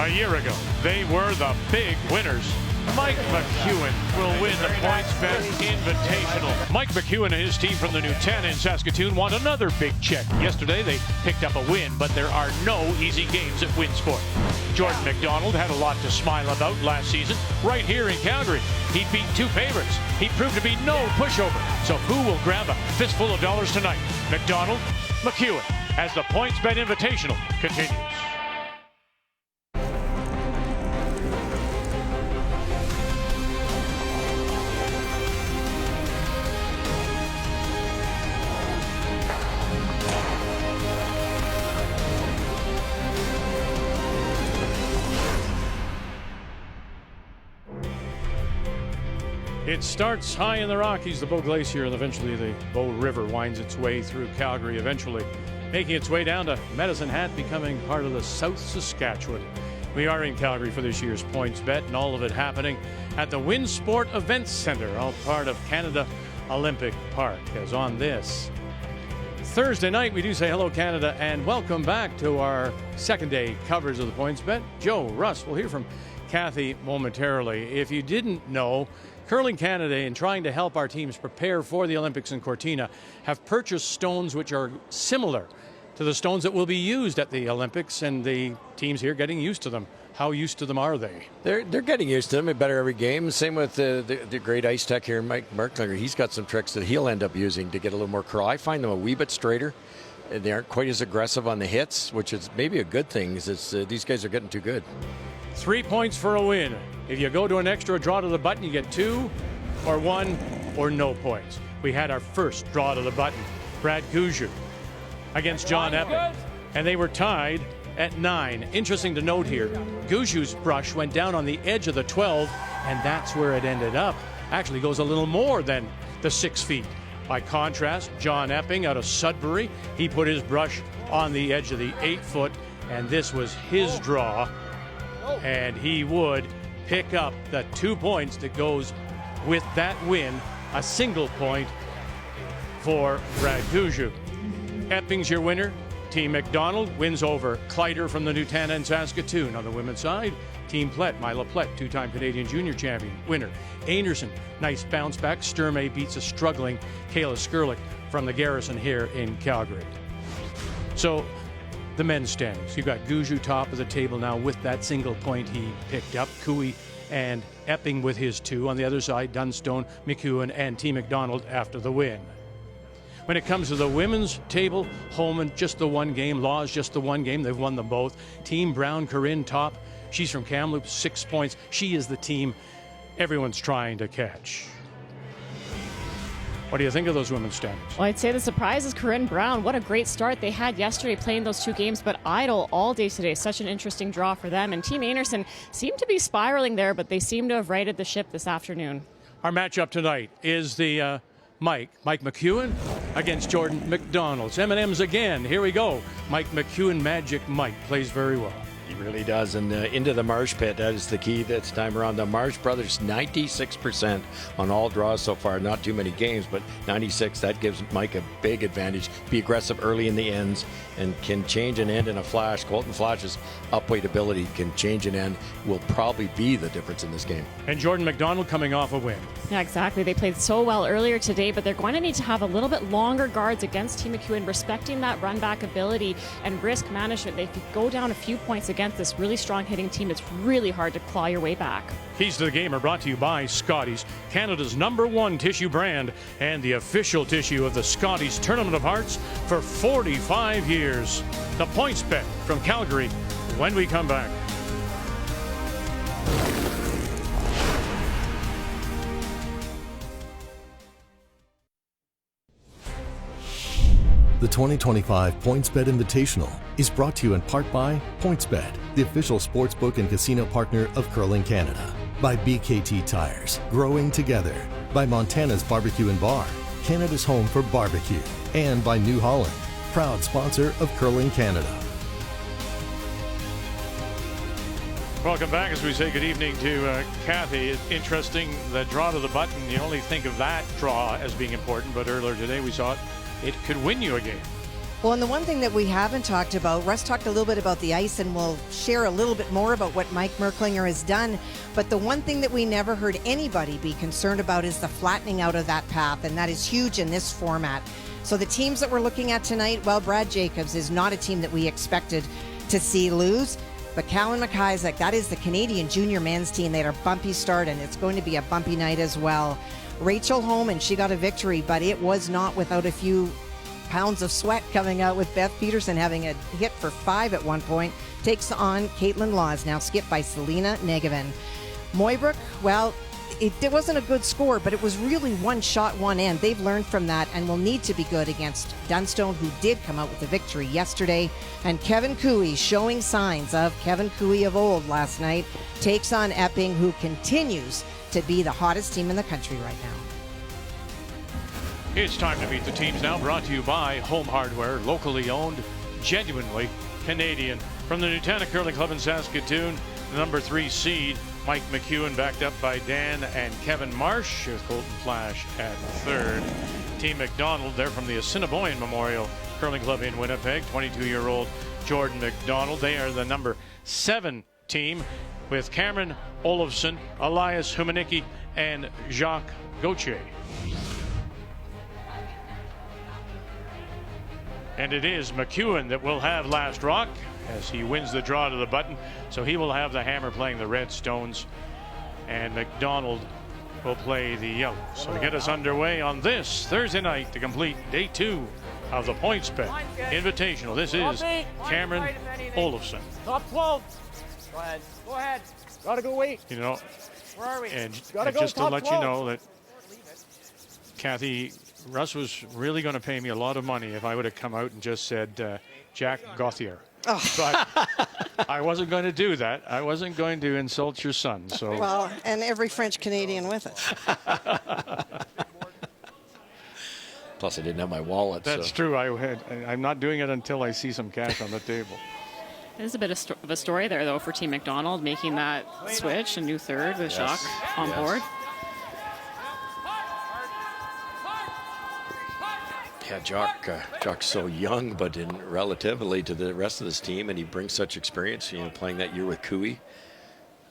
A year ago, they were the big winners. Mike McEwen will win the PointsBet Invitational. Mike McEwen and his team from the Newtown in Saskatoon want another big check. Yesterday, they picked up a win, but there are no easy games at Winsport. Jordan McDonald had a lot to smile about last season, right here in Calgary. He beat two favorites. He proved to be no pushover. So who will grab a fistful of dollars tonight? McDonald, McEwen, as the PointsBet Invitational continues. It starts high in the Rockies, the Bow Glacier, and eventually the Bow River winds its way through Calgary, eventually making its way down to Medicine Hat, becoming part of the South Saskatchewan. We are in Calgary for this year's PointsBet, and all of it happening at the Winsport Events Centre, all part of Canada Olympic Park. As on this Thursday night, we do say hello, Canada, and welcome back to our second day coverage of the PointsBet. Joe, Russ, we'll hear from Kathy momentarily. If you didn't know, Curling Canada, in trying to help our teams prepare for the Olympics in Cortina, have purchased stones which are similar to the stones that will be used at the Olympics, and the teams here getting used to them. How used to them are they? They're getting used to them. They better every game. Same with the great ice tech here, Mike Merklinger. He's got some tricks that he'll end up using to get a little more curl. I find them a wee bit straighter. They aren't quite as aggressive on the hits, which is maybe a good thing, because these guys are getting too good. 3 points for a win. If you go to an extra draw to the button, you get 2 or 1 or no points. We had our first draw to the button. Brad Gushue against John Epping, and they were tied at 9. Interesting to note here, Gushue's brush went down on the edge of the 12, and that's where it ended up. Actually goes a little more than the 6 feet. By contrast, John Epping out of Sudbury, he put his brush on the edge of the 8 foot, and this was his draw. And he would pick up the 2 points that goes with that win, a single point for Brad Gushue. Epping's your winner. Team McDonald wins over Kleider from the Newtown and Saskatoon. On the women's side, Team Plett, Mila Plett, two-time Canadian junior champion, winner. Anderson, nice bounce back. Sturmey beats a struggling Kayla Skurlik from the Garrison here in Calgary. So, the men's standings. You've got Gushue top of the table now with that single point he picked up. Cooey and Epping with his 2. On the other side, Dunstone, McEwen, and Team McDonald after the win. When it comes to the women's table, Holman just the 1 game, Laws just the 1 game. They've won them both. Team Brown, Corinne top. She's from Kamloops, 6 points. She is the team everyone's trying to catch. What do you think of those women's standings? Well, I'd say the surprise is Corinne Brown. What a great start they had yesterday playing those 2 games, but idle all day today. Such an interesting draw for them. And Team Anderson seemed to be spiraling there, but they seem to have righted the ship this afternoon. Our matchup tonight is the Mike McEwen against Jordan McDonald. M&M's again. Here we go. Mike McEwen, Magic Mike, plays very well. He really does. And into the Marsh pit, that is the key this time around. The Marsh brothers, 96% on all draws so far. Not too many games, but 96. That gives Mike a big advantage. Be aggressive early in the ends and can change an end in a flash. Colton Flash's upweight ability can change an end, will probably be the difference in this game. And Jordan McDonald coming off a win. Yeah, exactly. They played so well earlier today, but they're going to need to have a little bit longer guards against Team McEwen, respecting that run-back ability and risk management. If you go down a few points against this really strong hitting team, it's really hard to claw your way back. Keys to the Game are brought to you by Scotties, Canada's #1 tissue brand and the official tissue of the Scotties Tournament of Hearts for 45 years. The PointsBet from Calgary when we come back. The 2025 PointsBet Invitational is brought to you in part by PointsBet, the official sportsbook and casino partner of Curling Canada. By BKT Tires, growing together. By Montana's Barbecue and Bar, Canada's home for barbecue. And by New Holland, proud sponsor of Curling Canada. Welcome back as we say good evening to Kathy. It's interesting, the draw to the button, you only think of that draw as being important, but earlier today we saw it could win you a game. Well, and the one thing that we haven't talked about, Russ talked a little bit about the ice, and we'll share a little bit more about what Mike Merklinger has done. But the one thing that we never heard anybody be concerned about is the flattening out of that path, and that is huge in this format. So the teams that we're looking at tonight, well, Brad Jacobs is not a team that we expected to see lose. But Callan McIsaac, that is the Canadian junior men's team. They had a bumpy start, and it's going to be a bumpy night as well. Rachel Holman, she got a victory, but it was not without a few pounds of sweat coming out, with Beth Peterson having a hit for 5 at one point. Takes on Caitlin Laws, now skipped by Selena Negevin. Moybrook, well, it wasn't a good score, but it was really one shot, one end. They've learned from that and will need to be good against Dunstone, who did come out with a victory yesterday. And Kevin Cooey, showing signs of Kevin Cooey of old last night, takes on Epping, who continues to be the hottest team in the country right now. It's time to meet the teams now, brought to you by Home Hardware, locally owned, genuinely Canadian. From the Nutana Curling Club in Saskatoon, the number 3 seed, Mike McEwen, backed up by Dan and Kevin Marsh, with Colton Flash at third. Team McDonald, they're from the Assiniboine Memorial Curling Club in Winnipeg, 22-year-old Jordan McDonald. They are the number 7 team, with Cameron Olofsson, Elias Humanicki, and Jacques Gauthier. And it is McEwen that will have last rock as he wins the draw to the button. So he will have the hammer playing the red stones, and McDonald will play the yellow. So to get us underway on this Thursday night to complete day 2 of the PointsBet Invitational, this is Cameron Olofsson. Top 12. Go ahead. Go ahead. Gotta go wait. You know, where are we? And Gotta go just to let 12. you know that, Kathy, Russ was really going to pay me a lot of money if I would have come out and just said Jack Gauthier. Oh. But I wasn't going to do that. I wasn't going to insult your son. So well, and every French Canadian with it. Plus, I didn't have my wallet. That's true. I'm not doing it until I see some cash on the table. There's a bit of a story there, though, for Team McDonald, making that switch, a new third with Jacques on board. Yeah, Jock's so young, but relatively to the rest of this team, and he brings such experience. You know, playing that year with Cooey,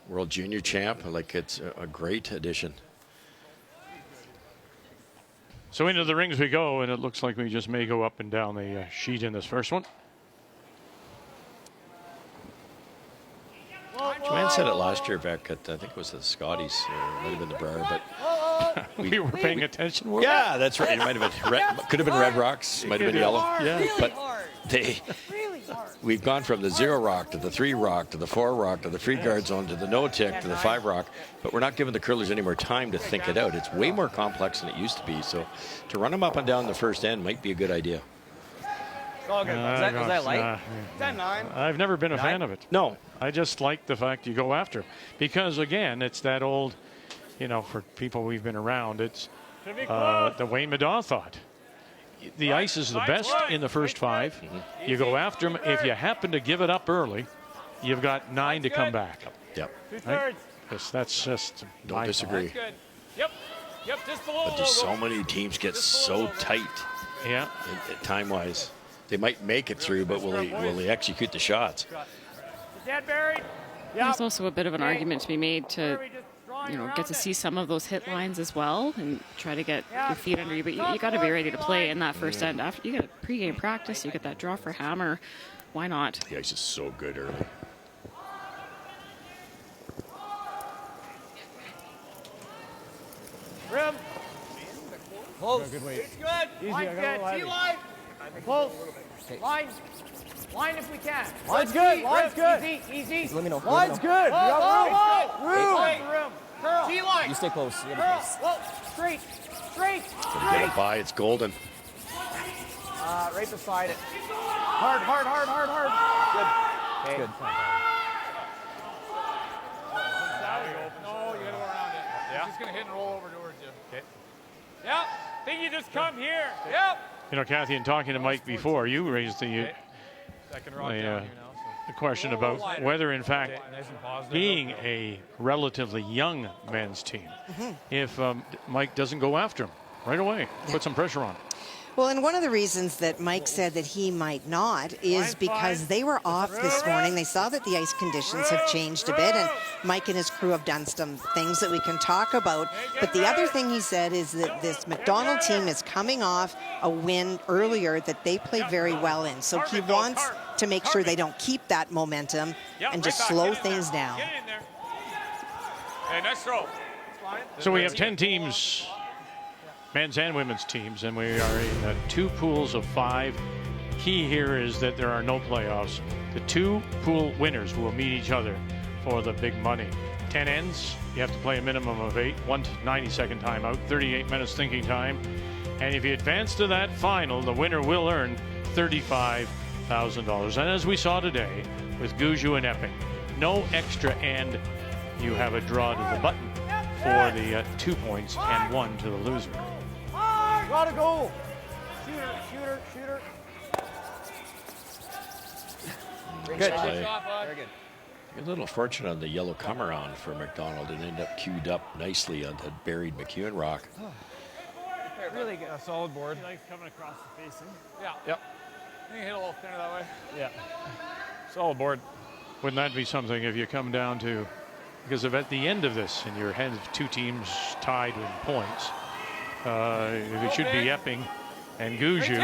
World Junior Champ, like it's a great addition. So into the rings we go, and it looks like we just may go up and down the sheet in this first one. Joanne said it last year back at, I think it was the Scotties, or it might have been the Briar, but we were paying attention. Yeah, that's right. It might have been could have been Red Rocks, might have been yellow. Yeah, but we've gone from the 0 rock to the 3 rock to the 4 rock to the free guard zone to the no tick to the 5 rock, but we're not giving the curlers any more time to think it out. It's way more complex than it used to be, so to run them up and down the first end might be a good idea. Was that light? 10-9. I've never been a fan of it. No. I just like the fact you go after. Because, again, it's that old, you know, for people we've been around, it's the Wayne Middaugh thought. The ice is the best in the first 5. Mm-hmm. You go after them. If you happen to give it up early, you've got 9 to come back. Yep. Right? That's just Don't disagree. Yep, just below. But just so many teams get so tight. Yeah. Time-wise. They might make it through, but will they execute the shots? Dead buried. There's also a bit of an argument to be made to, you know, get to see some of those hit lines as well and try to get your feet under you. But you got to be ready to play in that first end. After you get pregame practice, you get that draw for hammer. Why not? The ice is so good early. Rim. Close. Good weight. It's good. Easy. Line's good. T-line. Close. Line if we can. Line's good. Line's good. Easy. Let me know. Line's good. We got room. Curl. T-line. You stay close. Curl. Whoa. Straight. Get it by. It's golden. Right beside it. Hard. Good. Good. No, you gotta go around it. Yeah. He's just gonna hit and roll over towards you. Okay. Yep. Think you just come here. Yep. You know, Kathy, in talking to Mike before, you raised the question about whether, in fact, being a relatively young men's team, if Mike doesn't go after him right away, put some pressure on. Well, and one of the reasons that Mike said that he might not is because they were off this morning. They saw that the ice conditions have changed a bit, and Mike and his crew have done some things that we can talk about. But the other thing he said is that this McDonald team is coming off a win earlier that they played very well in. So he wants to make sure they don't keep that momentum and just slow things down. Hey, nice throw. So we have 10 teams, men's and women's teams, and we are in 2 pools of 5. Key here is that there are no playoffs. The 2 pool winners will meet each other for the big money. 10 ends, you have to play a minimum of 8, 1 90-second timeout, 38 minutes thinking time. And if you advance to that final, the winner will earn $35,000. And as we saw today with Guju and Epping, no extra end. You have a draw to the button for the 2 points and 1 to the loser. Gotta go. Shooter. Good play. Very good. A little fortunate on the yellow come around for McDonald and end up queued up nicely on the buried McEwen rock. Really good. A solid board. He likes coming across the facing. Yeah. Yep. You can hit a little thinner that way. Yeah. Solid board. Wouldn't that be something if you come down to, because if at the end of this and your head of 2 teams tied in points, it should be Epping and Guju.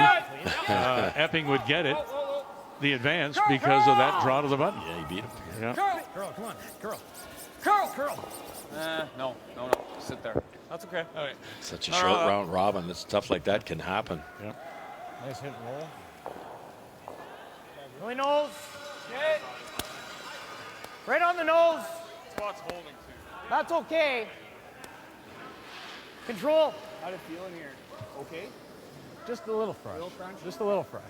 Epping would get it, the advance, because of that draw to the button. Yeah, he beat him. Yeah. Curl, come on. Curl. No. Sit there. That's okay. All right. Such a short round robin. That stuff like that can happen. Yeah. Nice hit and roll. Really nose. Okay. Right on the nose. Spot's holding too. That's okay. Control. How'd it feel in here? Okay. Just a little fresh. Just a little fresh.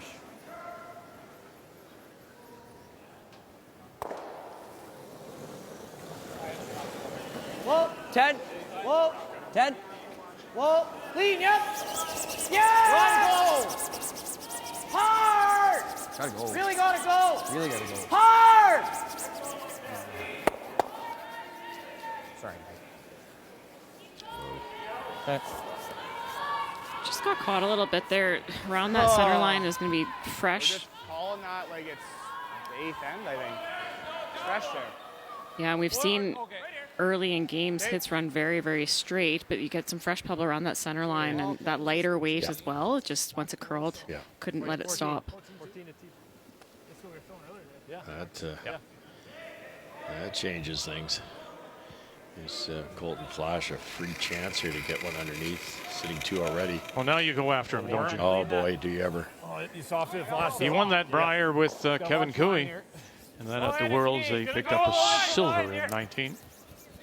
Whoa. 10. Whoa. 10. Whoa. Clean. Yep. Yeah. Run, go. Hard. Gotta go. Really gotta go. Really gotta go. Hard. Sorry. Just got caught a little bit there. Around that center line is going to be fresh. Just calling that like it's the 8th end, I think. Fresh there. Yeah, we've seen early in games hits run very, very straight, but you get some fresh pebble around that center line and that lighter weight as well. Just once it curled, couldn't let it stop. That changes things. There's Colton Flash, a free chance here to get one underneath. Sitting 2 already. Well, now you go after him, don't you? Oh, boy, do you ever. Oh, you softened it last. He won that Briar with Kevin Cooey. And then at the Worlds, they picked up a silver in 19. You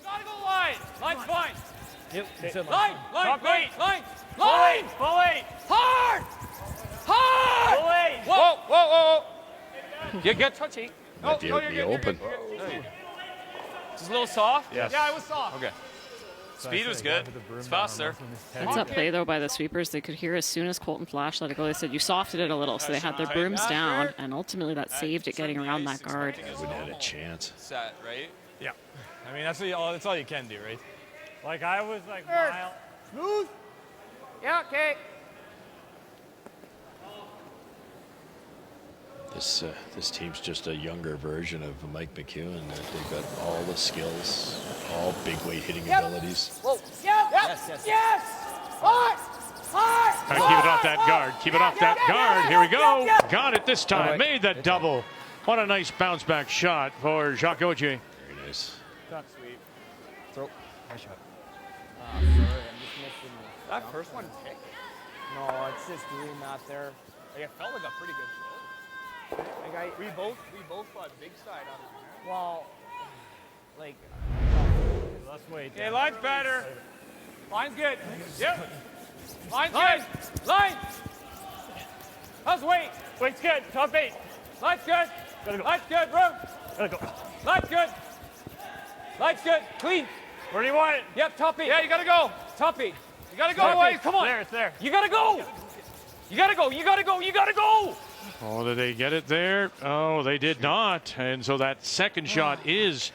gotta go line. Line's fine. Yep. Line. Full eight. Hard. Full eight. Whoa. You get touchy. Might be open. Just a little soft? Yes. Yeah, it was soft. Okay. Speed was good. It's faster. That's that play, though, by the sweepers. They could hear as soon as Colton Flash let it go. They said, you softed it a little. So they had their brooms down, and ultimately that saved it getting around that guard. Wouldn't have had a chance. Set, right? Yeah. I mean, that's all you can do, right? Like, I was like, mild. Smooth. Yeah, okay. This team's just a younger version of Mike McEwen. They've got all the skills, all big weight hitting abilities. Whoa. Yes. Hard. All right, keep it off that guard. Keep it off that guard. Here we go. Got it this time. Made that double. What a nice bounce back shot for Jacques Augier. Very nice. Not sweet. Throw. Nice shot. Sorry, I'm just missing that first one tick. No, it's just really not there. Like, it felt like a pretty good throw. Like we both got big side on it. Well, like, let's wait. Okay, line's better. Line's good. Yep. Line's good. Line. How's weight? Weight's good. Top 8. Line's good. Gotta go. Line's good, bro. Gotta go. Line's good. Line's good. Clean. Where do you want it? Yep, top 8. Yeah, you gotta go. Top 8. You gotta go. Wait, come on. There, it's there. You gotta go. You gotta go. You gotta go. You gotta go. Oh, did they get it there? Oh, they did not. And so that second shot is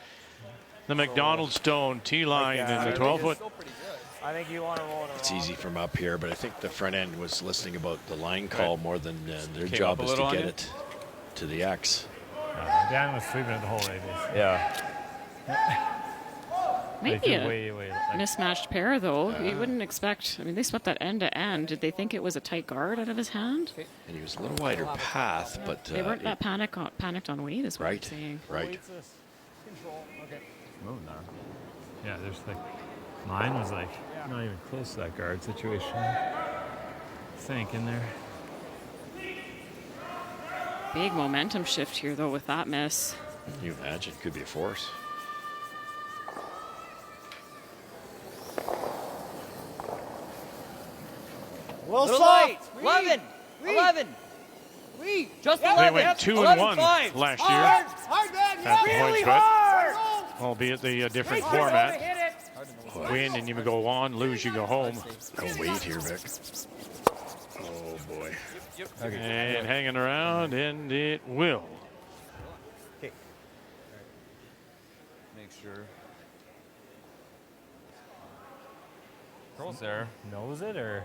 the McDonald Stone T-line in the 12-foot. I think you want to roll it around. It's easy from up here, but I think the front end was listening about the line call more than their Came job up a is to little get on you? it to the X. Dan was sweeping it the whole way, basically. Yeah. Maybe a Way, like, mismatched pair, though. You wouldn't expect. I mean, they swept that end to end. Did they think it was a tight guard out of his hand? And he was a little wider path, but They weren't that panicked on weight, is what I'm saying. Right. moving there. Yeah, there's like, mine was like not even close to that guard situation. Sank in there. Big momentum shift here, though, with that miss. Can you imagine? Could be a force. Well, light. 11. 11. Just 11. They went 2-1 last year at the points bet, albeit the different format. Win and you go on, lose you go home. No weight here, Vic. Oh boy. And hanging around, and it will. Make sure. Girls there. Knows it or?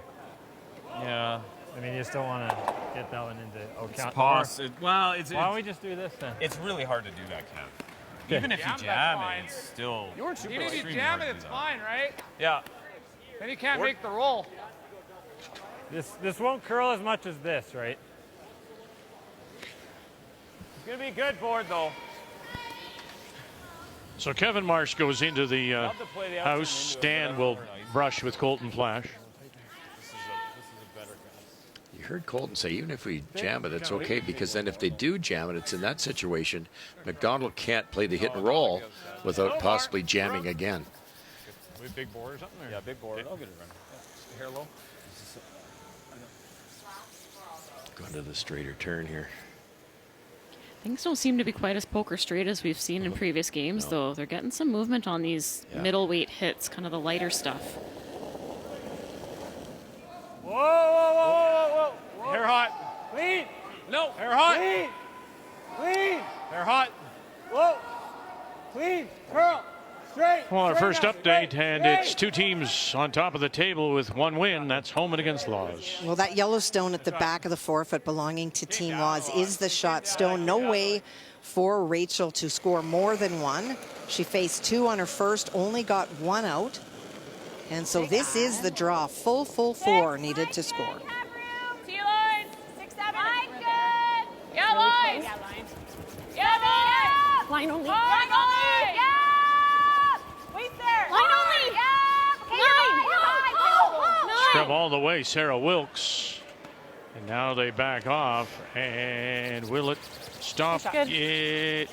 Yeah. I mean, you just don't want to get that one into account. Well, Why don't we just do this then? it's really hard to do that, Kev. Even if you jam it, it's still. Even if you jam it, it's fine, right? Yeah. Then you can't make the roll. This won't curl as much as this, right? It's gonna be a good board though. So Kevin Marsh goes into the Love to play the outside house. into it, Stan but will overnight. brush with Colton Flash. This is a better cast. You heard Colton say even if we jam it, it's okay, because then if they do jam it, it's in that situation. McDonald can't play the hit and roll without possibly jamming again. We big board or something? Or? Yeah, big board. I'll get it run. Hair low. Going to the straighter turn here. Things don't seem to be quite as poker straight as we've seen in previous games, though. They're getting some movement on these middleweight hits, kind of the lighter stuff. Whoa, whoa, whoa, whoa, whoa. Hair hot. Clean. No. Hair hot. Clean. Clean. Hair hot. Whoa. Clean. Curl. Straight. Well, our straight first now, update, straight, and straight. it's two teams on top of the table with one win. That's Homan against Laws. Well, that yellow stone at the back of the forefoot belonging to Team Laws is the shot stone. No way for Rachel to score more than one. She faced two on her first, only got one out. And so this is the draw. Full four needed to score. Two lines. 6, 7. Line good. Yeah, line. Yeah, line. Line only. Line only. Yeah. Wait there. Line only. Yeah. Okay, line. Scrub all the way, Sarah Wilkes. And now they back off. And will it stop? It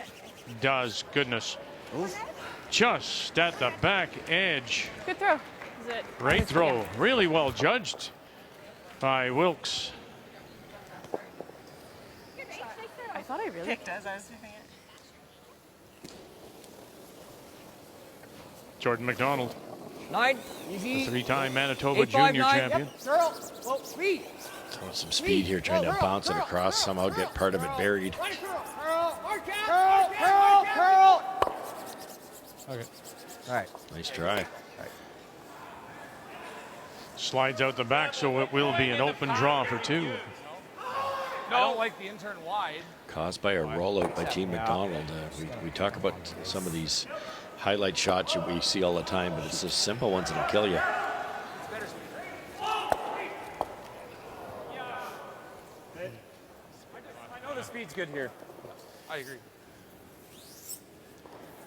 does. Goodness. Just at the back edge. Good throw. Is it? Great throw. Really well judged by Wilkes. I thought I really picked as I was doing it. Jordan McDonald, 9. the Easy. three-time Manitoba 8, 5, junior 9. champion. Yep. Curl. Whoa, speed. Throwing some speed here, trying to bounce it across, somehow get part of it buried. Curl. Okay. All right. Nice try. Slides out the back, so it will be an open draw for two. I don't like the intern wide. Caused by a rollout by Team McDonald. We talk about some of these highlight shots that we see all the time, but it's the simple ones that'll kill you. I know the speed's good here. I agree.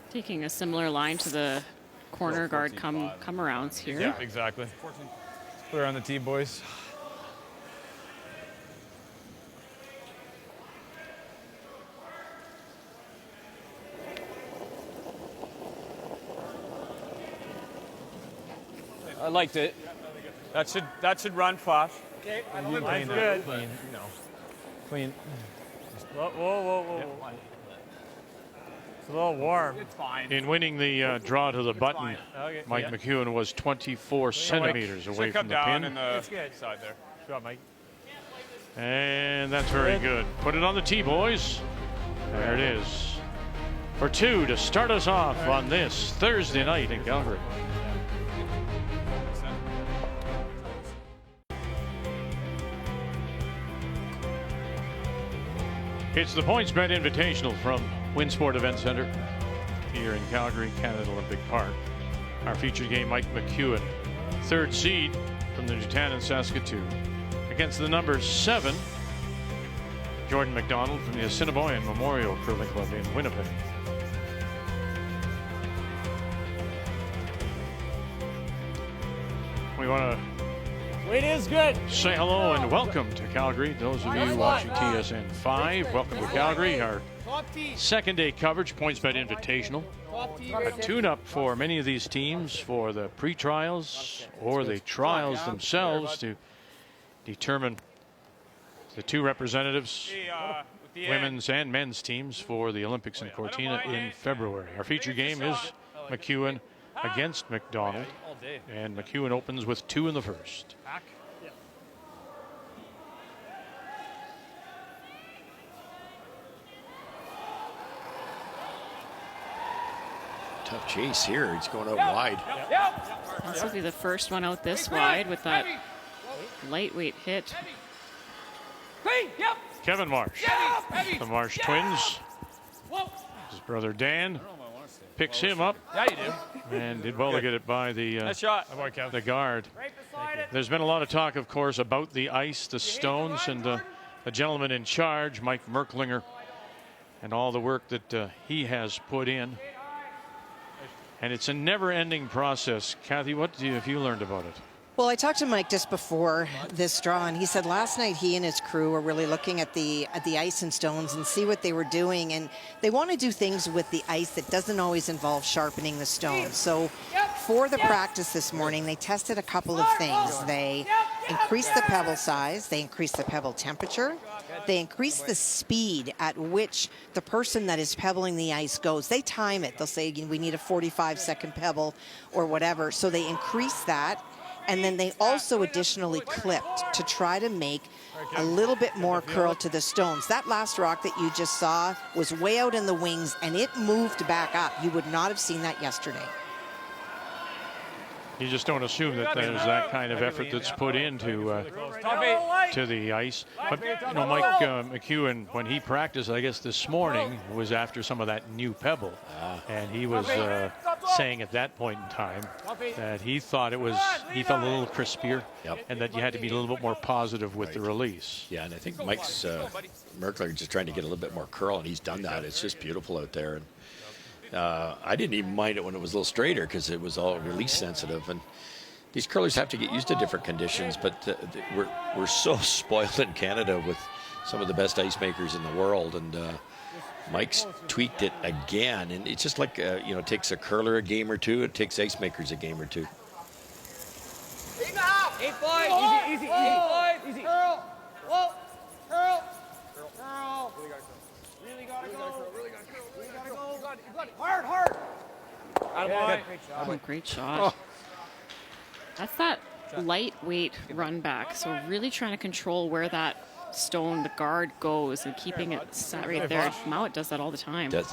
Taking a similar line to the corner guard come arounds here. Yeah, exactly. Put her on the tee, boys. I liked it. That should run fast. Okay. Mine's good. Clean, you know. Clean. Whoa, whoa, whoa, whoa. It's a little warm. It's fine. In winning the draw to the button, Okay. Mike McEwen was 24 centimeters away Come from the down pin. in the It's good. side there. Good job, Mike. And that's very good. Put it on the tee, boys. There it is. For two to start us off on this Thursday night in Calgary. It's the PointsBet Invitational from Winsport Event Center here in Calgary, Canada Olympic Park. Our featured game, Mike McEwen, third seed from the Newtown, Saskatoon, against the number 7, Jordan McDonald from the Assiniboine Memorial Curling Club in Winnipeg. We want to say hello and welcome to Calgary. Those of you watching TSN 5, welcome to Calgary. Our second day coverage, PointsBet Invitational. A tune-up for many of these teams for the pre-trials or the trials themselves to determine the 2 representatives, women's and men's teams, for the Olympics in Cortina in February. Our featured game is McEwen against McDonald, and McEwen opens with 2 in the first. Tough chase here. He's going out wide. This will be the first one out this wide with that lightweight hit. Kevin Marsh, the Marsh twins. His brother Dan picks him up. Yeah, you do. And did well to get it by the the guard. Right There's been a lot of talk, of course, about the ice, the stones, and the gentleman in charge, Mike Merklinger, and all the work that he has put in. And it's a never-ending process. Kathy, what have you learned about it? Well, I talked to Mike just before this draw, and he said last night he and his crew were really looking at the ice and stones and see what they were doing, and they want to do things with the ice that doesn't always involve sharpening the stones. So for the practice this morning, they tested a couple of things. They increased the pebble size, they increased the pebble temperature, they increased the speed at which the person that is pebbling the ice goes. They time it. They'll say, we need a 45-second pebble or whatever. So they increase that. And then they also additionally clipped to try to make a little bit more curl to the stones. That last rock that you just saw was way out in the wings, and it moved back up. You would not have seen that yesterday. You just don't assume that there's that kind of effort that's put into to the ice. But you know, Mike McEwen, when he practiced, I guess this morning, was after some of that new pebble, and he was saying at that point in time that he thought he felt a little crispier, and that you had to be a little bit more positive with the release. Yeah, and I think Mike's Merkler just trying to get a little bit more curl, and he's done that. It's just beautiful out there. And I didn't even mind it when it was a little straighter because it was all release sensitive. And these curlers have to get used to different conditions, but we're so spoiled in Canada with some of the best ice makers in the world. And Mike's tweaked it again, and it's just like it takes a curler a game or two. It takes ice makers a game or two. 8-5. Easy. 8-5. Easy. Curl. Whoa. Curl. Really gotta go. Hard. Great shot. That's that lightweight run back. So really trying to control where that stone, the guard, goes and keeping it set right there. Mount does that all the time. You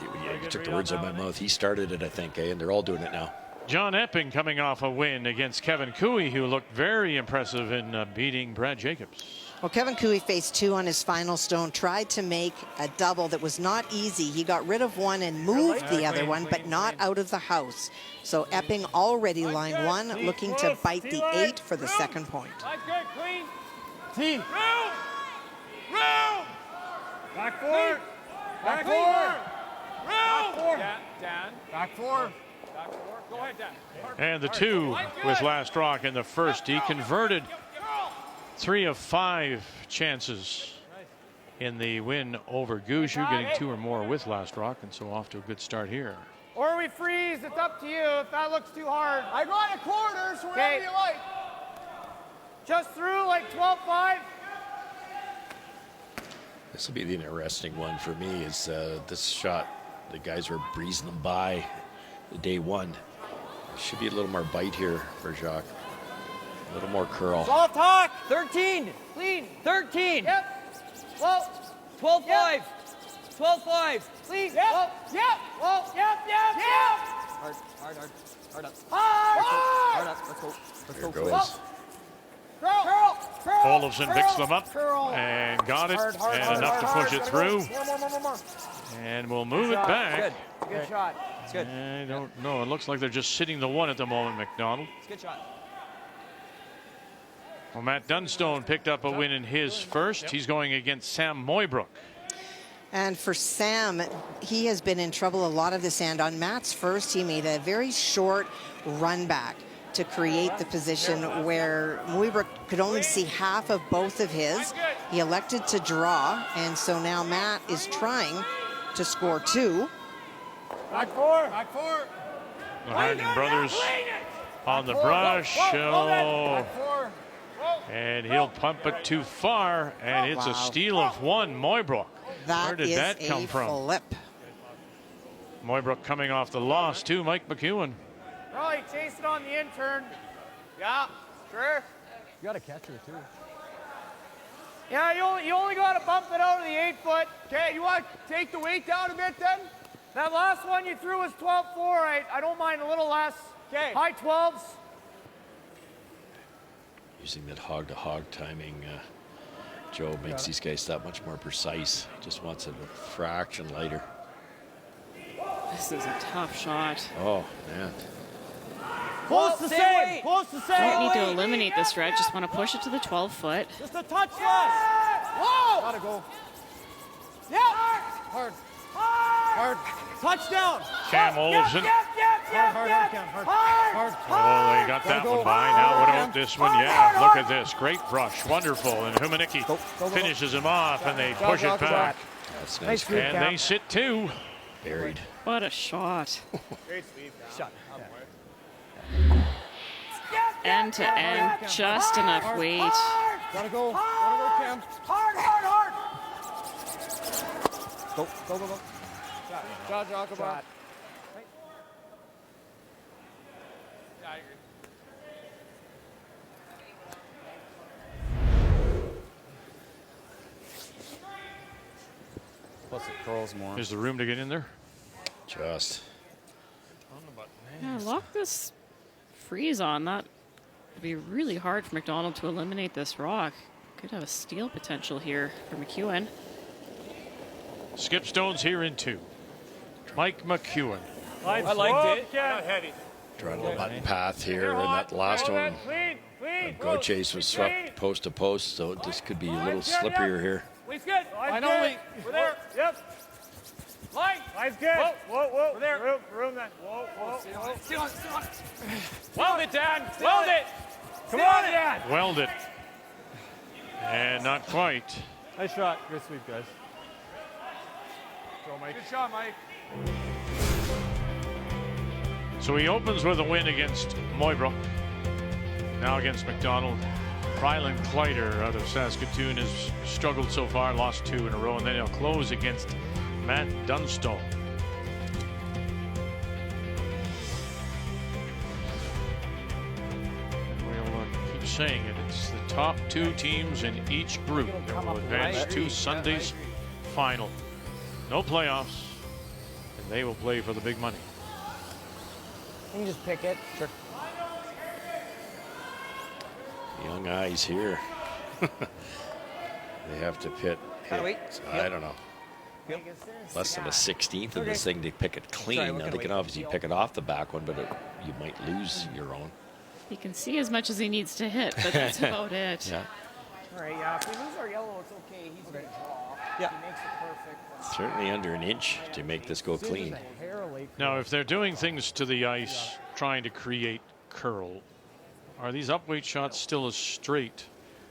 took the words out of my mouth. He started it, I think, and they're all doing it now. John Epping coming off a win against Kevin Cooey, who looked very impressive in beating Brad Jacobs. Well, Kevin Cooey faced 2 on his final stone, tried to make a double that was not easy. He got rid of one and moved the other one, but not out of the house. So Epping already line 1, looking to bite the 8 for the second point. Team. Room! Back 4. Back 4! Room! Dan. Back 4. Go ahead, Dan. And the 2 with last rock in the first. He converted 3 of 5 chances in the win over Gushue, getting 2 or more with last rock, and so off to a good start here. Or we freeze. It's up to you if that looks too hard. I got a quarter, so whatever you like. Just through like 12-5. This will be the interesting one for me is this shot. The guys were breezing them by day 1. Should be a little more bite here for Jacques. A little more curl. Soft talk. 13. Clean. 13. Yep. Well. 12-5. Yep. 12-5. Clean. Yep. Whoa. Yep. Whoa. Yep. Hard up. Hard. Hard up. Let's go. There goes. Curl. Olofsson picks them up and got it, and enough to push it through. And we'll move it back. Good shot. It's good. I don't know. It looks like they're just sitting the one at the moment, McDonald. It's a good shot. Well, Matt Dunstone picked up a win in his first. He's going against Sam Moybrook. And for Sam, he has been in trouble a lot of this end. On Matt's first, he made a very short run back to create the position where Moybrook could only see half of both of his. He elected to draw, and so now Matt is trying to score 2. Back 4. Back 4. The Harden brothers on the brush. Oh. And he'll pump it too far, and it's a steal of 1. Moybrook. Where did that come from? Flip. Moybrook coming off the loss to Mike McEwen. Rolly, chase it on the intern. Yeah, sure. You got to catch her, too. Yeah, you only got to bump it out of the 8-foot. Okay, you want to take the weight down a bit then? That last one you threw was 12-4. I don't mind a little less. Okay. High 12s. Using that hog-to-hog timing, Joe makes these guys that much more precise. Just wants it a fraction lighter. This is a tough shot. Oh, man. Close the same. Close the same. Don't need to eliminate this red. Just want to push it to the 12-foot. Just a touch less. Whoa! Gotta go. Yeah. Hard. Hard. Touchdown. Cam Olofsson. Hard. Oh, they got that one by. Now what about this one? Yeah, look at this. Great rush. Wonderful. And Humanicki finishes him off, and they push it back. That's nice. And they sit 2. Buried. What a shot. Great sweep. Shot. End to end, just enough weight. Gotta go. Cam. Hard. Go. Shot, Jacob. Yeah, I agree. Plus it curls more. Is the room to get in there? Just. Yeah, lock this freeze on. That would be really hard for McDonald to eliminate this rock. Could have a steal potential here for McEwen. Skip Stone's here in 2. Mike McEwen. I liked it. Not heavy. Drawing a button path here, and that last one, Go Chase was swept post to post, so this could be a little slipperier here. We've good. Line only. We're there. Yep. Line's good. Whoa. We're there. Room then. Whoa. Still on. Weld it, Dan. Weld it. Come on, Dan. Weld it. And not quite. Nice shot. Good sweep, guys. Go, Mike. Good shot, Mike. So he opens with a win against Moybrook. Now against McDonald. Rylan Kleider out of Saskatoon has struggled so far, lost 2 in a row, and then he'll close against Matt Dunstone. We'll keep saying it. It's the top 2 teams in each group that will advance to Sunday's final. No playoffs, and they will play for the big money. You can just pick it. Sure. Young eyes here. They have to hit I don't know, less than a 16th of this thing to pick it clean. Now they can obviously pick it off the back one, but you might lose your own. He can see as much as he needs to hit, but that's about it. Yeah. All right, yeah. If we lose our yellow, it's okay. He's going to draw. Yeah. He makes it perfect. Certainly under an inch to make this go clean. Now, if they're doing things to the ice, trying to create curl, are these upweight shots still as straight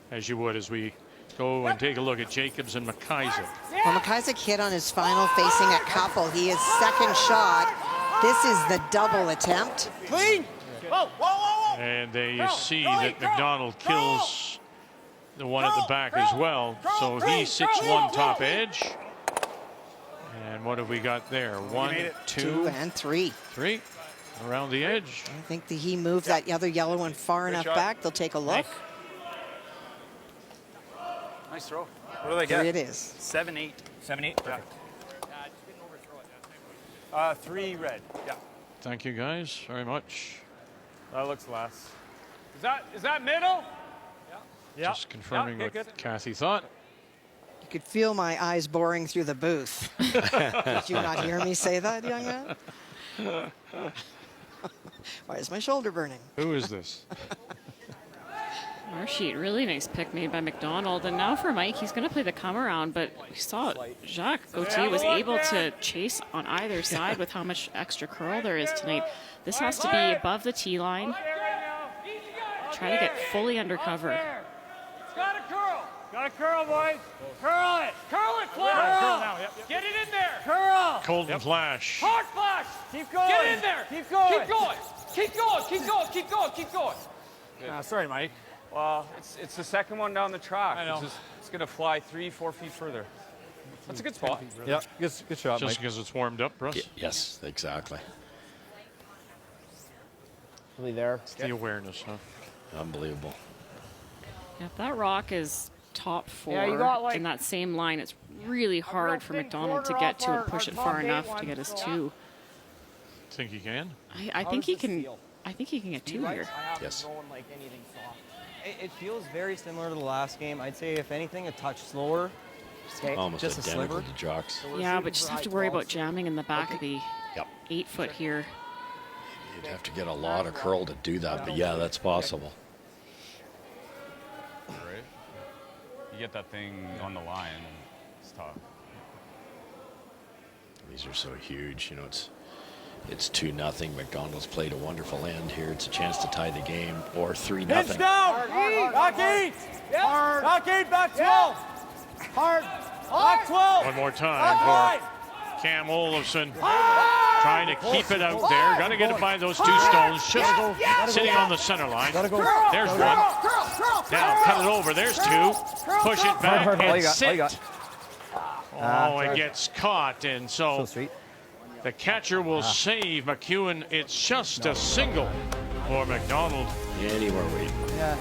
as you would as we go and take a look at Jacobs and McIsaac? Well, McIsaac hit on his final facing a couple. He is second shot. This is the double attempt. Clean. Whoa. And they see that McDonald kills the one at the back as well. So he sits one top edge. And what have we got there? 1, 2, and 3. 3 around the edge. I think that he moved that other yellow one far enough back. They'll take a look. Nice throw. What do they get? Here it is. 7-8. 7-8. Perfect. 3 red. Yeah. Thank you guys very much. That looks less. Is that middle? Just confirming what Kathy thought. You could feel my eyes boring through the booth. Did you not hear me say that, young man? Why is my shoulder burning? Who is this? Marsheet, really nice pick made by McDonald. And now for Mike, he's going to play the come around, but we saw Jacques Gauthier was able to chase on either side with how much extra curl there is tonight. This has to be above the tee line. Try to get fully undercover. It's got a curl. Got a curl, boys. Curl it. Curl it, Flash. Curl now. Yep. Get it in there. Curl. Colton Flash. Hard Flash. Keep going. Get in there. Keep going. Keep going. Keep going. Keep going. Keep going. Keep going. Sorry, Mike. Well, it's the second one down the track. I know. It's going to fly 3-4 feet further. That's a good spot. Yeah, good shot, Just because it's warmed up, Russ. Yes, exactly. Really there. It's the awareness, huh? Unbelievable. Yeah, if that rock is top 4 Yeah, you got, like, in that same line, it's really hard for McDonald to get to and push it far enough to get his 2. Think he can? I think he can. I think he can get 2 here. Yes. Like anything soft. It feels very similar to the last game. I'd say, if anything, a touch slower. Almost just identical a sliver. to Jocks. Yeah, but just have to worry about jamming in the back of the 8-foot here. You'd have to get a lot of curl to do that, but yeah, that's possible. Right. You get that thing on the line, and it's tough. These are so huge. You know, it's 2-0. McDonald's played a wonderful end here. It's a chance to tie the game, or 3-0. Pinch down. Back 8. Hard. Back 8. Back 12. Hard. Back 12. One more time for Cam Olofsson. Trying to keep it out there. Got to get it by those 2 stones. Just sitting on the center line. There's one. Now cut it over. There's 2. Push it back and sit. Oh, it gets caught, and so the catcher will save McEwen. It's just a single for McDonald. Anywhere we. Yeah.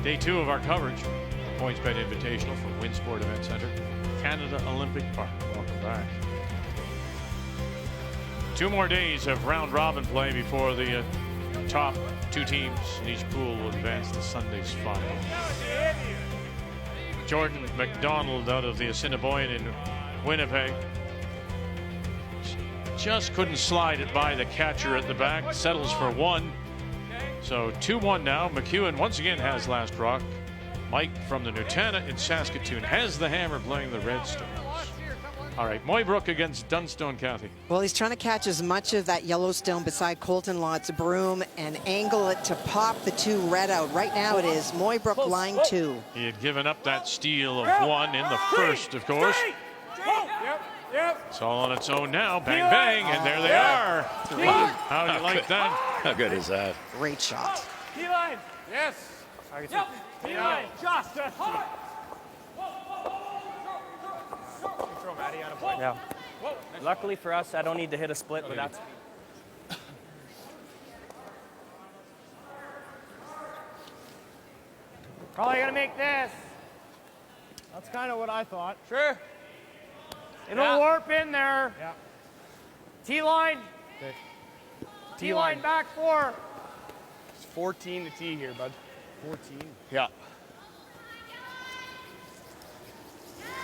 Day 2 of our coverage, the PointsBet Invitational from Winsport Event Center, Canada Olympic Park. Welcome back. 2 more days of round-robin play before the top 2 teams in each pool will advance to Sunday's final. Jordan McDonald out of the Assiniboine in Winnipeg. Just couldn't slide it by the catcher at the back. Settles for 1. So 2-1 now. McEwen once again has last rock. Mike from the Nutana in Saskatoon has the hammer playing the Redstones. All right, Moybrook against Dunstone, Kathy. Well, he's trying to catch as much of that Yellowstone beside Colton Lott's broom and angle it to pop the 2 red out. Right now it is Moybrook line 2. He had given up that steal of 1 in the first, of course. Yep. It's all on its own now. Bang, bang, and there they are. How do you like that? How good is that? Great shot. T-line. Yes. Yep. T-line. Just. Throw Matty on a point. Yeah. Luckily for us, I don't need to hit a split, but that's. Probably gonna make this. That's kind of what I thought. Sure. It'll warp in there. Yeah. T-line. Okay. T-line back 4. It's 14 to tee here, bud. 14. Yeah.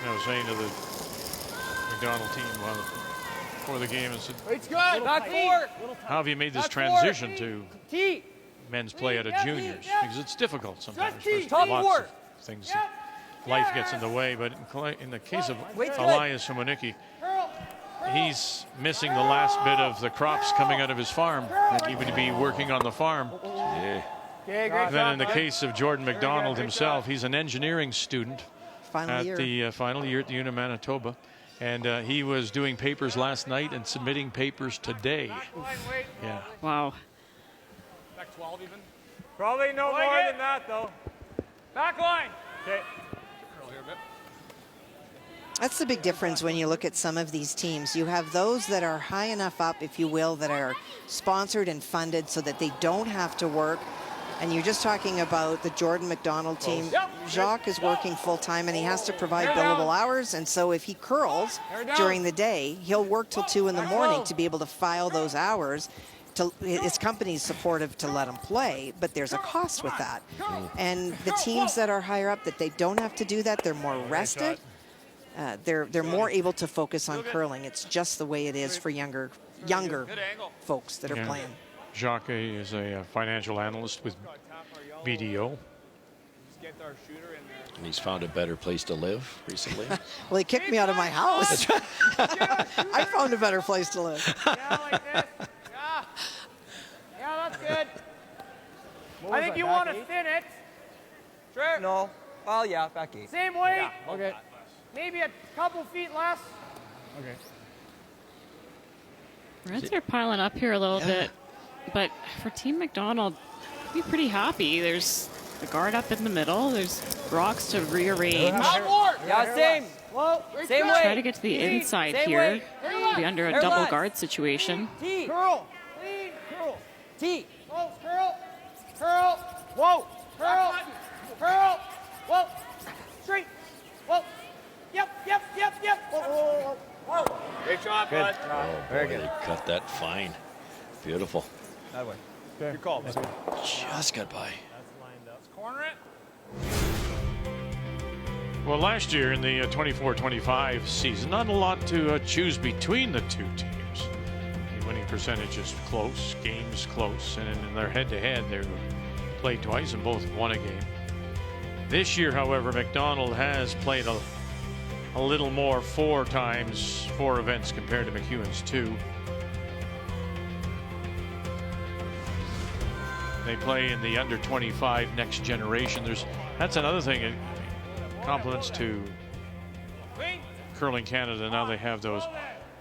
I was saying to the McDonald team before the game, I said, It's good. Back 4. how have you made this transition to men's play out of juniors? Because it's difficult sometimes. There's lots of things that life gets in the way, but in the case of Elias Simonicki, he's missing the last bit of the crops coming out of his farm, that he would be working on the farm. Yeah. Then in the case of Jordan McDonald himself, he's an engineering student at the final year at the University of Manitoba. And he was doing papers last night and submitting papers today. Yeah. Wow. Back 12 even? Probably no more than that, though. Back line. Okay. That's the big difference when you look at some of these teams. You have those that are high enough up, if you will, that are sponsored and funded so that they don't have to work. And you're just talking about the Jordan McDonald team. Jacques is working full-time, and he has to provide billable hours. And so if he curls during the day, he'll work till 2 in the morning to be able to file those hours. His company's supportive to let him play, but there's a cost with that. And the teams that are higher up, that they don't have to do that, they're more rested. They're more able to focus on curling. It's just the way it is for younger folks that are playing. Jacques is a financial analyst with BDO. And he's found a better place to live recently. Well, he kicked me out of my house. I found a better place to live. Yeah, like this. Yeah, that's good. I think you want to thin it. Sure. No. Well, yeah, back 8. Same weight. Yeah, okay. Maybe a couple feet less. Okay. Reds are piling up here a little bit, but for Team McDonald, be pretty happy. There's the guard up in the middle. There's rocks to rearrange. Yeah, same. Whoa, same way. Try to get to the inside here. Be under a double guard situation. T. Curl. Lean. Curl. T. Close. Curl. Curl. Whoa. Curl. Curl. Whoa. Straight. Whoa. Yep. Whoa. Great job, bud. Very good. They cut that fine. Beautiful. That way. Good call. Just got by. Let's corner it. Well, last year in the 24-25 season, not a lot to choose between the two teams. The winning percentage is close, games close, and in their head-to-head, they played twice and both won a game. This year, however, McDonald has played a little more 4 events compared to McEwen's 2. They play in the under 25 next generation. That's another thing. Compliments to Curling Canada. Now they have those,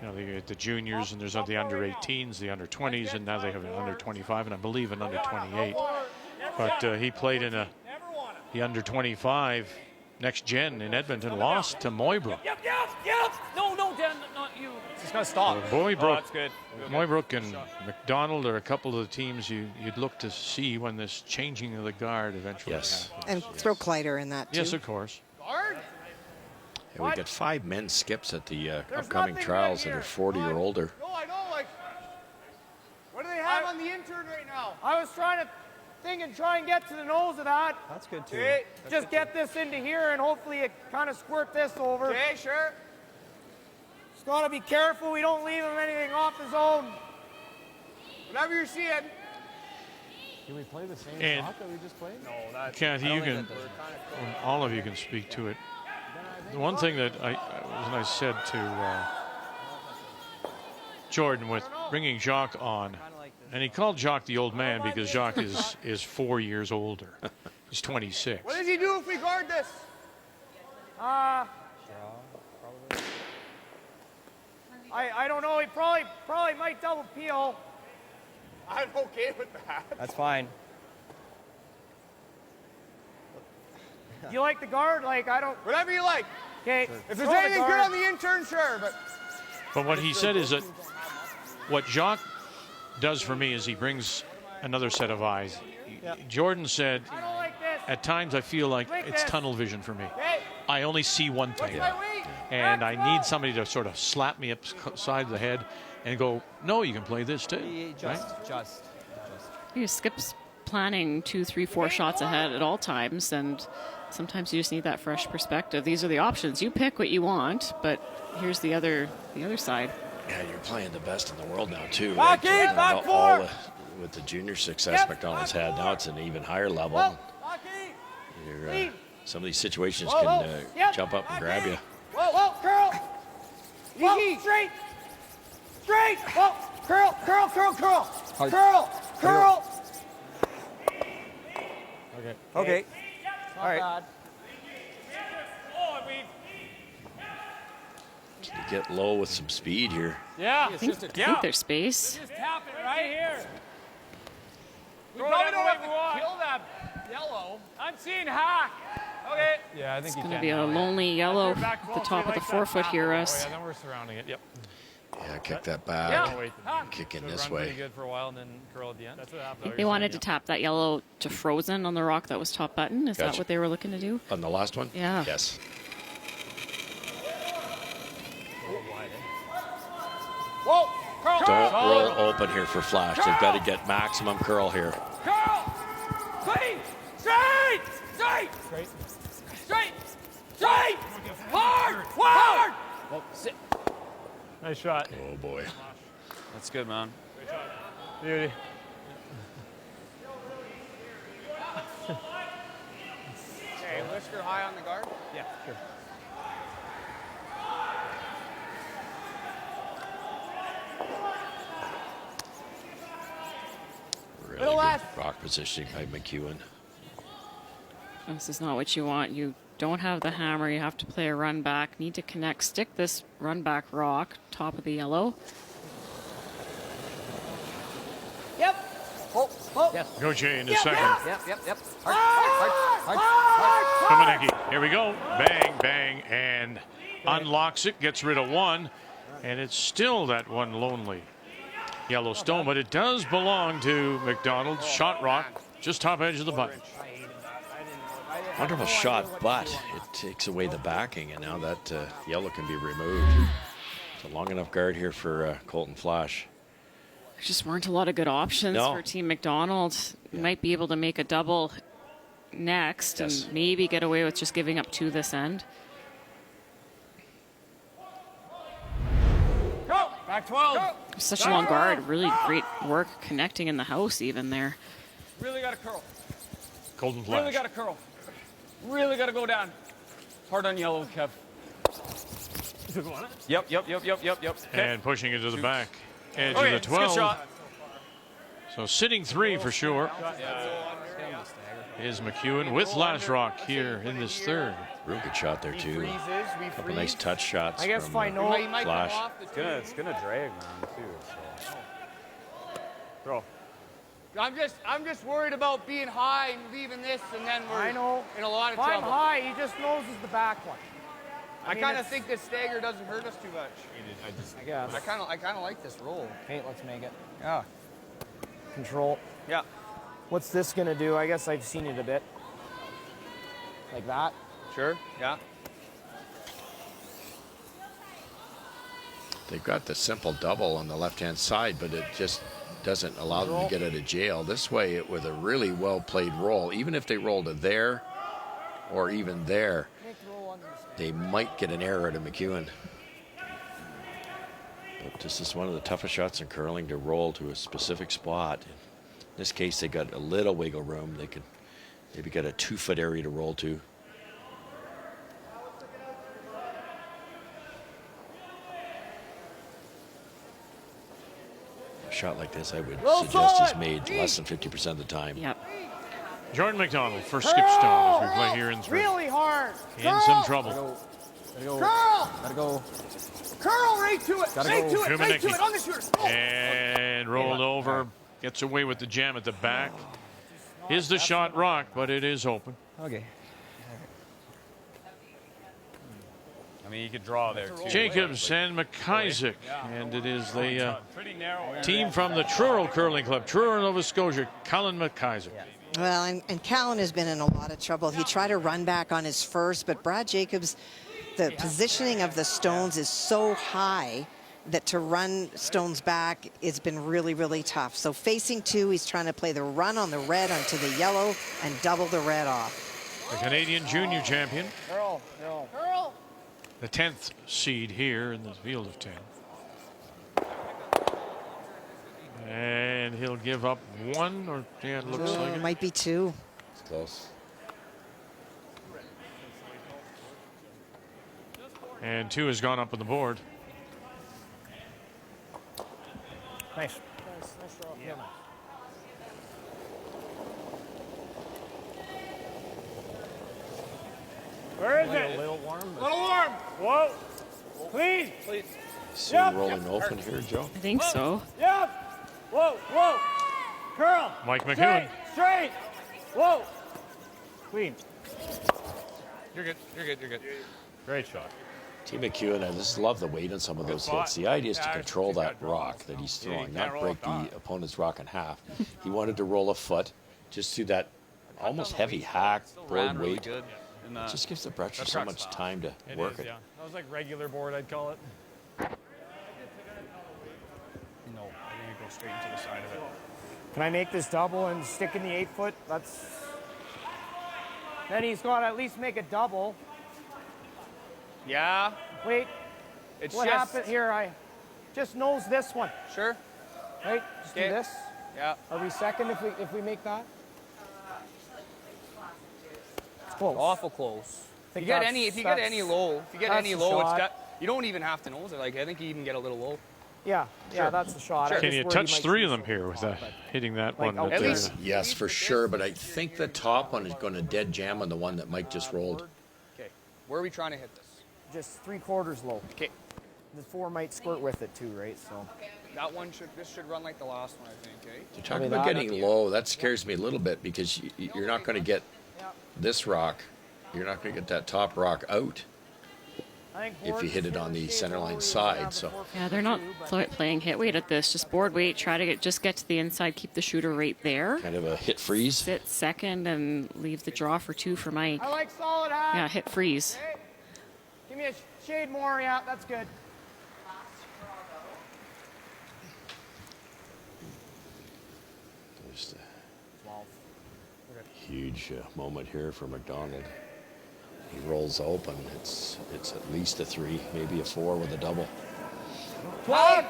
the juniors, and there's the under 18s, the under 20s, and now they have an under 25, and I believe an under 28. But he played in the under 25 next gen in Edmonton, lost to Moybrook. Yep. No, Dan, not you. It's going to stop. Moybrook, that's good. Moybrook and McDonald are a couple of the teams you'd look to see when this changing of the guard eventually happens. And throw Kleider in that, too. Yes, of course. Guard? Yeah, we got 5 men's skips at the upcoming trials that are 40 or older. No, I know. What do they have on the intern right now? I was trying to think and try and get to the nose of that. That's good, too. Okay, just get this into here, and hopefully it kind of squirt this over. Okay, sure. Just got to be careful we don't leave him anything off the zone. Whatever you're seeing. Can we play the same And shot that we just played? No, that's... Kathy, you can, all of you can speak to it. The one thing that I said to Jordan with bringing Jacques on, and he called Jacques the old man because Jacques is 4 years older. He's 26. What does he do if we guard this? I don't know. He probably might double peel. I'm okay with that. That's fine. You like the guard? I don't. Whatever you like. Okay. If there's Throw the anything good guard. on the intern, sure. But what he said is that what Jacques does for me is he brings another set of eyes. Jordan said, I don't like this. at times I feel like it's tunnel vision for me. Okay. I only see one thing. My weight. And I need somebody to sort of slap me upside the head and go, no, you can play this too. Just. You Skip's planning 2, 3, 4 shots ahead at all times, and sometimes you just need that fresh perspective. These are the options. You pick what you want, but here's the other side. Yeah, you're playing the best in the world now too. Back right? in, back All four. with the junior success McDonald's had, now it's an even higher level. Some of these situations can jump up and grab you. Whoa, curl. Whoa, straight. Whoa, curl. Okay. All right. Can you get low with some speed here? I think there's space. Just tap it right here. We probably don't have to kill that yellow. I'm seeing hack. Okay. Yeah, I think It's going to be a lonely yellow at the top of the 4-foot here, Russ. Oh, yeah, then we're surrounding it. Yep. Yeah, kick that back. Yeah. Kick in So this run way. pretty good for a while and then curl at the end. That's what I happened. think they wanted to tap that yellow to frozen on the rock that was top button. Is that Gotcha. what they were looking to do? On the last one? Yeah. Yes. Whoa! Curl! Don't roll open here for Flash. They've got to get maximum curl here. Curl! Clean! Straight! Straight! Straight! Straight! Straight! Hard! Hard! Well, sit. Nice shot. Oh, boy. That's good, man. Beauty. Okay, whisker high on the guard. Yeah, sure. Really good rock positioning by McEwen. This is not what you want. You don't have the hammer. You have to play a run back. Need to connect. Stick this run back rock, top of the yellow. Yep. Oh, oh. Yes. Go Jay in a second. Yep. Hard. Kamanecki. Here we go. Bang, bang, and unlocks it. Gets rid of one. And it's still that one lonely Yellowstone, but it does belong to McDonald. Shot rock, just top edge of the button. Wonderful shot, but it takes away the backing, and now that yellow can be removed. It's a long enough guard here for Colton Flash. There just weren't a lot of good options for Team McDonald. Might be able to make a double next and maybe get away with just giving up two this end. Go! Back 12. Go. Such a long guard. Really great work connecting in the house even there. Really got to curl. Colton Flash. Really got to curl. Really got to go down. Hard on yellow, Kev. Yep. And pushing it to the back edge Okay, of the it's a good 12. shot. So sitting three for sure is McEwen with last rock here in this third. Real good shot there, too. Couple nice touch shots I guess from Flash. It's gonna drag, man, too. So. Throw. I'm just worried about being high and leaving this, and then we're in a lot of If trouble. I'm high, he just noses the back one. I kind of think this stagger doesn't hurt us too much. I guess. I kind of like this roll. Okay, let's make it. Yeah. Control. Yeah. What's this gonna do? I guess I've seen it a bit. Like that. Sure. Yeah. They've got the simple double on the left-hand side, but it just doesn't allow them to get out of jail. This way, with a really well-played roll, even if they roll to there or even there, they might get an error out of McEwen. But this is one of the toughest shots in curling, to roll to a specific spot. In this case, they got a little wiggle room. They could maybe get a 2-foot area to roll to. A shot like this, I would suggest, is made less than 50% of the time. Yep. Jordan McDonald for Skipstone as we play here in three. Really hard. In some trouble. Curl. Gotta go. Curl right to it. Right to it. Right to it. On the shooter. And rolled over. Gets away with the jam at the back. Is the shot rock, but it is open. Okay. I mean, you could draw there, too. Jacobs and McIsaac. And it is the team from the Truro Curling Club, Truro, Nova Scotia, Colin McIsaac. Well, and Callan has been in a lot of trouble. He tried to run back on his first, but Brad Jacobs, the positioning of the stones is so high that to run stones back, it's been really, really tough. So facing two, he's trying to play the run on the red onto the yellow and double the red off. The Canadian junior champion. Curl. The 10th seed here in the field of 10. And he'll give up one, or yeah, it looks like it. Might be two. It's close. And two has gone up on the board. Nice. Yeah. Where is it? A little warm. Little warm. Whoa. Clean. Please. See him rolling open here, Joe? I think so. Yep. Whoa. Curl. Mike McEwen. Straight. Whoa. Clean. You're good. Great shot. Team McEwen, I just love the weight on some of those hits. The idea is to control that rock that he's throwing, not break the opponent's rock in half. He wanted to roll a foot just through that almost heavy hack board weight. It just gives the Bretcher so much time to work it. Yeah. That was like regular board, I'd call it. No, I think it goes straight into the side of it. Can I make this double and stick in the 8 foot? Then he's got to at least make a double. Yeah. Wait. What happened here? I just nose this one. Sure. Right. Just do this. Yeah. Are we second if we make that? It's close. Awful close. If you get any low, you don't even have to nose it. Like I think you even get a little low. Yeah, yeah, that's the shot. Sure. Can you touch 3 of them here with hitting that one? At least, yes, for sure. But I think the top one is going to dead jam on the one that Mike just rolled. Okay, where are we trying to hit this? Just 3/4 low. Okay. The 4 might squirt with it too, right? So. That one should run like the last one, I think. Eh? You're talking about getting low. That scares me a little bit because you're not going to get this rock. You're not going to get that top rock out if you hit it on the center line side. So yeah, they're not playing hit weight at this. Just board weight. Try to get to the inside. Keep the shooter right there. Kind of a hit freeze. Sit second and leave the draw for 2 for Mike. I like solid half. Yeah, hit freeze. Okay. Give me a shade more. Yeah, that's good. Just a huge moment here for McDonald. He rolls open. It's at least a 3, maybe a 4 with a double. 12,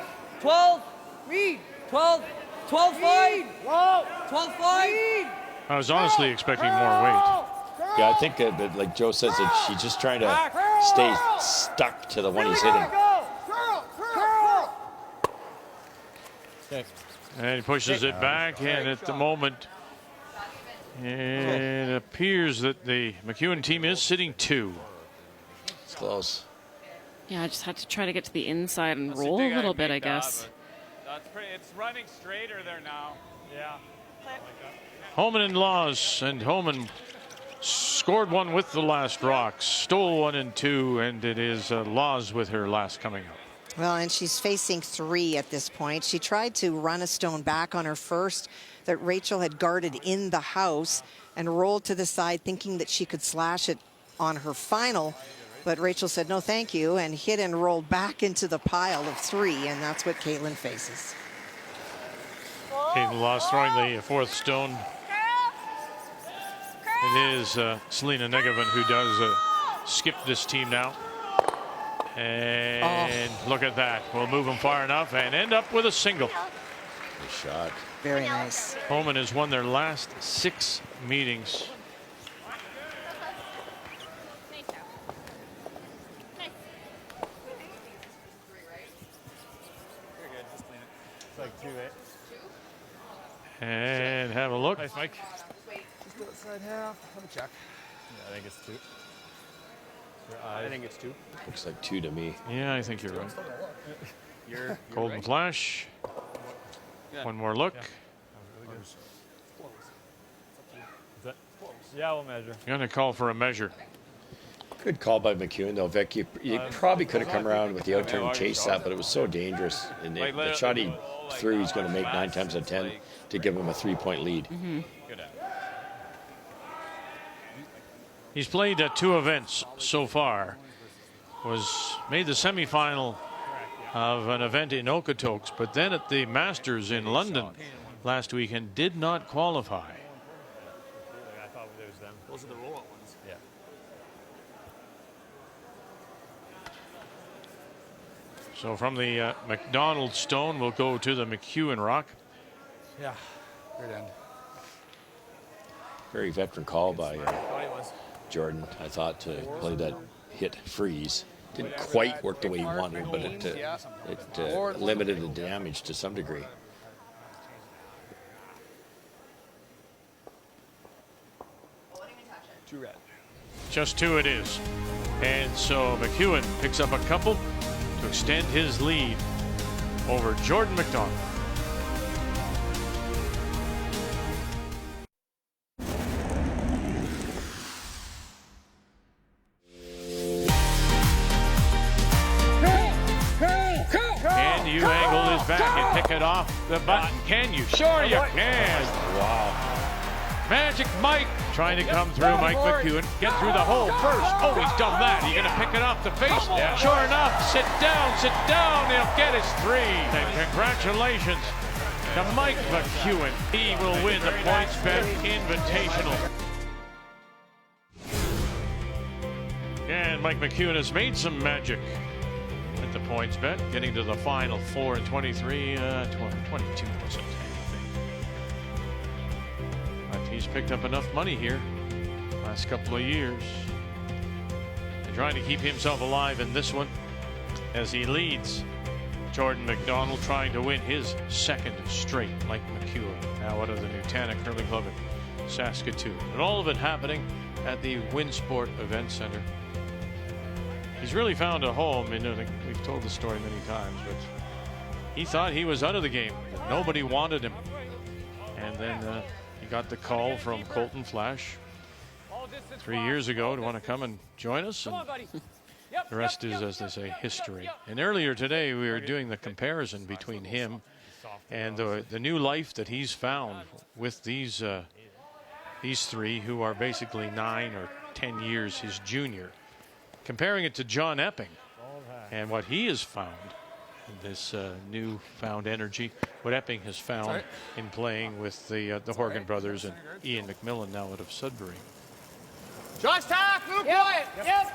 lead, 12, 12, 5, 12, 5. I was honestly expecting more weight. Yeah, I think, but like Joe says, she's just trying to stay stuck to the one he's hitting. And he pushes it back, and at the moment, it appears that the McEwen team is sitting 2. It's close. Yeah, I just had to try to get to the inside and roll a little bit, I guess. That's pretty. It's running straighter there now. Yeah. Homan and Laws, and Homan scored one with the last rock, stole 1 and 2, and it is Laws with her last coming up. Well, and she's facing 3 at this point. She tried to run a stone back on her first that Rachel had guarded in the house and rolled to the side thinking that she could slash it on her final. But Rachel said, no, thank you, and hit and rolled back into the pile of 3, and that's what Caitlin faces. Caitlin Laws throwing the 4th stone. It is Selena Negovan who does skip this team now. And look at that. We'll move them far enough and end up with a single. Good shot. Very nice. Homan has won their last 6 meetings. It's like 2, eh? And have a look. Nice, Mike. Just go outside half. Let me check. Yeah, I think it's 2. I think it's 2. Looks like 2 to me. Yeah, I think you're right. You're Golden right. flash. Yeah. One more look. Yeah, we'll measure. Going to call for a measure. Good call by McEwen, though, Vic. You probably could have come around with the out turn and chased that, but it was so dangerous. And the shot he threw, he's going to make 9 times out of 10 to give him a 3-point lead. He's played at 2 events so far. Made the semifinal of an event in Okotoks, but then at the Masters in London last weekend did not qualify. I thought it was them. Those are the roll-out ones. Yeah. So from the McDonald stone, we'll go to the McEwen rock. Yeah. Good end. Very veteran call by Jordan, I thought, to play that hit freeze. Didn't quite work the way he wanted, but it limited the damage to some degree. Two red. Just 2 it is. And so McEwen picks up a couple to extend his lead over Jordan McDonald. back and pick it off the button. Can you? Sure you can. Wow. Magic Mike trying to come through. Mike McEwen get through the hole first. Oh, he's done that. He's going to pick it off the face. Yeah. Sure enough, sit down. He'll get his 3. And congratulations to Mike McEwen. He will win the PointsBet Invitational. And Mike McEwen has made some magic at the PointsBet, getting to the final 4 and 23, 22 wasn't anything. But he's picked up enough money here last couple of years. And trying to keep himself alive in this one as he leads Jordan McDonald, trying to win his 2nd straight. Mike McEwen now out of the Nutana Curling Club in Saskatoon. And all of it happening at the Winsport Event Center. He's really found a home. We've told the story many times, but he thought he was out of the game. Nobody wanted him. And then he got the call from Colton Flash 3 years ago to want to come and join us. And the rest is, as they say, history. And earlier today, we were doing the comparison between him and the new life that he's found with these 3 who are basically 9 or 10 years his junior. Comparing it to John Epping and what he has found in this newfound energy, what Epping has found in playing with the Horgan brothers and Ian McMillan now out of Sudbury. Josh Tack, little quiet. Yep.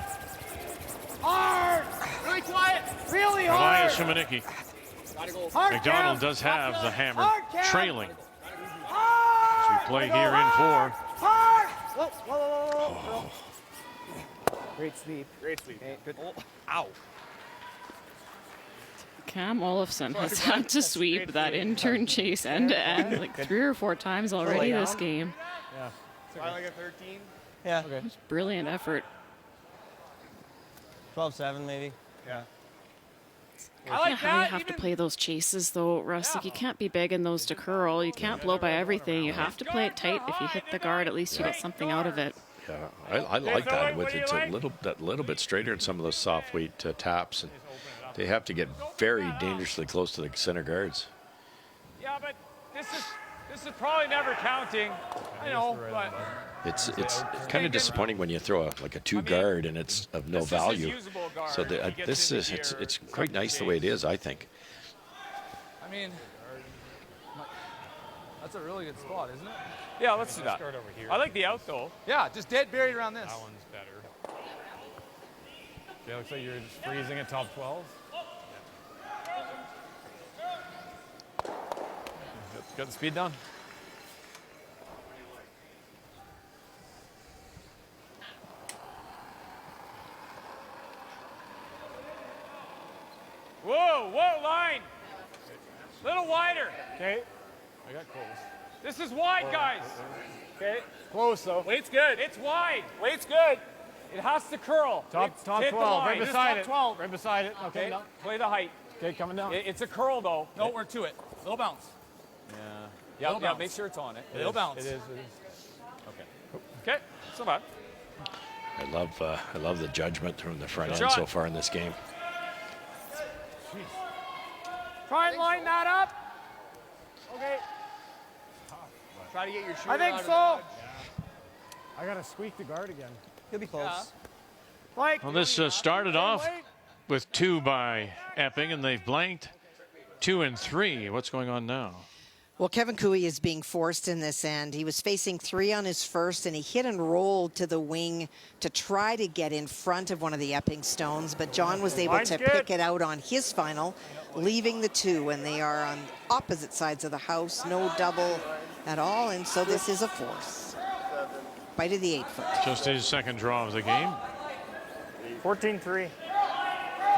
Hard. Really quiet. Really hard. Elias Shumanicki. McDonald does have the hammer trailing as we play here in 4. Hard. Whoa. Great sweep. Okay, good. Ow. Cam Olofsson has had to sweep that intern chase end to end like 3 or 4 times already this game. Yeah. I like a 13. Yeah. Okay. Brilliant effort. 12-7 maybe. Yeah. I like how you have to play those chases though, Russ. Like you can't be begging those to curl. You can't blow by everything. You have to play it tight. If you hit the guard, at least you get something out of it. Yeah, I like that. It's a little bit straighter in some of those soft weight taps, and they have to get very dangerously close to the center guards. Yeah, but this is probably never counting. I know, but it's kind of disappointing when you throw a 2 guard and it's of no value. So it's quite nice the way it is, I think. I mean, that's a really good spot, isn't it? Yeah, let's do that. I like the out though. Yeah, just dead buried around this. That one's better. Okay, looks like you're just freezing at top 12. Got the speed down. Whoa, line. Little wider. Okay. I got close. This is wide, guys. Okay. Close though. Weight's good. It's wide. Weight's good. It has to curl. Top 12. Right beside it. 12. Right beside it. Okay. Play the height. Okay, coming down. It's a curl though. No, we're to it. Little bounce. Yeah. Yeah. Make sure it's on it. Little bounce. It is. Okay. So bad. I love the judgment from the front end so far in this game. Try and line that up. Okay. Try to get your shooter I think out of so. the I gotta squeak the guard again. He'll be close. Like. Well, this started off with 2 by Epping, and they've blanked 2 and 3. What's going on now? Well, Kevin Cooey is being forced in this end. He was facing 3 on his first, and he hit and rolled to the wing to try to get in front of one of the Epping stones, but John was able to pick it out on his final, leaving the 2, and they are on opposite sides of the house, no double at all, and so this is a force. Bite of the 8-foot. Just his 2nd draw of the game. 14-3.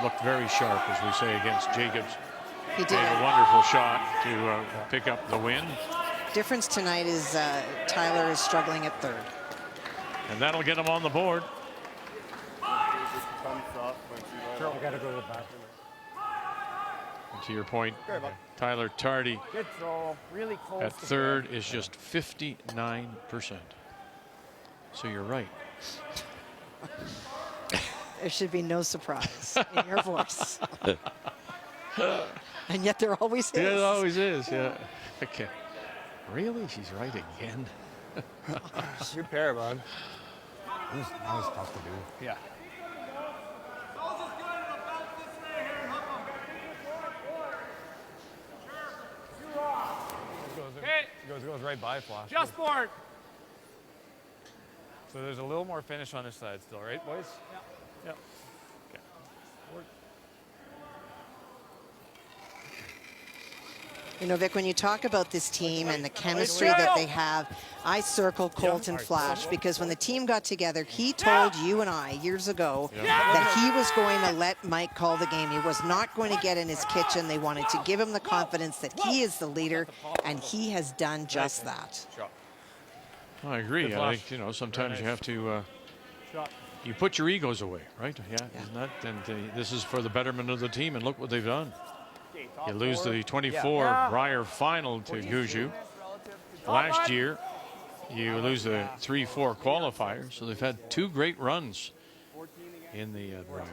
Looked very sharp, as we say, against Jacobs. He did. Made a wonderful shot to pick up the win. Difference tonight is Tyler is struggling at 3rd. And that'll get him on the board. I gotta go to the bathroom. And to your point, Tyler Tardy Good throw. Really close. at 3rd is just 59%. So you're right. There should be no surprise in your voice. And yet there always is. Yeah, it always is, yeah. Okay. Really? She's right again? It's your pair, bud. That was tough to do. Yeah. Goes right by Flash. Just board. So there's a little more finish on this side still, right, boys? Yep. Okay. You know, Vic, when you talk about this team and the chemistry that they have, I circle Colton Flash because when the team got together, he told you and I years ago that he was going to let Mike call the game. He was not going to get in his kitchen. They wanted to give him the confidence that he is the leader, and he has done just that. I agree. I think, you know, sometimes you have to, you put your egos away, right? Yeah, isn't that? And this is for the betterment of the team, and look what they've done. You lose the 24 Brier final to Guju. Last year, you lose the 3-4 qualifier, so they've had 2 great runs in the Brier.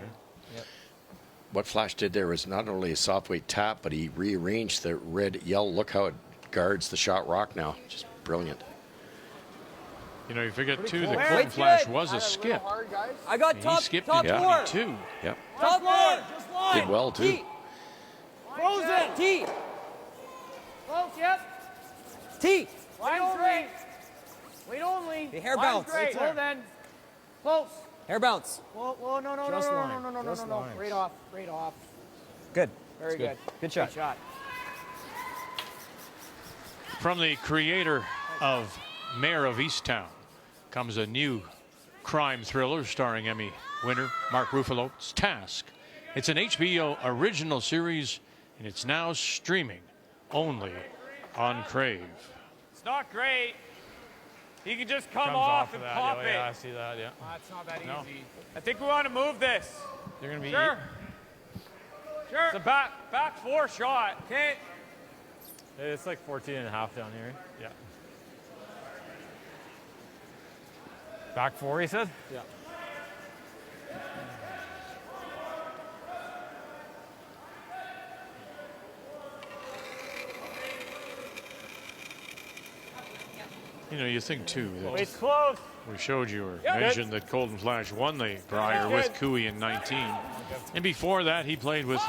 What Flash did there was not only a soft weight tap, but he rearranged the red yellow. Look how it guards the shot rock now. Just brilliant. You know, you forget too that Colton Flash was a skip. I got He top, skipped top in four. 22. Yep. Top four. Did well too. Frozen. T. Close, yep. T. Line straight. Wait only. The hair Line bounce. straight. Slow then. Close. Hair bounce. Whoa, no. Just line. No. Just lines. Right off. Good. Very good. Good shot. Good shot. From the creator of Mayor of Easttown comes a new crime thriller starring Emmy winner Mark Ruffalo's Task. It's an HBO original series, and it's now streaming only on Crave. It's not great. He can just come Comes off of and that. pop it. Yeah, I see that, yeah. It's not that No. easy. I think we want to move this. You're going to be... Sure. It's a back 4 shot. Okay. It's like 14 and a half down here. Yeah. Back 4, he said? Yeah. You know, you think too that It's close. we showed you or mentioned that Colton Flash won the Brier with Cooey in 19. And before that, he played with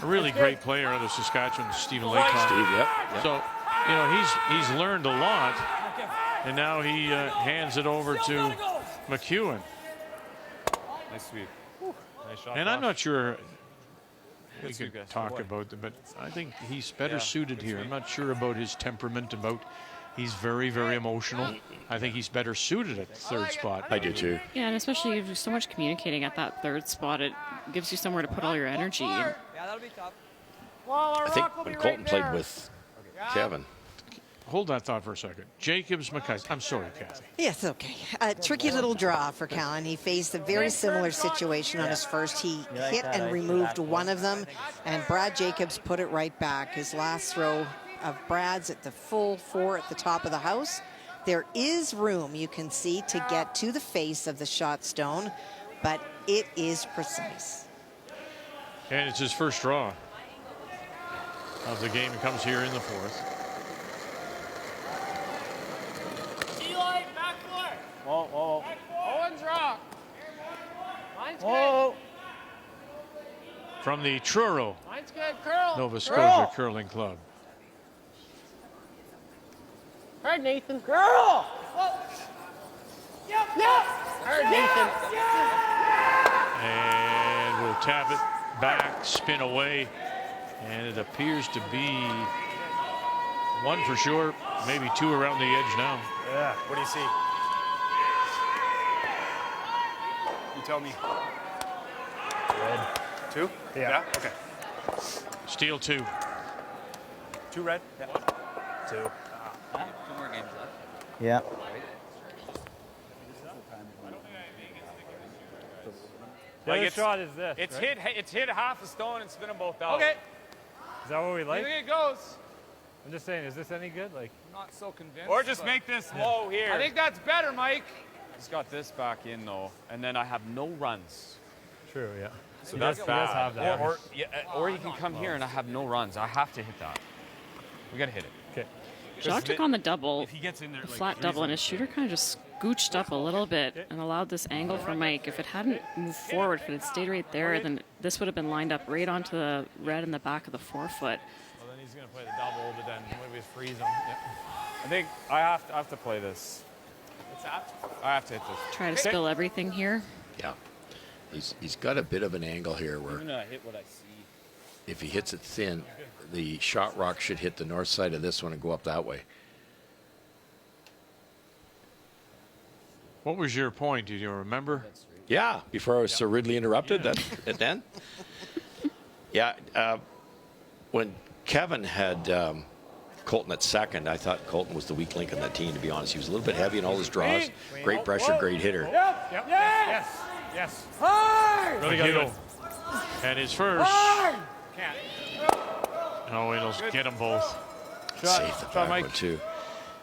a really great player out of Saskatchewan, Stephen Laycock. Steve, yep. So, you know, he's learned a lot, and now he hands it over to McEwen. Nice sweep. Nice shot. And I'm not sure we Good sweep, could guys. talk about them, but I think he's better suited here. I'm not sure about his temperament, about he's very, very emotional. I think he's better suited at the third spot. I do too. Yeah, and especially you do so much communicating at that third spot, it gives you somewhere to put all your energy. Yeah, that'll be tough. I think when Colton played with Kevin. Hold that thought for a second. Jacobs, McKay. I'm sorry, Kathy. Yes, okay. A tricky little draw for Callan. He faced a very similar situation on his first. He hit and removed one of them, and Brad Jacobs put it right back. His last throw of Brad's at the full 4 at the top of the house. There is room, you can see, to get to the face of the shot stone, but it is precise. And it's his first draw of the game. It comes here in the 4th. Eli, back 4. Whoa. Owen's rock. Mine's Whoa. From the Truro good. Mine's good. Curl. Nova Scotia Curling Club. Hard, Nathan. Girl. Yep. Hard, Nathan. And we'll tap it back, spin away, and it appears to be 1 for sure, maybe 2 around the edge now. Yeah. What do you see? You tell me. Red. 2? Yeah. Okay. Steal 2. 2 red? Yeah. 2. 2 more games left. Yeah. The other shot is this. It's right? hit half a stone and spin them both out. Okay. Is that what we like? Here it goes. I'm just saying, is this any good? Like, I'm not so convinced. Or just make this low here. I think that's better, Mike. He's got this back in though, and then I have no runs. True, yeah. So that's bad. have that. Or you can come here and I have no runs. I have to hit that. We got to hit it. Okay. Jock took on the double, If he gets in there, the like, flat double, and his shooter kind of just scooched up a little bit and allowed this angle for Mike. If it hadn't moved forward, if it had stayed right there, then this would have been lined up right onto the red in the back of the forefoot. Well, then he's going to play the double, but then maybe freeze him. Yeah. I think I have to play this. What's that? I have to hit this. Try to spill everything here. Yeah. He's got a bit of an angle here where I'm going to hit what I see. if he hits it thin, the shot rock should hit the north side of this one and go up that way. What was your point? Do you remember? Yeah, before I was so rudely interrupted at then. Yeah, when Kevin had Colton at second, I thought Colton was the weak link in that team, to be honest. He was a little bit heavy in all his draws. Great pressure, great hitter. Yep. Yes. Yes. Hard! Really good. And his first. Hard! Can't. Oh, it'll get them both. Safe the back one, too.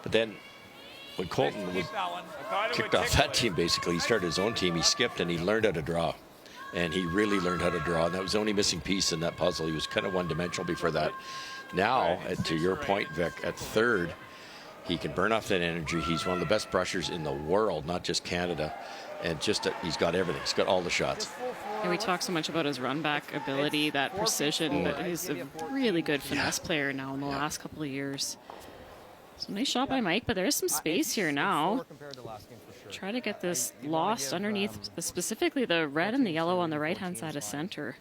But then when Colton was kicked off that team, basically, he started his own team. He skipped and he learned how to draw. And he really learned how to draw. And that was the only missing piece in that puzzle. He was kind of one-dimensional before that. Now, to your point, Vic, at third, he can burn off that energy. He's one of the best brushers in the world, not just Canada. And just he's got everything. He's got all the shots. And we talk so much about his run back ability, that precision. He's a really good finesse player now in the last couple of years. So nice shot by Mike, but there is some space here now. Try to get this lost underneath, specifically the red and the yellow on the right-hand side of center.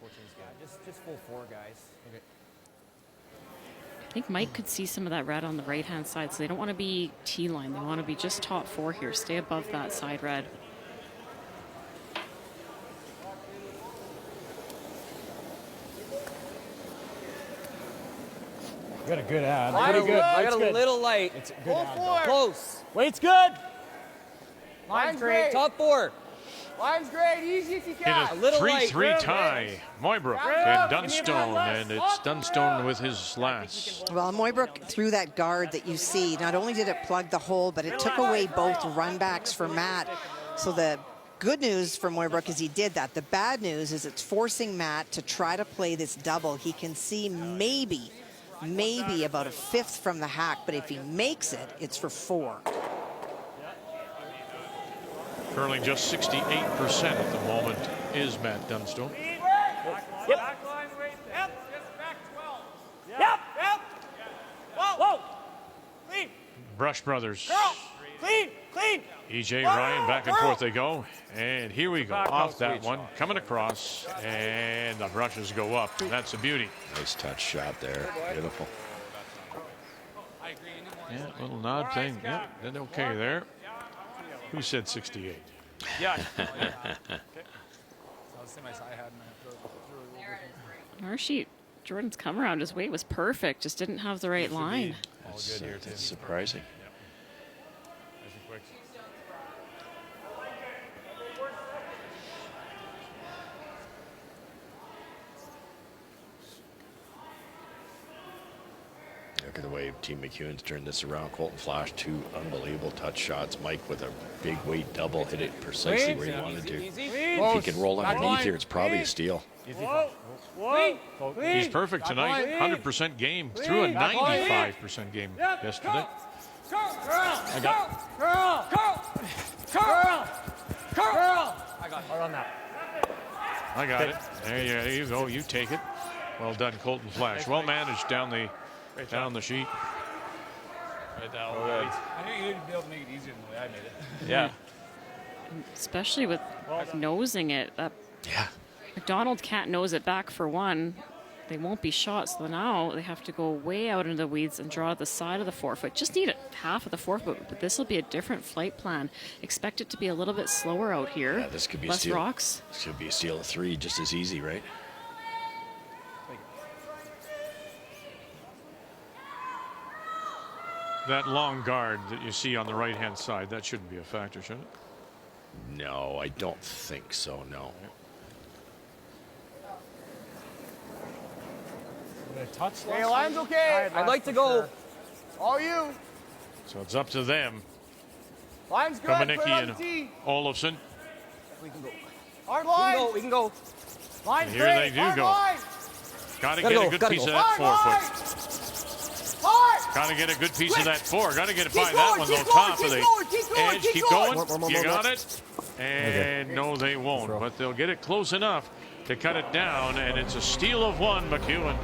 Just full four, guys. I think Mike could see some of that red on the right-hand side, so they don't want to be T-line. They want to be just top four here. Stay above that side red. You got a good ad. Pretty good. I got a good. little light. It's a good ad, though. Close. Weight's good. Line's great. Top four. Line's great. Easy if you In can. a A little 3-3 tie, Moybrook and Dunstone, and it's Dunstone with his last. Well, Moybrook threw that guard that you see. Not only did it plug the hole, but it took away both run backs for Matt. So the good news for Moybrook is he did that. The bad news is it's forcing Matt to try to play this double. He can see maybe about a fifth from the hack, but if he makes it, it's for 4. Curling just 68% at the moment is Matt Dunstone. Yep. Back line weight. Yep. Just back 12. Yep. Whoa. Clean. Brush Brothers. Girl. Clean. EJ Ryan, back and forth they go. And here we go. Off that one. Coming across. And the brushes go up. That's a beauty. Nice touch shot there. Beautiful. Yeah, little nod thing. Yeah, then okay there. Who said 68? Yeah. Our sheet, Jordan's come around, his weight was perfect, just didn't have the right line. That's surprising. Look at the way Team McEwen's turned this around. Colton Flash, 2 unbelievable touch shots. Mike with a big weight double, hit it precisely where he wanted to. If he can roll underneath here, it's probably a steal. He's perfect tonight. 100% game. Threw a 95% game yesterday. I got it. There you go. You take it. Well done, Colton Flash. Well managed down the sheet. Right down. I knew you'd be able to make it easier than the way I made it. Yeah. Especially with nosing it. Yeah. McDonald can't nose it back for one. They won't be shot, so now they have to go way out into the weeds and draw the side of the forefoot. Just need half of the forefoot, but this will be a different flight plan. Expect it to be a little bit slower out here. Yeah, this could be less a steal. rocks. This could be a steal of 3, just as easy, right? That long guard that you see on the right-hand side, that shouldn't be a factor, should it? No, I don't think so, no. Hey, line's okay. I'd like to go. Sure. All you. So it's up to them. Line's good. Komanicki Put it on and the tee. Olofsson. We can go. Hard line. We can go. Line Here they do go. Got to get a good piece of that 4 foot. Got to get a good piece of that 4. Got to get it by that one, though, top of the edge. Keep going. You got it. And no, they won't. But they'll get it close enough to cut it down. And it's a steal of 1, McEwen.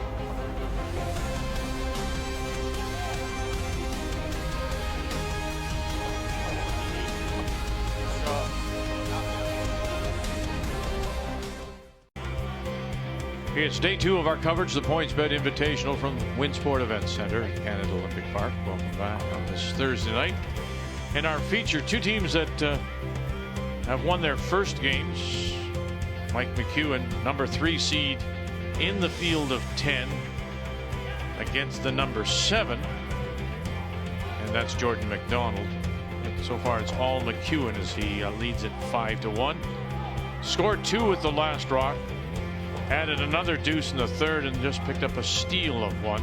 It's day 2 of our coverage, the PointsBet Invitational from Winsport Events Center at Canada Olympic Park. Welcome back on this Thursday night. And our feature, 2 teams that have won their first games. Mike McEwen, number 3 seed in the field of 10 against the number 7. And that's Jordan McDonald. And so far it's all McEwen as he leads it 5-1. Scored 2 with the last rock. Added another deuce in the third and just picked up a steal of 1.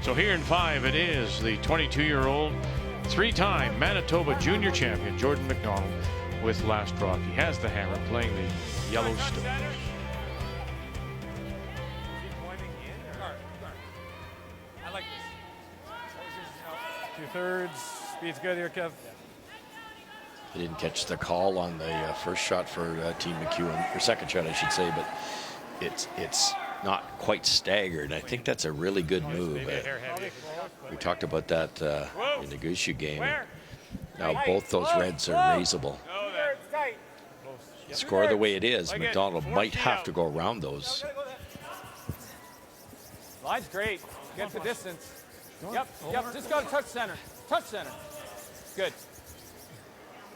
So here in 5 it is the 22-year-old, 3-time Manitoba junior champion Jordan McDonald with last rock. He has the hammer playing the Yellowstone. I like this. 2/3. Speed's good here, Kev. I didn't catch the call on the first shot for Team McEwen, or second shot I should say, but it's not quite staggered. I think that's a really good move. We talked about that in the Gushu game. Now both those reds are raisable. Score the way it is, McDonald might have to go around those. Line's great. Get the distance. Yep. Just got to touch center. Touch center. Good.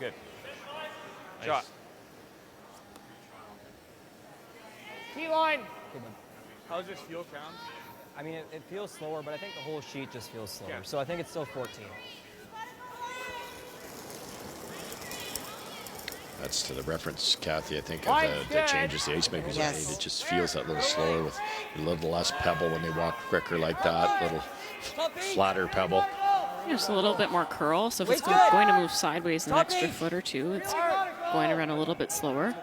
Good. Shot. T-line. How's this feel, Crown? I mean, it feels slower, but I think the whole sheet just feels slower. Yeah. So I think it's still 14. That's to the reference, Kathy, I think, of the changes the ice makers have made. It just feels that little slower with a little less pebble when they walk quicker like that, little flatter pebble. Just a little bit more curl, so if it's going to move sideways an extra foot or 2, it's going to run a little bit slower.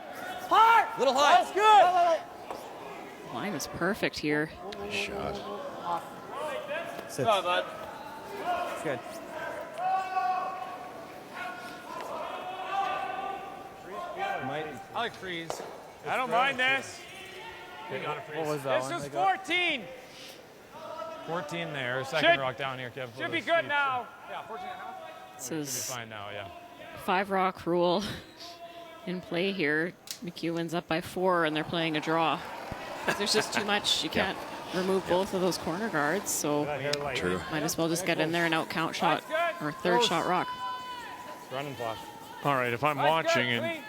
Little high. That's good. Line is perfect here. Nice shot. Sit. Go, bud. It's good. I like freeze. I don't mind this. What was that one? This is 14. 14 there. Second rock down here, Kev. Should be good now. Yeah, 14 and a half. This Should be is fine now, yeah. 5 rock rule in play here. McEwen's up by 4 and they're playing a draw. There's just too much. You can't remove both of those corner guards, so True. might as well just get in there and out count shot or third shot rock. Running flash. All right, if I'm watching and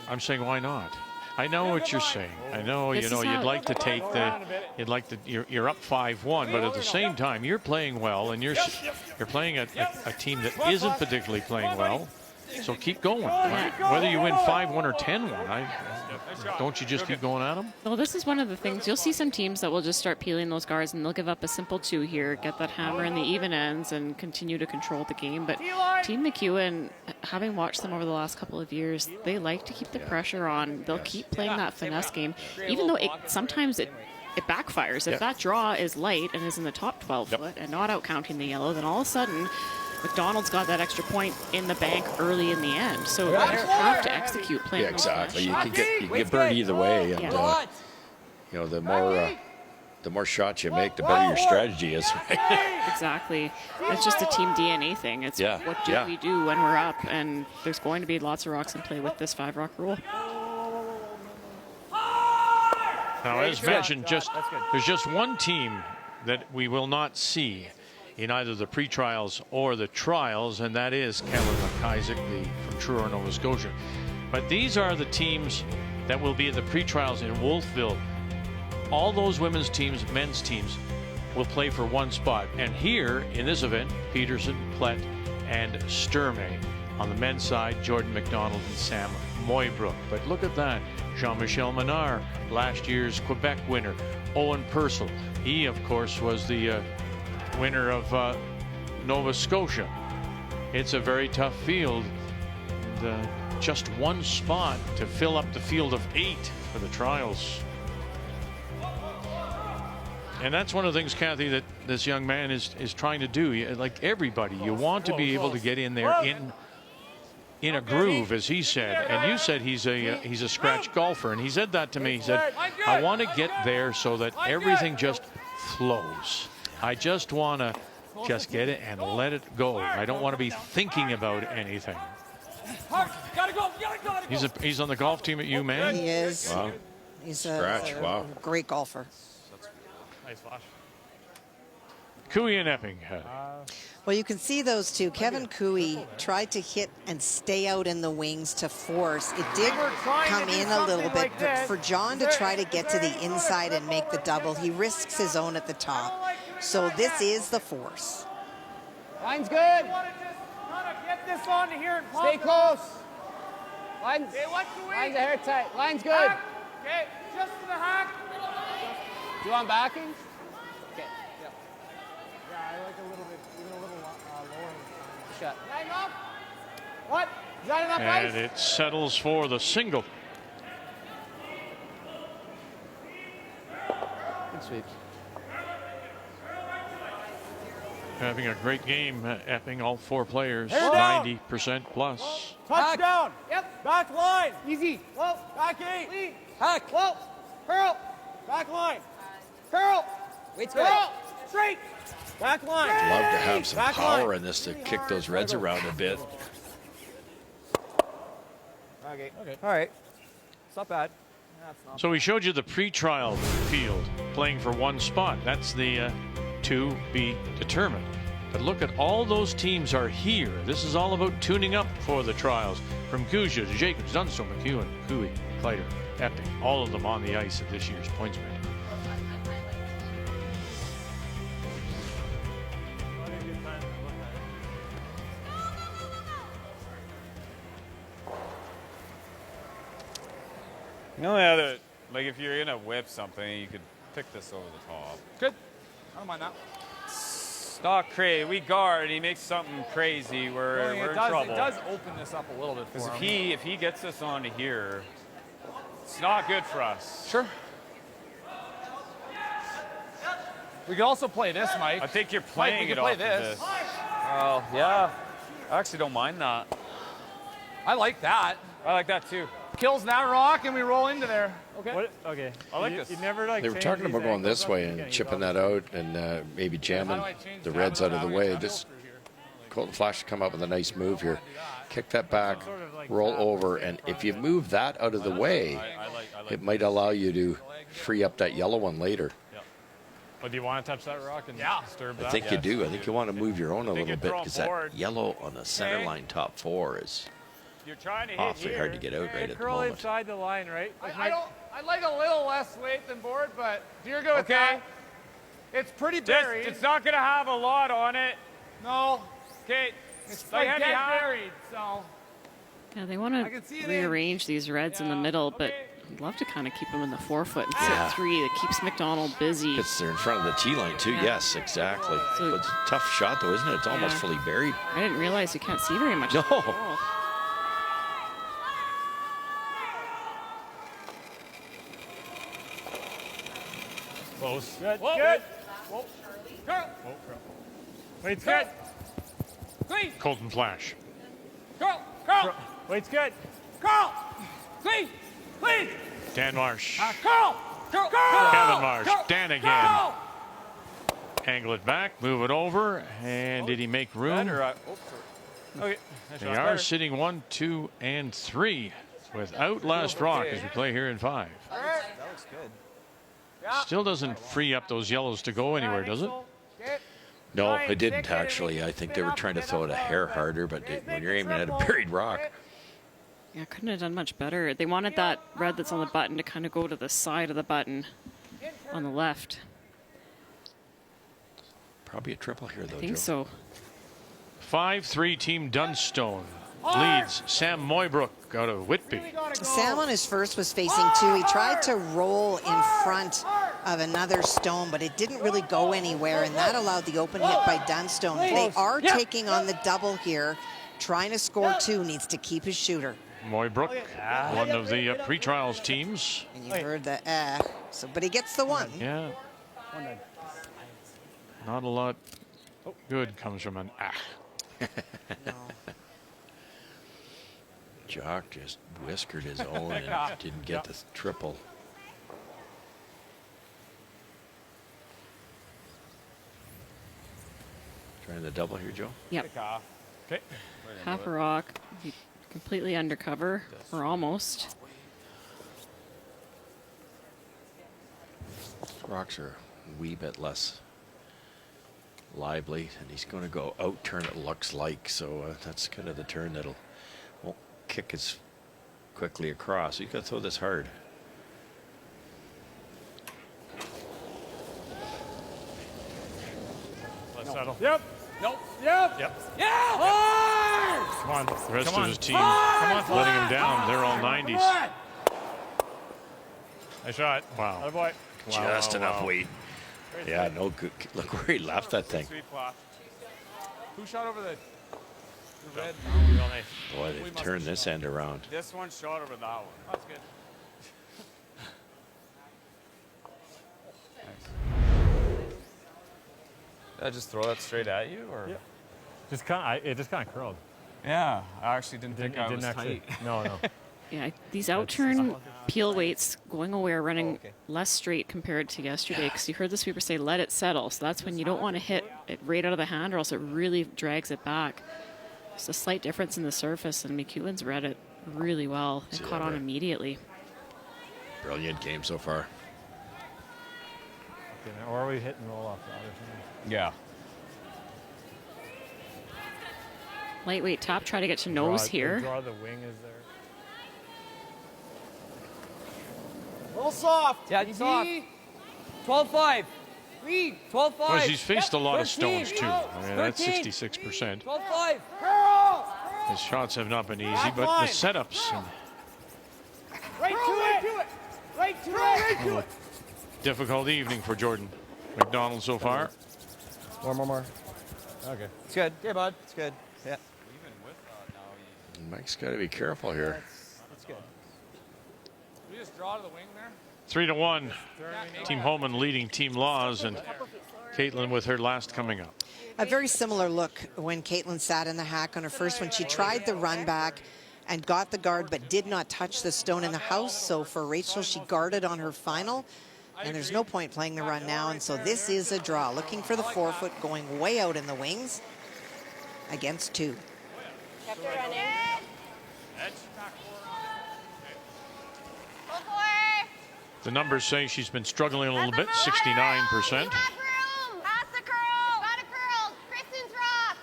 I'm saying why not? I know what you're saying. I know, you'd like to take you're up 5-1, but at the same time, you're playing well, and you're playing a team that isn't particularly playing well. So keep going. Whether you win 5-1 or 10-1, don't you just keep going at them? Well, this is one of the things. You'll see some teams that will just start peeling those guards, and they'll give up a simple 2 here, get that hammer in the even ends, and continue to control the game. But Team McEwen, having watched them over the last couple of years, they like to keep the pressure on. They'll keep playing that finesse game, even though sometimes it backfires. If that draw is light and is in the top 12 foot and not out counting the yellow, then all of a sudden McDonald's got that extra point in the bank early in the end. So you have to execute playing. Yeah, exactly. You can get burned either way, and you know, the more shots you make, the better your strategy is. Exactly. It's just a team DNA thing. It's what do we do when we're up, and there's going to be lots of rocks in play with this 5 rock rule. Now, as mentioned, there's just one team that we will not see in either the pre-trials or the trials, and that is Kelly McIsaac from Truro, Nova Scotia. But these are the teams that will be at the pre-trials in Wolfville. All those women's teams, men's teams, will play for one spot. And here in this event, Peterson, Plett, and Sturmey. On the men's side, Jordan McDonald and Sam Moybrook. But look at that. Jean-Michel Menard, last year's Quebec winner. Owen Purcell. He, of course, was the winner of Nova Scotia. It's a very tough field. And, just one spot to fill up the field of 8 for the trials. And that's one of the things, Kathy, that this young man is trying to do. Like everybody, you want to be able to get in there in a groove, as he said. And you said he's a scratch golfer, and he said that to me. He said, I want to get there so that everything just flows. I just want to just get it and let it go. I don't want to be thinking about anything. He's on the golf team at UMass. He is. Wow. He's Wow. Great golfer. Nice flash. Cooey and Epping. Well, you can see those two. Kevin Cooey tried to hit and stay out in the wings to force. It did come in a little bit, but for John to try to get to the inside and make the double, he risks his own at the top. So this is the force. Line's good. Get this on to here and pop. Stay close. Line's a hair tight. Line's good. Hack. Okay, just to the hack. Do you want backing? Okay. Yeah, I like a little bit, even a little lower. Shot. Line up. What? Is that enough ice? And it settles for the single. Good sweeps. Having a great game, Epping, all 4 players, Hair down. 90% plus. Touchdown. Yep. Back line. Easy. Whoa. Back 8. Lead. Hack. Whoa. Curl. Back line. Curl. Wait. Curl. Straight. Back line. Love to have some Back power line. in this to kick those reds around a bit. Okay. All right. It's not bad. So we showed you the pre-trial field playing for 1 spot. That's the to be determined. But look at all those teams are here. This is all about tuning up for the trials. From Kuja to Jacobs, Dunstone, McEwen, Cooey, Kleider, Epping, all of them on the ice at this year's PointsBet. The only other, like if you're gonna whip something, you could pick this over the top. Good. I don't mind that. It's not crazy. We guard. He makes something crazy. We're in trouble. It does open this up a little bit for Because him. if he gets us onto here, it's not good for us. Sure. We could also play this, Mike. I think you're playing it off of this. Oh, Yeah. I actually don't mind that. I like that. I like that too. Kills that rock and we roll into there. Okay. Okay. I like this. You never like. They were talking about going this way and chipping that out and maybe jamming the reds out of the way. This Colton Flash come up with a nice move here. Kick that back, roll over, and if you move that out of the way, it might allow you to free up that yellow one later. But do you want to touch that rock and disturb that? I think you do. I think you want to move your own a little bit throw because forward. that yellow on the center line top 4 is You're trying to hit awfully hard to get out right at the Curl moment. inside the line, right? I like a little less weight than board, but if you're good with that, it's pretty buried. It's not going to have a lot on it. No. Okay. It's like like heavy get hat. buried, so. Yeah, they want can see to it rearrange these reds in the middle, but I'd love to kind of keep them in the 4-foot and sit 3. That keeps McDonald busy. Because they're in front of the tee line too. Yeah. Yes, exactly. So- But it's a tough shot though, isn't it? It's almost fully buried. I didn't realize you can't see very much. No. Oh. Close. Good. Whoa. Good. Whoa. Curl. Wait's Curl. good. Clean. Colton Flash. Curl. Curl. Wait's good. Curl. Clean. Clean. Dan Marsh. Curl. Curl. Kevin Marsh. Curl. Dan again. Curl. Angle it back, move it over, and did he make room? Okay. They are sitting 1, 2, and 3 without last rock as we play here in 5. That looks good. Still doesn't free up those yellows to go anywhere, does it? No, it didn't actually. I think they were trying to throw it a hair harder, but when you're aiming at a buried rock. Yeah, couldn't have done much better. They wanted that red that's on the button to kind of go to the side of the button on the left. Probably a triple here though, I think Joe. so. 5-3 team Dunstone leads Sam Moybrook out of Whitby. Sam on his first was facing 2. He tried to roll in front of another stone, but it didn't really go anywhere, and that allowed the open hit by Dunstone. They are taking on the double here. Trying to score 2, needs to keep his shooter. Moybrook, one of the pre-trials teams. And you heard the so, but he gets the one. Yeah. Not a lot good comes from an No. Jock just whiskered his own and didn't get the triple. Trying the double here, Joe? Yep. Okay. Half a rock, completely undercover, or almost. Rocks are a wee bit less lively, and he's going to go out turn, it looks like. So that's kind of the turn that'll won't kick as quickly across. You got to throw this hard. Let's settle. Yep. Nope. Yep. Yep. Yeah. Hard. Come on. The rest Come of on. his team Hard. letting him down. They're all 90s. Nice shot. Wow. Boy. Just enough weight. Yeah, no good. Look where he left that thing. Sweet flop. Who shot over the red? Boy, they turned this end around. This one shot over that one. That's good. Did I just throw that straight at you, or? Yeah. It just kind of curled. Yeah, I actually didn't think I was tight. No. Yeah, these outturn peel weights going away are running less straight compared to yesterday, because you heard the sweeper say let it settle. So that's when you don't want to hit it right out of the hand, or else it really drags it back. It's a slight difference in the surface, and McEwen's read it really well and caught on immediately. Brilliant game so far. Or are we hitting roll off the other thing? Yeah. Lightweight top, try to get to nose here. Draw the wing is there. A little soft. Yeah, he's off. 12-5. Read. 12-5. Well, he's faced a lot of 13. stones, too. I mean, that's 66%. 12-5. His shots have not been easy, but the setups. And Right to it. Right to it. difficult evening for Jordan McDonald so far. More. Okay. It's good. Yeah, bud. It's good. Yeah. Mike's got to be careful here. That's good. We just draw to the wing there. 3-1. Team Holman leading Team Laws, and Caitlin with her last coming up. A very similar look when Caitlin sat in the hack on her first one. She tried the run back and got the guard, but did not touch the stone in the house. So for Rachel, she guarded on her final, and there's no point playing the run now. And so this is a draw. Looking for the 4-foot, going way out in the wings against 2. Kept her running. Go for it. The numbers say she's been struggling a little bit, 69%. You have room. Pass the curl. Got a curl. Kristen's rock.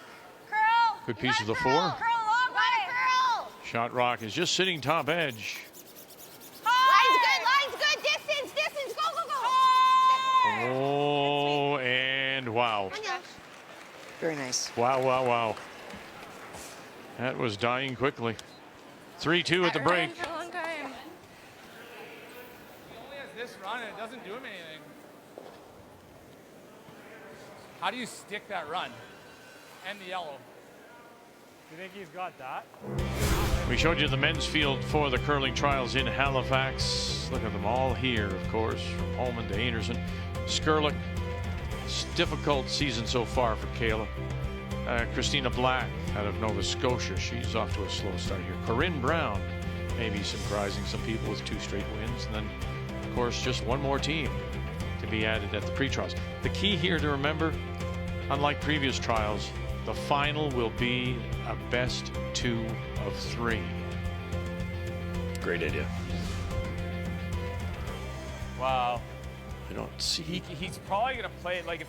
Curl. Good piece of the 4. Curl long. Got a curl. Shot rock is just sitting top edge. Line's good. Distance. Go. Oh, and wow. Very nice. Wow. That was dying quickly. 3-2 at the break. For a long time. He only has this run, and it doesn't do him anything. How do you stick that run? And the yellow. Do you think he's got that? We showed you the men's field for the curling trials in Halifax. Look at them all here, of course, from Holman to Anderson. Skurlick, it's a difficult season so far for Kayla. Christina Black out of Nova Scotia, she's off to a slow start here. Corinne Brown, maybe surprising some people with 2 straight wins. And then, of course, just one more team to be added at the pre-trials. The key here to remember, unlike previous trials, the final will be a best 2 of 3. Great idea. Wow. I don't see. He's probably gonna play it like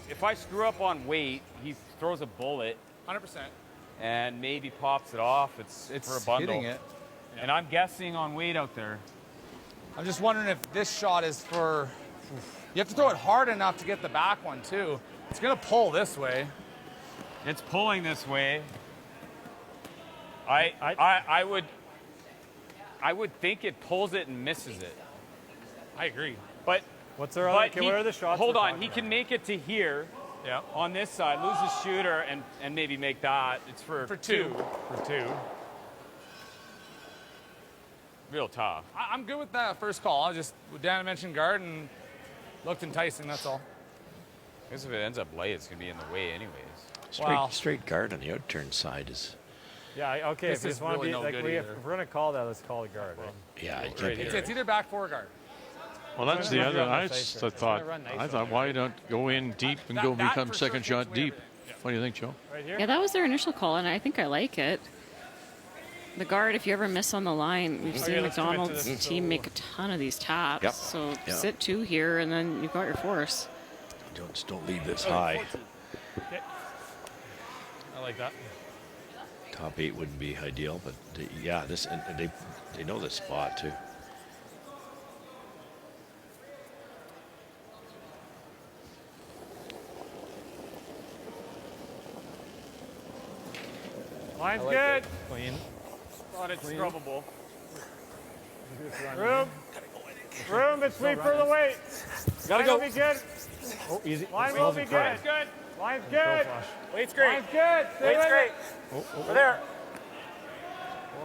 if I screw up on weight, he throws a bullet 100%. and maybe pops it off. It's for a bundle. hitting it. And I'm guessing on weight out there. I'm just wondering if this shot is for. You have to throw it hard enough to get the back one too. It's gonna pull this way. It's pulling this way. I would think it pulls it and misses it. I agree. But what's there? What are the shots? Hold on, he can make it to here. Yeah. On this side, lose his shooter and maybe make that. It's for 2. For 2. real tough. I'm good with that first call. I just, Dan mentioned guard and looked enticing, that's all. I guess if it ends up late, it's going to be in the way anyways. Straight guard on the outturn side is. Yeah, okay. This if you is just want really to be no like, good if either. we're going to call that, let's call it guard. Right? Yeah, it can't be. It's either back 4 or guard. Well, that's the other. I thought. Why not go in deep and go become second shot deep? What do you think, Joe? Right here? Yeah, that was their initial call, and I think I like it. The guard, if you ever miss on the line, we've seen McDonald's team make a ton of these taps. Yep. So Yep. sit 2 here, and then you've got your force. Don't leave this high. Okay. I like that. Top 8 wouldn't be ideal, but yeah, this and they know this spot too. Line's good. Clean. Thought it's scrubbable. Room, but sweep for the weight. Gotta Line go. will be good. Oh, easy. Line will be good. Good. Line's good. Weight's great. Line's good. Stay Weight's with great. it. We're there.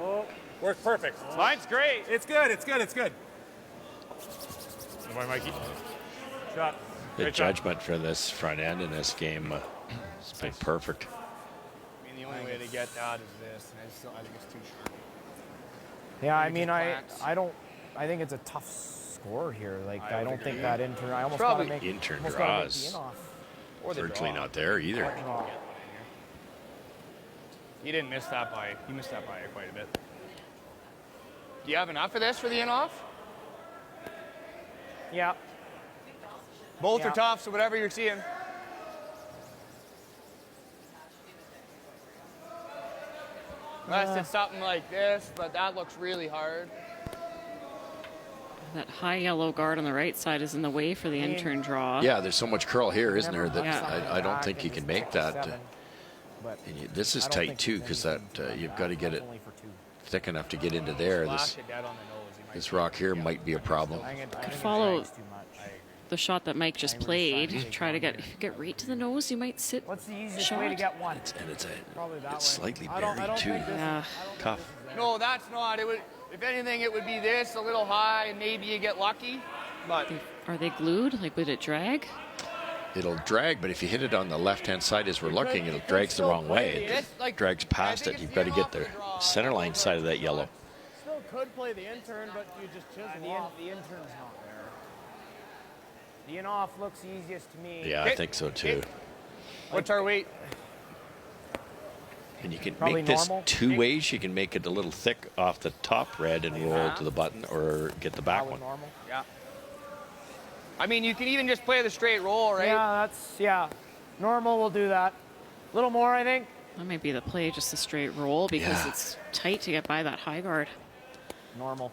Oh. Worked perfect. Line's great. It's good. It's good. It's good. Come on, Mikey. Shot. The Great shot. judgment for this front end in this game has been perfect. I mean, the only way to get that is this, and I think it's too short. Yeah, I You mean, just I think it's a tough score here. Like, I I would don't think agree. that intern. I almost Probably gotta make intern almost gotta make draws. the in-off. Or the Virtually draw. not there either. Draw. He didn't miss that by. He missed that by quite a bit. Do you have enough of this for the in-off? Yeah. Both Yeah. are tough, so whatever you're seeing. Unless it's something like this, but that looks really hard. That high yellow guard on the right side is in the way for the intern draw. Yeah, there's so much curl here, isn't there? That Yeah. I don't think you can make that. But This is I don't tight think too, there's because that anything you've that. got to get That's it only for 2. thick enough to get into there. Flash it dead on the nose. He might This rock here might be a problem. I think Could it follow drags too much. the shot that Mike just played. Try to get right to the nose. You might sit. What's the easiest shot. way to get one? And it's Probably that way. slightly I don't buried too. think this is- Yeah. Tough. No, that's not. It would. If anything, it would be this, a little high, and maybe you get lucky. But Are they glued? Like, would it drag? It'll drag, but if you hit it on the left-hand side as we're looking, it drags the wrong way. It drags past it. You've got to get the center line side of that yellow. Still could play the intern, but you just chisel off. The intern's not there. The in-off looks easiest to me. Yeah, I think so too. what's our weight? And you can Probably make this normal. 2 ways. You can make it a little thick off the top red and roll to the button, or get the back Probably one. normal. Yeah. I mean, you can even just play the straight roll, right? Yeah. Normal will do that. A little more, I think. That might be the play, just a straight roll, because Yeah. it's tight to get by that high guard. Normal.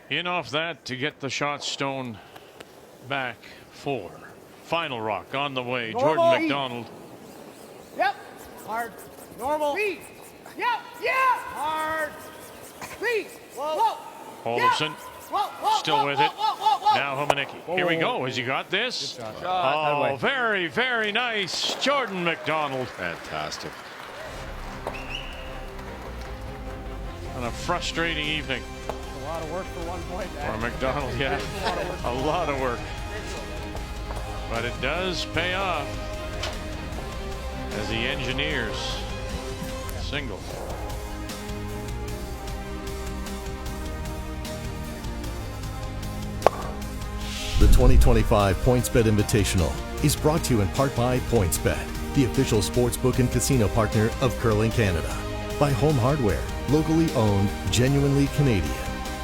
In off that to get the shot stone back 4. Final rock on the way. Normal. Jordan McDonald. Yep. Hard. Normal. Speed. Yep. Yeah. Hard. Speed. Whoa. Holderson Whoa. still with it. Now Homanicki. Here we go. Has he got this? Oh, very, very nice. Jordan McDonald. Fantastic. On a frustrating evening A lot of work for 1 point. for McDonald. Yeah, a lot of work. But it does pay off as he engineers single. The 2025 PointsBet Invitational is brought to you in part by PointsBet, the official sportsbook and casino partner of Curling Canada. By Home Hardware, locally owned, genuinely Canadian.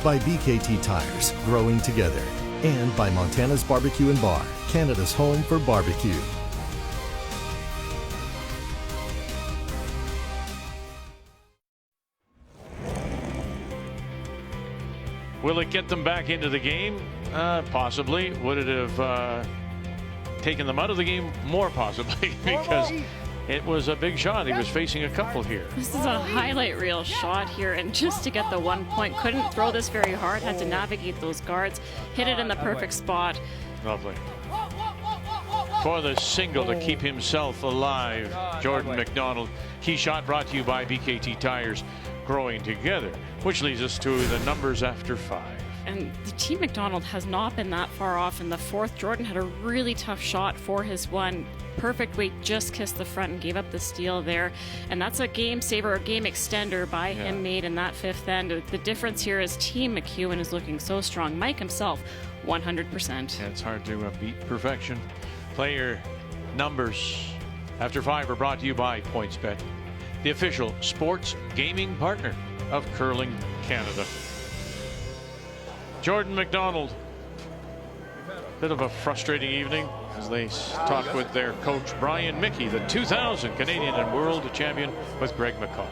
By BKT Tires, growing together. And by Montana's Barbecue and Bar, Canada's home for barbecue. Will it get them back into the game? Possibly. Would it have taken them out of the game? More possibly, because It was a big shot. He was facing a couple here. This is a highlight reel shot here, and just to get the 1 point, couldn't throw this very hard, had to navigate those guards, hit it in the perfect spot. Lovely. For the single to keep himself alive, Jordan McDonald. Key shot brought to you by BKT Tires, growing together, which leads us to the numbers after 5. And the team McDonald has not been that far off. In the fourth, Jordan had a really tough shot for his one. Perfect weight, just kissed the front and gave up the steal there. And that's a game saver, a game extender by him made in that fifth end. The difference here is Team McEwen is looking so strong. Mike himself, 100%. Yeah, it's hard to beat perfection. Player numbers after 5 are brought to you by PointsBet, the official sports gaming partner of Curling Canada. Jordan McDonald, bit of a frustrating evening as they talk with their coach Brian Mickey, the 2000 Canadian and world champion, with Greg McCauley.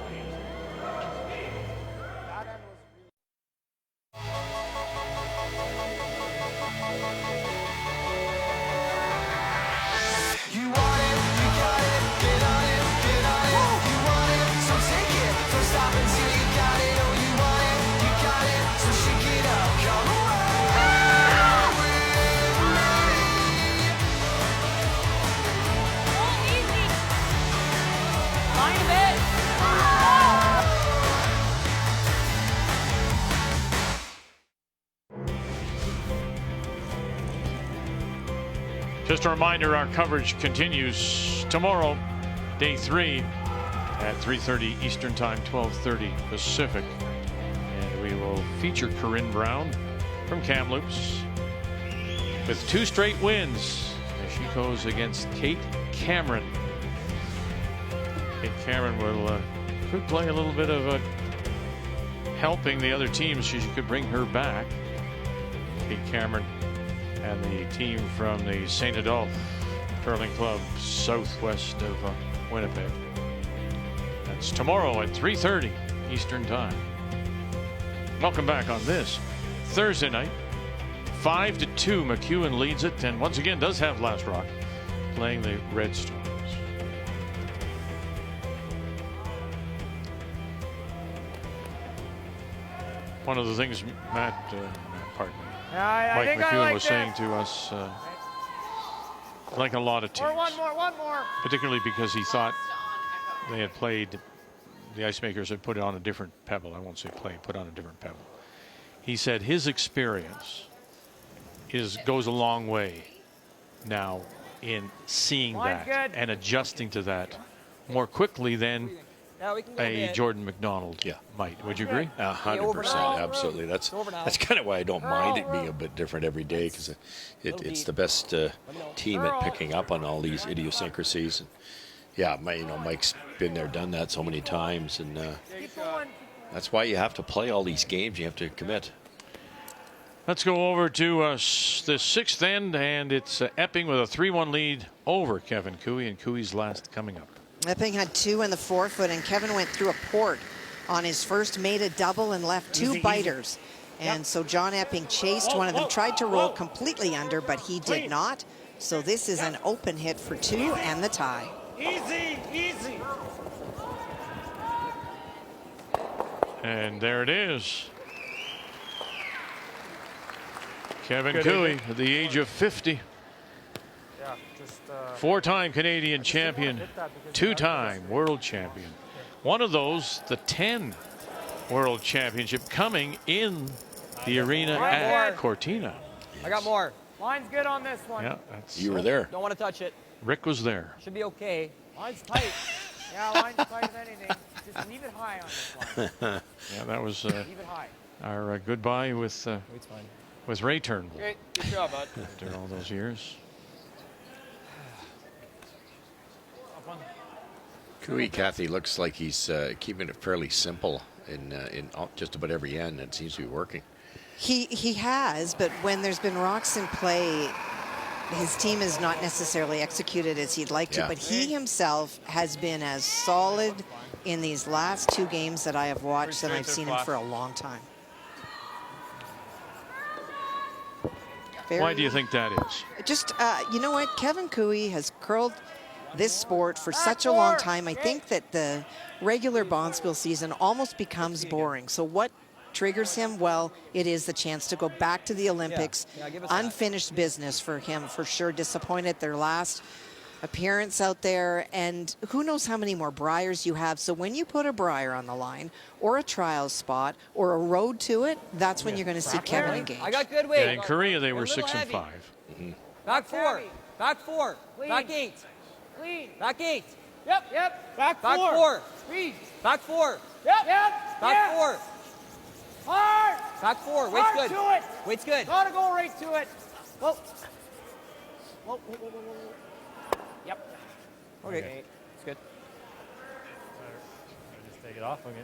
Just a reminder, our coverage continues tomorrow, day 3, at 3:30 Eastern Time, 12:30 Pacific. And we will feature Corinne Brown from Kamloops with 2 straight wins as she goes against Kate Cameron. Kate Cameron will could play a little bit of helping the other teams. She could bring her back. Kate Cameron and the team from the St. Adolphe Curling Club, southwest of Winnipeg. That's tomorrow at 3:30 Eastern Time. Welcome back on this Thursday night. 5-2, McEwen leads it, and once again does have Last Rock playing the Red Storms. One of the things Mike McEwen was saying to us, like a lot of teams, one more. particularly because he thought they had played, the Ice Makers had put it on a different pebble. I won't say play, put on a different pebble. He said his experience goes a long way now in seeing that and adjusting to that more quickly than a Jordan McDonald might. Would you agree? 100%, absolutely. That's kind of why I don't mind it being a bit different every day, because it's the best team at picking up on all these idiosyncrasies. And yeah, Mike's been there, done that so many times, and that's why you have to play all these games. You have to commit. Let's go over to the 6th end, and it's Epping with a 3-1 lead over Kevin Cooey, and Cooey's last coming up. Epping had 2 in the forefoot, and Kevin went through a port on his first, made a double, and left 2 biters. And so John Epping chased one of them, tried to roll completely under, but he did not. So this is an open hit for 2 and the tie. Easy. And there it is. Kevin Cooey at the age of 50. 4-time Canadian champion, 2-time world champion. One of those, the 10 world championship, coming in the arena at Cortina. I got more. Line's good on this one. Yeah, you were there. Don't want to touch it. Rick was there. Should be okay. Line's tight. Yeah, line's tight as anything. Just leave it high on this one. Yeah, that was leave it high. our goodbye with Ray Turnbull. Okay, good job, bud. After all those years. Cooey, Kathy, looks like he's keeping it fairly simple in just about every end. It seems to be working. He has, but when there's been rocks in play, his team has not necessarily executed as he'd like to, but he himself has been as solid in these last 2 games that I have watched than I've seen him for a long time. Why do you think that is? Just, you know what? Kevin Cooey has curled this sport for such a long time. I think that the regular bonspiel season almost becomes boring. So what triggers him? Well, it is the chance to go back to the Olympics. Unfinished business for him, for sure. Disappointed their last appearance out there, and who knows how many more Briars you have. So when you put a Briar on the line, or a trials spot, or a road to it, that's when you're going to see Kevin engage. I got good weight. Yeah, in Korea, they were 6 and 5. Back 4. Back 4. Back 8. Clean. Back 8. Yep. Back 4. Back 4. Squeeze. Back 4. Yep. Back 4. Hard. Back 4. Weight's Hard good. to it. Weight's good. Gotta go right to it. Whoa. Whoa. Yep. Okay. It's good. Just take it off. Okay.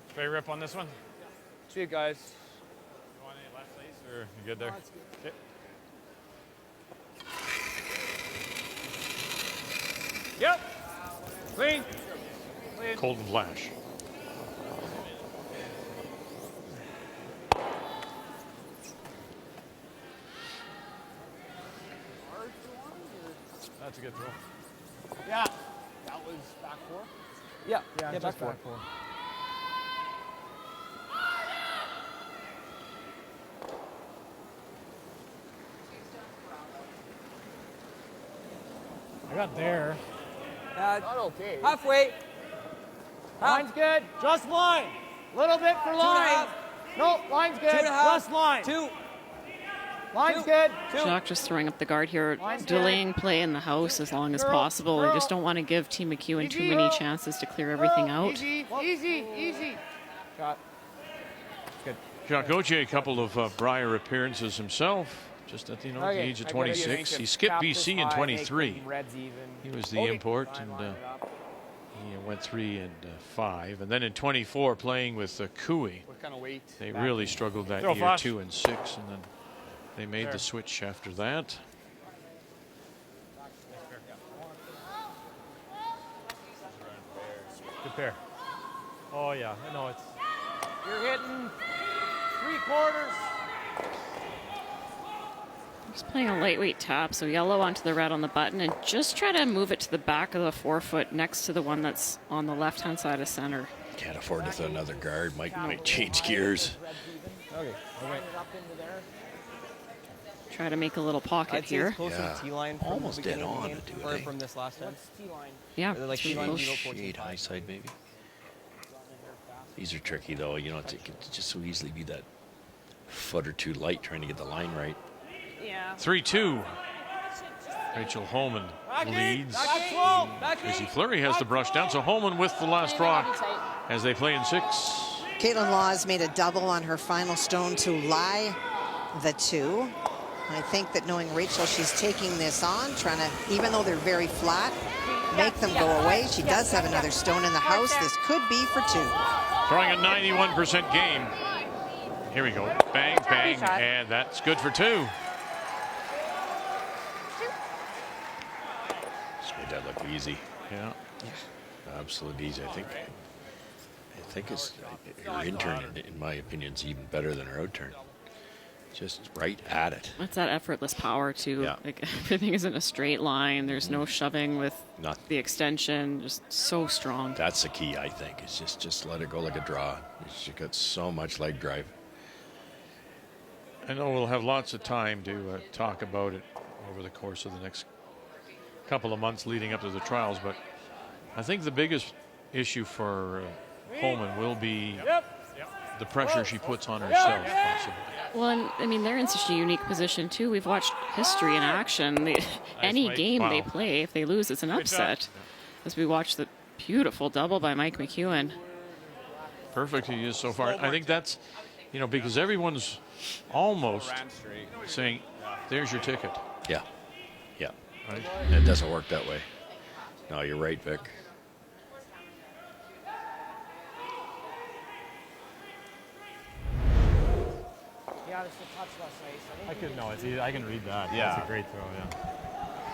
Straight rip on this one. Sweet, guys. You want any left lace or you good there? Okay. Yep. Clean. Colton Flash. That's a good throw. Yeah. That was back 4? Yeah. Yeah, back 4. I got there. Not okay. Halfway. Line's good. Just line. Little bit for line. No, line's good. 2.5. Just line. 2. Line's good. Jacques just throwing up the guard here, Line's delaying good. play in the house as long as Girl, possible. We girl. just don't want to give Team McEwen too Easy. many chances to clear everything out. Easy. Shot. Good. Jacques Gauthier, a couple of Briar appearances himself, just at the age of 26. He skipped BC in 23. He was the import, and he went 3 and 5. And then in 24, playing with Cooey, What kind of weight? they really struggled that Throw year, fast. 2 and 6, and then they made the switch after that. Good pair. Oh yeah, I know it's. You're hitting 3/4. Just playing a lightweight tap, so yellow onto the red on the button, and just try to move it to the back of the forefoot next to the one that's on the left-hand side of center. Can't afford to throw another guard. Might change gears. Okay. Try to make a little pocket I'd say here. it's closer to T-line from Almost the dead beginning of the on game, to do or it, eh? from this last time. Yeah, They're like pretty T-line, close. 8 high side maybe. These are tricky though. You know, it can just so easily be that foot or two light trying to get the line right. Yeah. 3-2. Rachel Holman leads. Tracy Fleury has the brush down, so Holman with the last rock as they play in 6. Caitlin Law has made a double on her final stone to lie the 2. I think that knowing Rachel, she's taking this on, trying to, even though they're very flat, make them go away. She does have another stone in the house. This could be for 2. Throwing a 91% game. Here we go. Bang, bang, and that's good for 2. Just made that look easy. Yeah. Absolutely easy. I think her in-turn, in my opinion, is even better than her out-turn. Just right at it. That's that effortless power too. Yeah. Like everything is in a straight line. There's no shoving with Not- the extension. Just so strong. That's the key, I think. Is just let it go like a draw. She got so much leg drive. I know we'll have lots of time to talk about it over the course of the next couple of months leading up to the trials, but I think the biggest issue for Holman will be the pressure she puts on herself, possibly. Well, and I mean, they're in such a unique position too. We've watched history in action. Any game they play, if they lose, it's an upset. As we watch the beautiful double by Mike McEwen. Perfect he is so far. I think that's, because everyone's almost saying, there's your ticket. Yeah. Yeah. Right? It doesn't work that way. No, you're right, Vic. Yeah, it's a touch less ice. I could no, it's easy. I can read that. Yeah. That's a great throw. Yeah.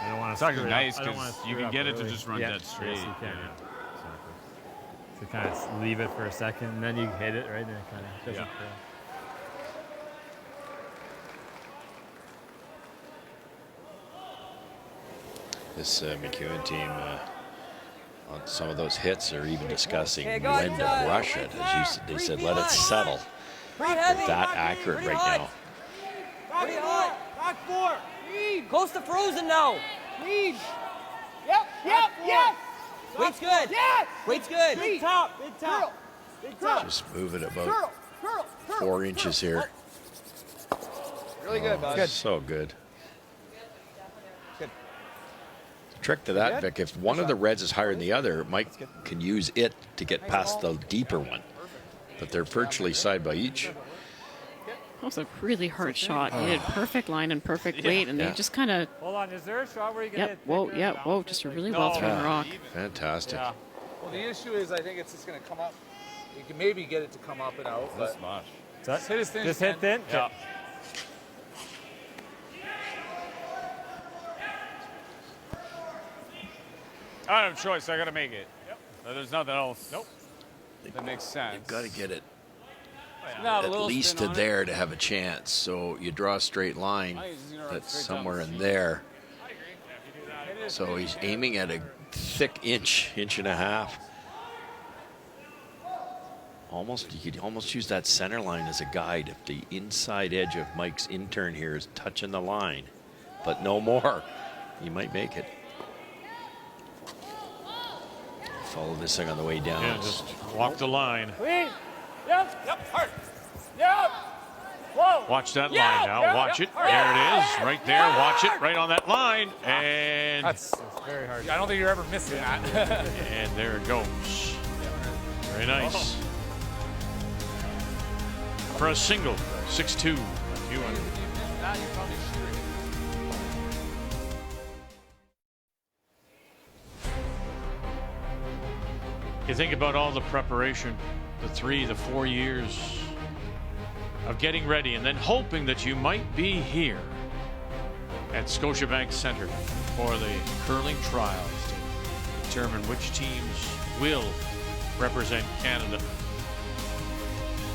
I don't want to. It's actually nice because you can get it to just run dead dead straight. Yes, you can. Yeah. Exactly. So kind of leave it for a second, and then you hit it right, and it kind of doesn't fail. This McEwen team, on some of those hits, are even discussing when to rush it. As they said, let it settle. They're that accurate right now. Pretty hot. Back 4. Lead. Close to frozen now. Lead. Yep. Weight's good. Yes. Weight's good. Big top. Big top. Just move it about 4 inches here. Really good, bud. Good. So good. The trick to that, Vic, if one of the reds is higher than the other, Mike can use it to get past the deeper one. But they're virtually side by each. That was a really hard shot. He had perfect line and perfect weight, and they just kind of. Hold on, is there a shot where you can hit? Whoa, just a really well thrown rock. Fantastic. Yeah. Well, the issue is I think it's just going to come up. You can maybe get it to come up and out. This much. Just hit his thin. Just hit thin? Yeah. I don't have a choice. I got to make it. Yep. There's nothing else. Nope. That makes sense. You've got to get it At at least to there to have a chance. So you draw a straight line that's somewhere in there. So he's aiming at a thick inch and a half. You could almost use that center line as a guide if the inside edge of Mike's intern here is touching the line, but no more. He might make it. Follow this thing on the way down. Yeah, just walk the line. Clean. Yep. Hard. Yep. Whoa. Watch that line now. Watch it. There it is. Right there. Watch it. Right on that line. And That's very hard. I don't think you're ever missing that. and there it goes. Very nice. For a single, 6-2. McEwen. You think about all the preparation, the 3, the 4 years of getting ready and then hoping that you might be here at Scotiabank Centre for the curling trials to determine which teams will represent Canada.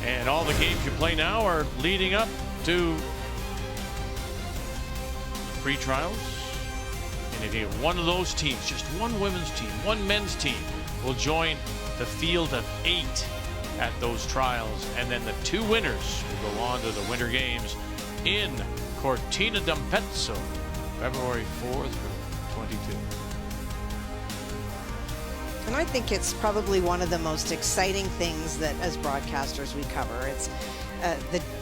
And all the games you play now are leading up to pre-trials. And if you have one of those teams, just one women's team, one men's team, will join the field of 8 at those trials. And then the 2 winners will go on to the Winter Games in Cortina d'Ampezzo, February 4th through 22. And I think it's probably one of the most exciting things that as broadcasters we cover. It's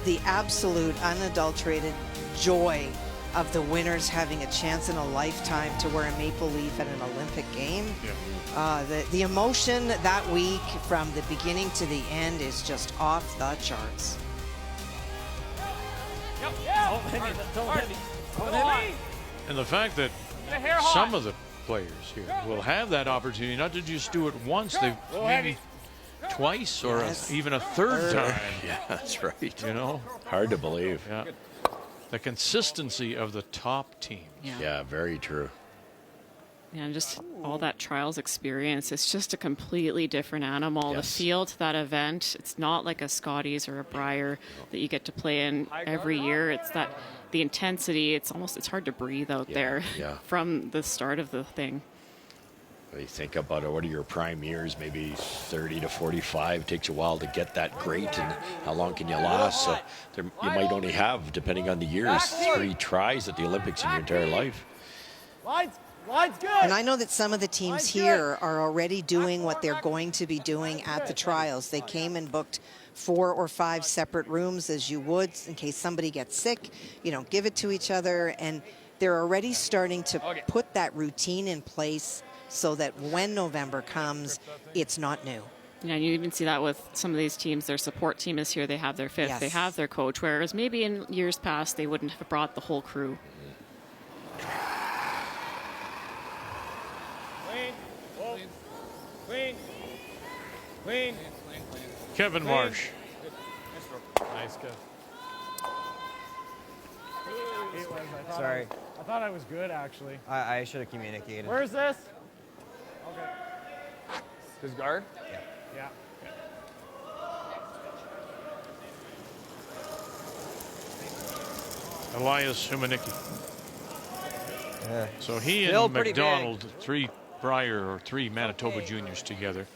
the absolute unadulterated joy of the winners having a chance in a lifetime to wear a maple leaf at an Olympic game. Yeah. The emotion that week from the beginning to the end is just off the charts. And the fact that some of the players here will have that opportunity not to just do it once, they've maybe twice or even a third time. Yeah, that's right. You know, hard to believe. Yeah, the consistency of the top teams. Yeah, very true. Yeah, just all that trials experience. It's just a completely different animal. The feel to that event, it's not like a Scotties or a Brier that you get to play in every year. It's that the intensity, it's hard to breathe out there from the start of the thing. You think about it, what are your prime years? Maybe 30 to 45. Takes a while to get that great, and how long can you last? So you might only have, depending on the years, 3 tries at the Olympics in your entire life. Line's good. And I know that some of the teams here are already doing what they're going to be doing at the trials. They came and booked 4 or 5 separate rooms, as you would in case somebody gets sick. You don't give it to each other, and they're already starting to put that routine in place so that when November comes, it's not new. Yeah, you even see that with some of these teams. Their support team is here. They have their 5th. They have their coach, whereas maybe in years past they wouldn't have brought the whole crew. Clean. Kevin Marsh. Nice, Kev. Sorry. I thought I was good, actually. I should have communicated. Where's this? Okay. His guard? Yeah. Elias Humanicki. So he Still and pretty McDonald, three Manitoba juniors together.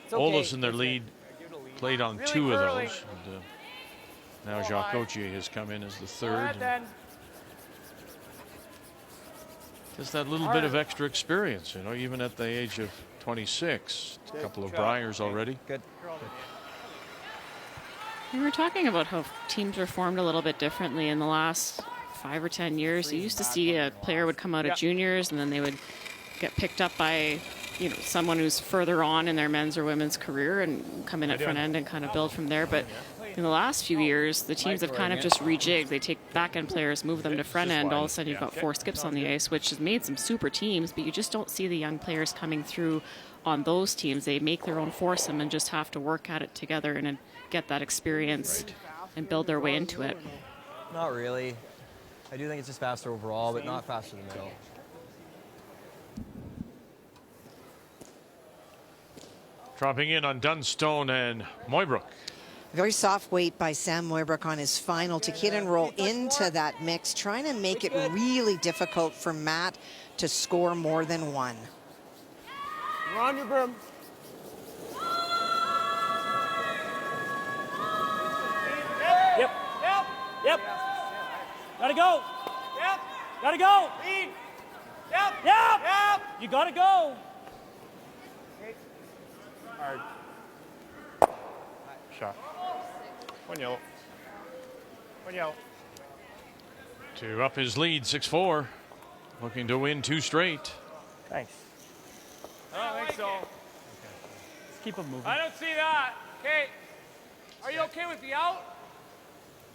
It's okay. Olaf's in their lead, played on Really 2 of curling. those. And, now Jacques Gauthier has come in as the Go third. ahead, then. Just that little bit of extra experience, you know, even at the age of 26. A couple of Briars already. Good. We were talking about how teams are formed a little bit differently in the last 5 or 10 years. You used to see a player would come out of juniors and then they would get picked up by, you know, someone who's further on in their men's or women's career and come in at front end and kind of build from there. But in the last few years, the teams have kind of just rejigged. They take back end players, move them to front end. All of a sudden, you've got 4 skips on the ice, which has made some super teams, but you just don't see the young players coming through on those teams. They make their own foursome and just have to work at it together and get that experience and build their way into it. Not really. I do think it's just faster overall, but not faster in the middle. Dropping in on Dunstone and Moybrook. Very soft weight by Sam Moybrook on his final to hit and roll into that mix, trying to make it really difficult for Matt to score more than 1. You're on your broom. Yep. Yep. Yep. Gotta go. Yep. Gotta go. Lead. Yep. Yep. Yep. You gotta go. Hard. Shot. 1 yellow. 1 yellow. To up his lead, 6-4. Looking to win 2 straight. Thanks. I don't think so. Let's keep him moving. I don't see that. Okay. Are you okay with the out?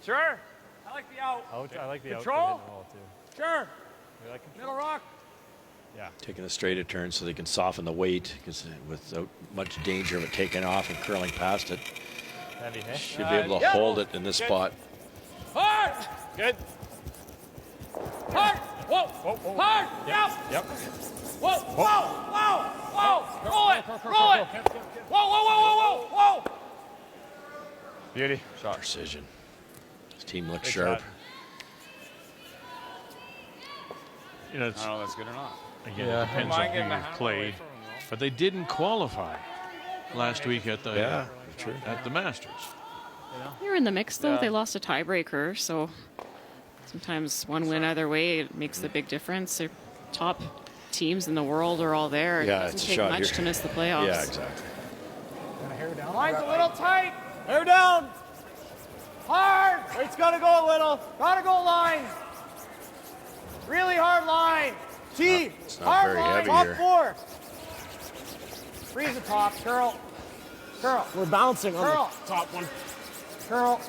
Sure. I like the out. I like the Control? out the wall too. Sure. You like control? Middle rock. Yeah. Taking a straighter turn so they can soften the weight because without much danger of it taking off and curling past it. Heavy, hey? Should be able to hold it in this spot. Hard. Good. Hard. Whoa. Whoa. Hard. Yep. Whoa. Whoa. Whoa. Whoa. Roll it. Roll it. Whoa. Whoa. Whoa. Whoa. Whoa. Beauty. Shot. Precision. His team looks Good sharp. shot. You know, it's, I don't know if that's good or not. again, it depends on who you've played. But they didn't qualify last week at the at the Masters. They're in the mix, though. They lost a tiebreaker, so sometimes one win either way it makes the big difference. Their top teams in the world are all there. Yeah, it doesn't it's a take shot much here. to miss the playoffs. Yeah, exactly. Line's a little tight. Hair down. Hard. Weight's gotta go a little. Gotta go line. Really hard line. T. It's not Hard very line. heavy Top here. 4. Freeze the top. Curl. Curl. We're bouncing on Curl. the top one. Curl.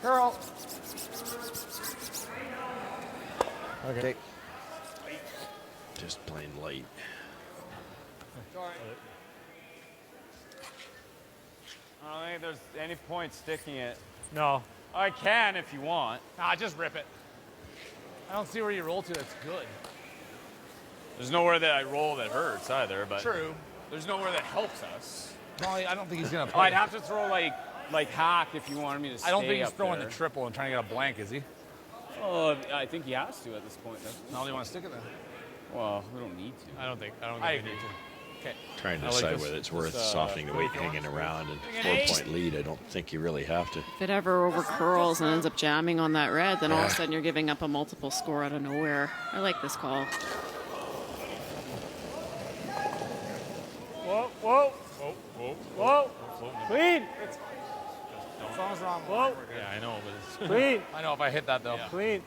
Curl. Okay. Just plain light. I don't think there's any point sticking it. No. I can if you want. Nah, just rip it. I don't see where you roll to that's good. There's nowhere that I roll that hurts either, but True. there's nowhere that helps us. No, I don't think he's gonna. I'd have to throw like hack if you wanted me to stay I don't think he's up throwing there. the triple and trying to get a blank, is he? Oh, I think he has to at this point. No, they want to stick it then. Well, we don't need to. I don't think I we agree. need to. Okay. Trying to I like decide this. whether it's worth softening the weight hanging around and 4-point lead. I don't think you really have to. If it ever over curls and ends up jamming on that red, then all of a sudden you're giving up a multiple score out of nowhere. I like this call. Whoa, whoa, Whoa, whoa, whoa. Clean. Something's wrong. Whoa. Yeah, I know, but it's Clean. I know if I hit that though. Yeah. Clean.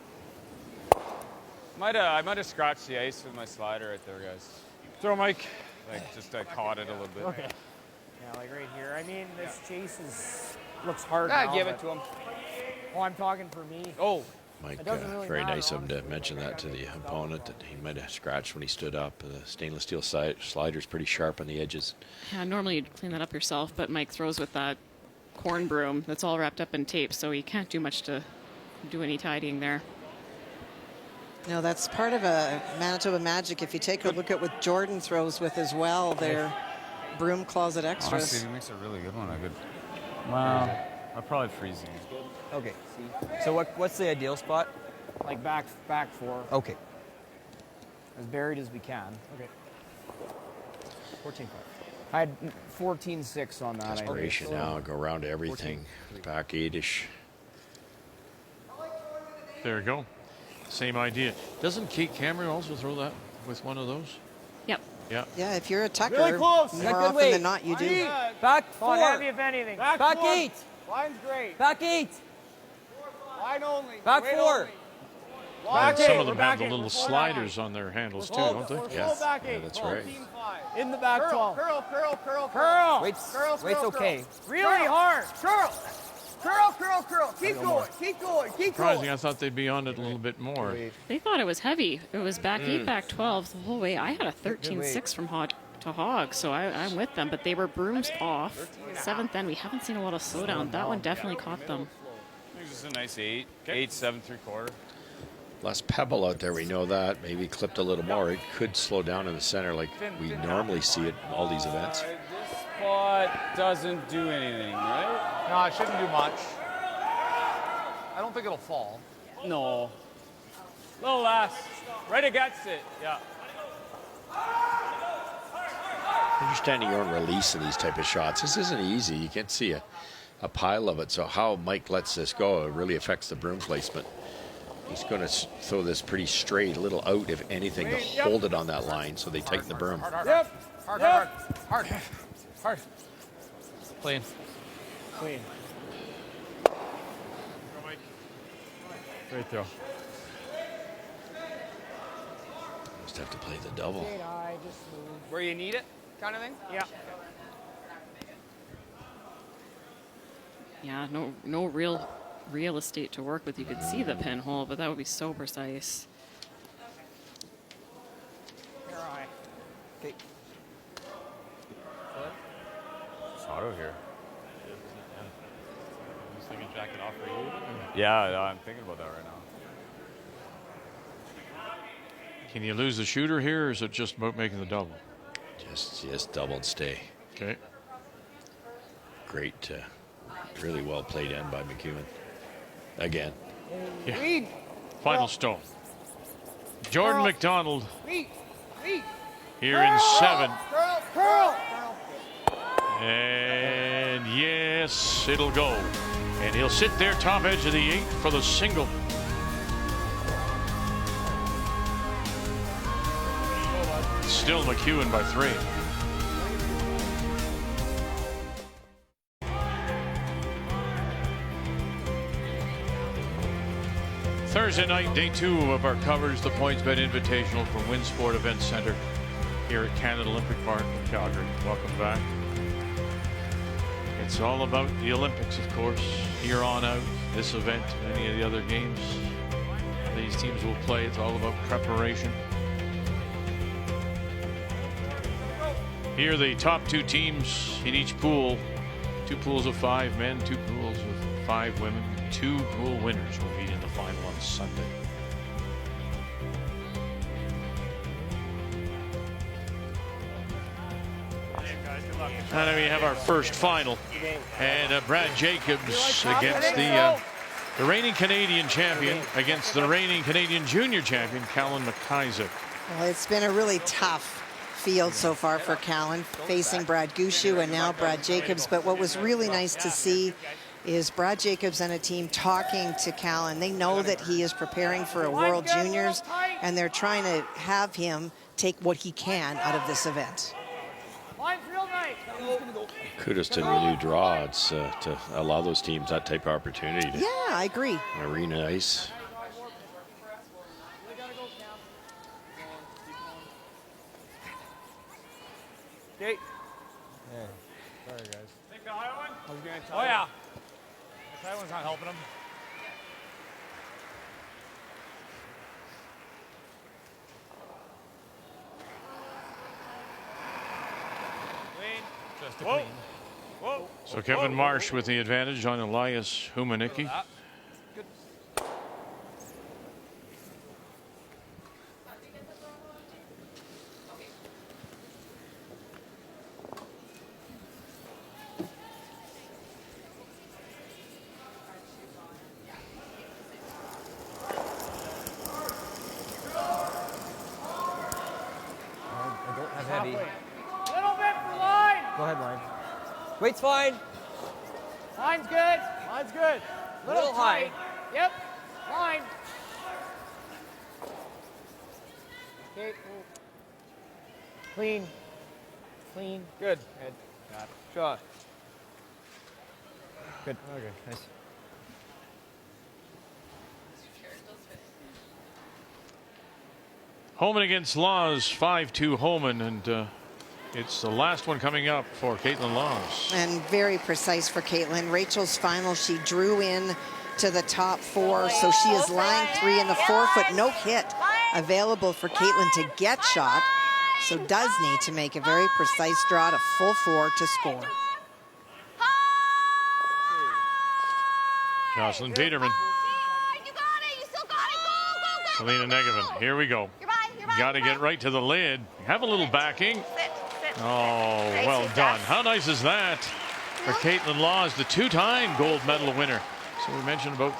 I might have scratched the ice with my slider right there, guys. throw, Mike. Like just I caught it a little bit. Okay. Yeah, like right here. I mean, this chase looks hard now. Give it to him. Oh, I'm talking for me. Oh. Mike, It doesn't really very matter, nice of him to mention that to the opponent, that he might have scratched when he stood up. The stainless steel slider's pretty sharp on the edges. Yeah, normally you'd clean that up yourself, but Mike throws with that corn broom that's all wrapped up in tape, so you can't do much to do any tidying there. No, that's part of a Manitoba magic. If you take a look at what Jordan throws with as well, their broom closet extras. Honestly, it makes a really good one. I could. Wow. I'll probably freeze it. Okay. So what's the ideal spot? Like back 4. Okay. as varied as we can. Okay. 14-5. I had 14-6 on that. Aspiration now, go around to everything. Back 8-ish. There you go. Same idea. Doesn't Kate Cameron also throw that with one of those? Yep. Yeah. Yeah, if you're a tucker, Really close. more often than not, you do. Back 4. Heavy if anything. Back 8. Line's great. Back 8. Line only. Back Weight 4. only. And Back some eight. of them We're have back the eight. little We're full sliders back on their handles eight. too, We're don't they? full Yes. back Yeah, eight. that's right. 14-5. In the back Curl, 12. curl, curl, curl, Curl. Weight's Weight's okay. Really hard. Curl. Curl, curl, curl. Keep going. Keep going. Keep Surprising, going. I thought they'd be on it a little bit more. They thought it was heavy. It was back 8, back 12 the whole way. I had a 13-6 from hog to hog, so I'm with them. But they were brooms off. 7th end, we haven't seen a lot of slowdown. That one definitely caught them. I think this is a nice 8. 8, 7, 3/4. Less pebble out there, we know that. Maybe clipped a little more. It could slow down in the center like we normally see it in all these events. This spot doesn't do anything, right? No, it shouldn't do much. I don't think it'll fall. No. A little less. Right against it. Yeah. Understanding your own release in these type of shots. This isn't easy. You can't see a pile of it. So how Mike lets this go, it really affects the broom placement. He's going to throw this pretty straight, a little out, if anything, to hold it on that line so they tighten the broom. Yep. Hard. Clean. Clean. Great throw. Just have to play the double. Where you need it, kind of thing? Yeah. Yeah, no real estate to work with. You could see the pinhole, but that would be so precise. Okay. It's auto here. Just thinking jack it off for you. Yeah, I'm thinking about that right now. Can you lose the shooter here, or is it just about making the double? Just double and stay. Okay. Great. Really well played in by McEwen. Again. Yeah. Final stone. Jordan McDonald here in 7. Curl. And yes, it'll go. And he'll sit there top edge of the 8 for the single. Still McEwen by 3. Thursday night, day 2 of our coverage, the PointsBet Invitational from Winsport Event Center here at Canada Olympic Park in Calgary. Welcome back. It's all about the Olympics, of course, here on out. This event, any of the other games these teams will play, it's all about preparation. Here, the top 2 teams in each pool, 2 pools of 5 men, 2 pools of 5 women. 2 pool winners will meet in the final on Sunday. And then we have our first final, and Brad Jacobs against the reigning Canadian champion against the reigning Canadian junior champion, Callan McIsaac. Well, it's been a really tough field so far for Callan, facing Brad Gushue and now Brad Jacobs. But what was really nice to see is Brad Jacobs and a team talking to Callan. They know that he is preparing for a World Juniors, and they're trying to have him take what he can out of this event. Line's real nice. Kudos to the new draw. It's to allow those teams that type of opportunity. Yeah, I agree. Arena ice. Okay. Yeah. Sorry, guys. Take the high one. I was gonna Oh, yeah. The high one's not helping him. Just a Whoa. clean. Whoa. So Kevin Marsh with the advantage on Elias Humanicki. Weight's fine. Line's good. Line's good. Little high. tight. Yep. Line. Okay. Clean. Clean. Good. Good. Got it. Shot. Good. Okay. Nice. Holman against Laws, 5-2 Holman, and it's the last one coming up for Caitlin Laws. And very precise for Caitlin. Rachel's final, she drew in to the top 4, so she is line 3 in the 4-foot no hit available for Caitlin to get shot. So does need to make a very precise draw to full 4 to score. Jocelyn Peterman. Selena Negevin, here we go. Got to get right to the lid. Have a little backing. Oh, well done. How nice is that for Caitlin Laws, the 2-time gold medal winner. So we mentioned about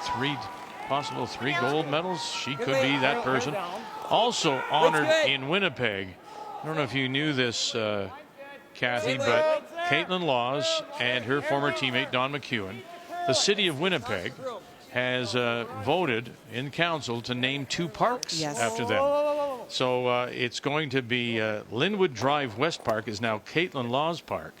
possible three gold medals. She could be that person. Also honored in Winnipeg. I don't know if you knew this, Kathy, but Caitlin Laws and her former teammate Don McEwen, the city of Winnipeg has voted in council to name 2 parks after them. So it's going to be Linwood Drive West Park is now Caitlin Laws Park,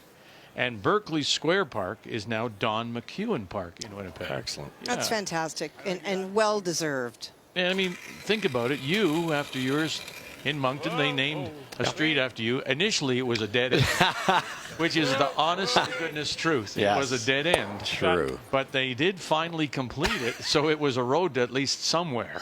and Berkeley Square Park is now Don McEwen Park in Winnipeg. Excellent. That's fantastic and well deserved. And I mean, think about it. You, after yours in Moncton, they named a street after you. Initially, it was a dead end, which is the honest to goodness truth. Yes. It was a dead end. True. But they did finally complete it, so it was a road at least somewhere.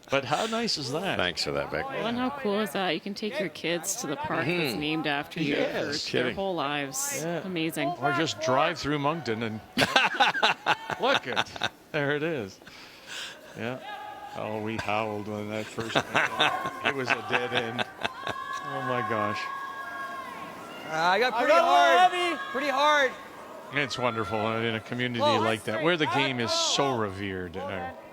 But how nice is that? Thanks for that, Beck. Well, and how cool is that? You can take your kids to the park that's named after you for their whole lives. Yeah. Amazing. Or just drive through Moncton and look it. There it is. Yeah. Oh, we howled when that first went. It was a dead end. Oh my gosh. I got pretty hard. Pretty hard. It's wonderful in a community like that, where the game is so revered,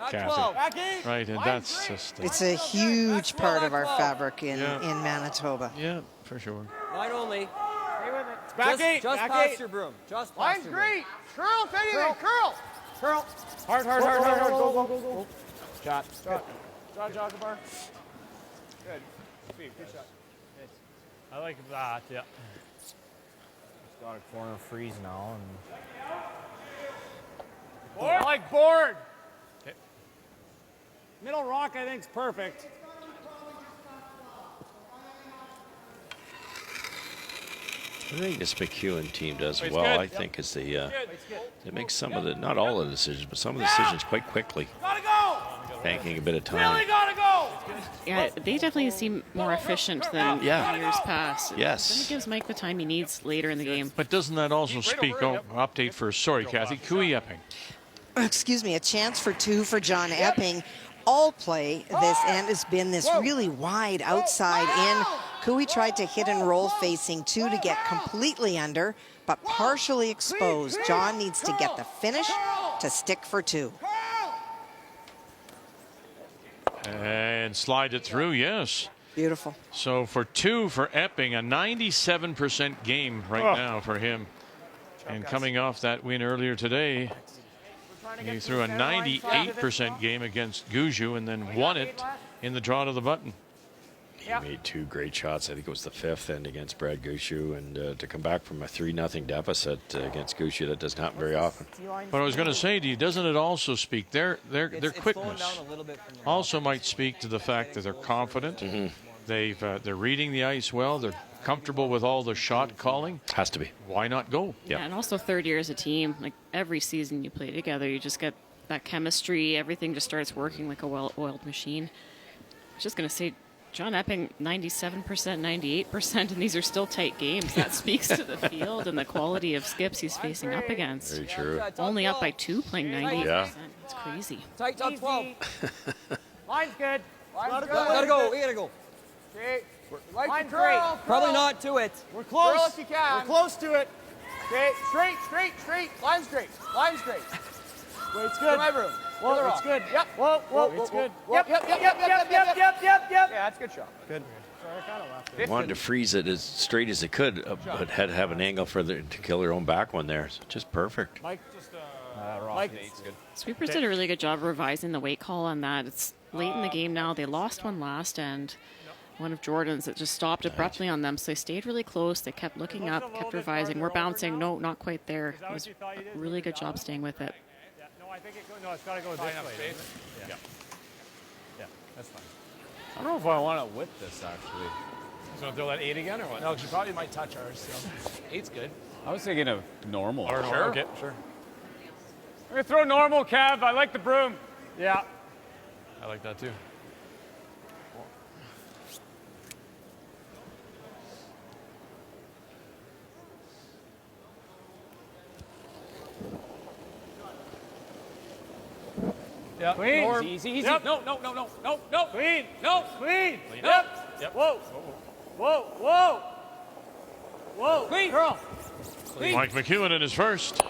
Kathy. Right, and that's just... It's a huge part of our fabric in Manitoba. Yeah, for sure. Line only. Stay with it. Back eight. Just back past eight. your broom. Just past Line's your great. Curl, if anything. Curl. Curl. Hard. Go. Shot. Shot, Joggabar. Good. Speed. Good shot. Nice. I like that, yeah. Just got a corner freeze now. Board. I like board. Okay. Middle rock, I think, is perfect. I think this McEwen team does well. I think is the they make some of the, not all of the decisions, but some of the decisions quite quickly. Gotta go. Banking a bit of time. Really gotta go. Yeah, they definitely seem more efficient than years past. Yes. Then it gives Mike the time he needs later in the game. But doesn't that also speak, update for, sorry, Kathy, Cooey Epping. Excuse me, a chance for 2 for John Epping. All play this end has been this really wide outside in. Cooey tried to hit and roll facing 2 to get completely under, but partially exposed. John needs to get the finish to stick for 2. And slide it through, yes. Beautiful. So for 2 for Epping, a 97% game right now for him. And coming off that win earlier today, he threw a 98% game against Guju and then won it in the draw to the button. He made 2 great shots. I think it was the 5th end against Brad Gushue, and to come back from a 3-0 deficit against Gushue, that doesn't happen very often. But I was going to say to you, doesn't it also speak their quickness also might speak to the fact that they're confident. They're reading the ice well. They're comfortable with all the shot calling. Has to be. Why not go? Yeah, and also third year as a team. Like every season you play together, you just get that chemistry. Everything just starts working like a well-oiled machine. I was just going to say, John Epping, 97%, 98%, and these are still tight games. That speaks to the field and the quality of skips he's facing up against. Very true. Only up by 2, playing 98%. Yeah. It's crazy. Tight top 12. Line's good. Line's good. Gotta go. We gotta go. Okay. Line's great. Probably not to it. We're close. Curl if you can. We're close to it. Okay. Straight. Line's great. Weight's good. My room. Whoa, it's good. Yep. Whoa. It's good. Yep. Yeah, that's a good shot. Good. Wanted to freeze it as straight as it could, but had to have an angle for to kill their own back one there. So just perfect. Mike, just good. Sweepers did a really good job revising the weight call on that. It's late in the game now. They lost one last, and one of Jordan's that just stopped abruptly on them. So they stayed really close. They kept looking up, kept revising. We're bouncing. No, not quite there. It was a really good job staying with it. No, I think it's got to go this way. Yeah. Yeah, that's fine. I don't know if I want to whip this actually. So throw that 8 again or what? No, because you probably might touch ours. So 8's good. I was thinking of normal. Sure. Okay, sure. We're going to throw normal, Cav. I like the broom. Yeah. I like that too. Yep. Clean. Norm. Easy, easy. Yep. No. Clean. No. Clean. Clean. Yep. Whoa. Clean. Girl. Clean. Mike McEwen in his first.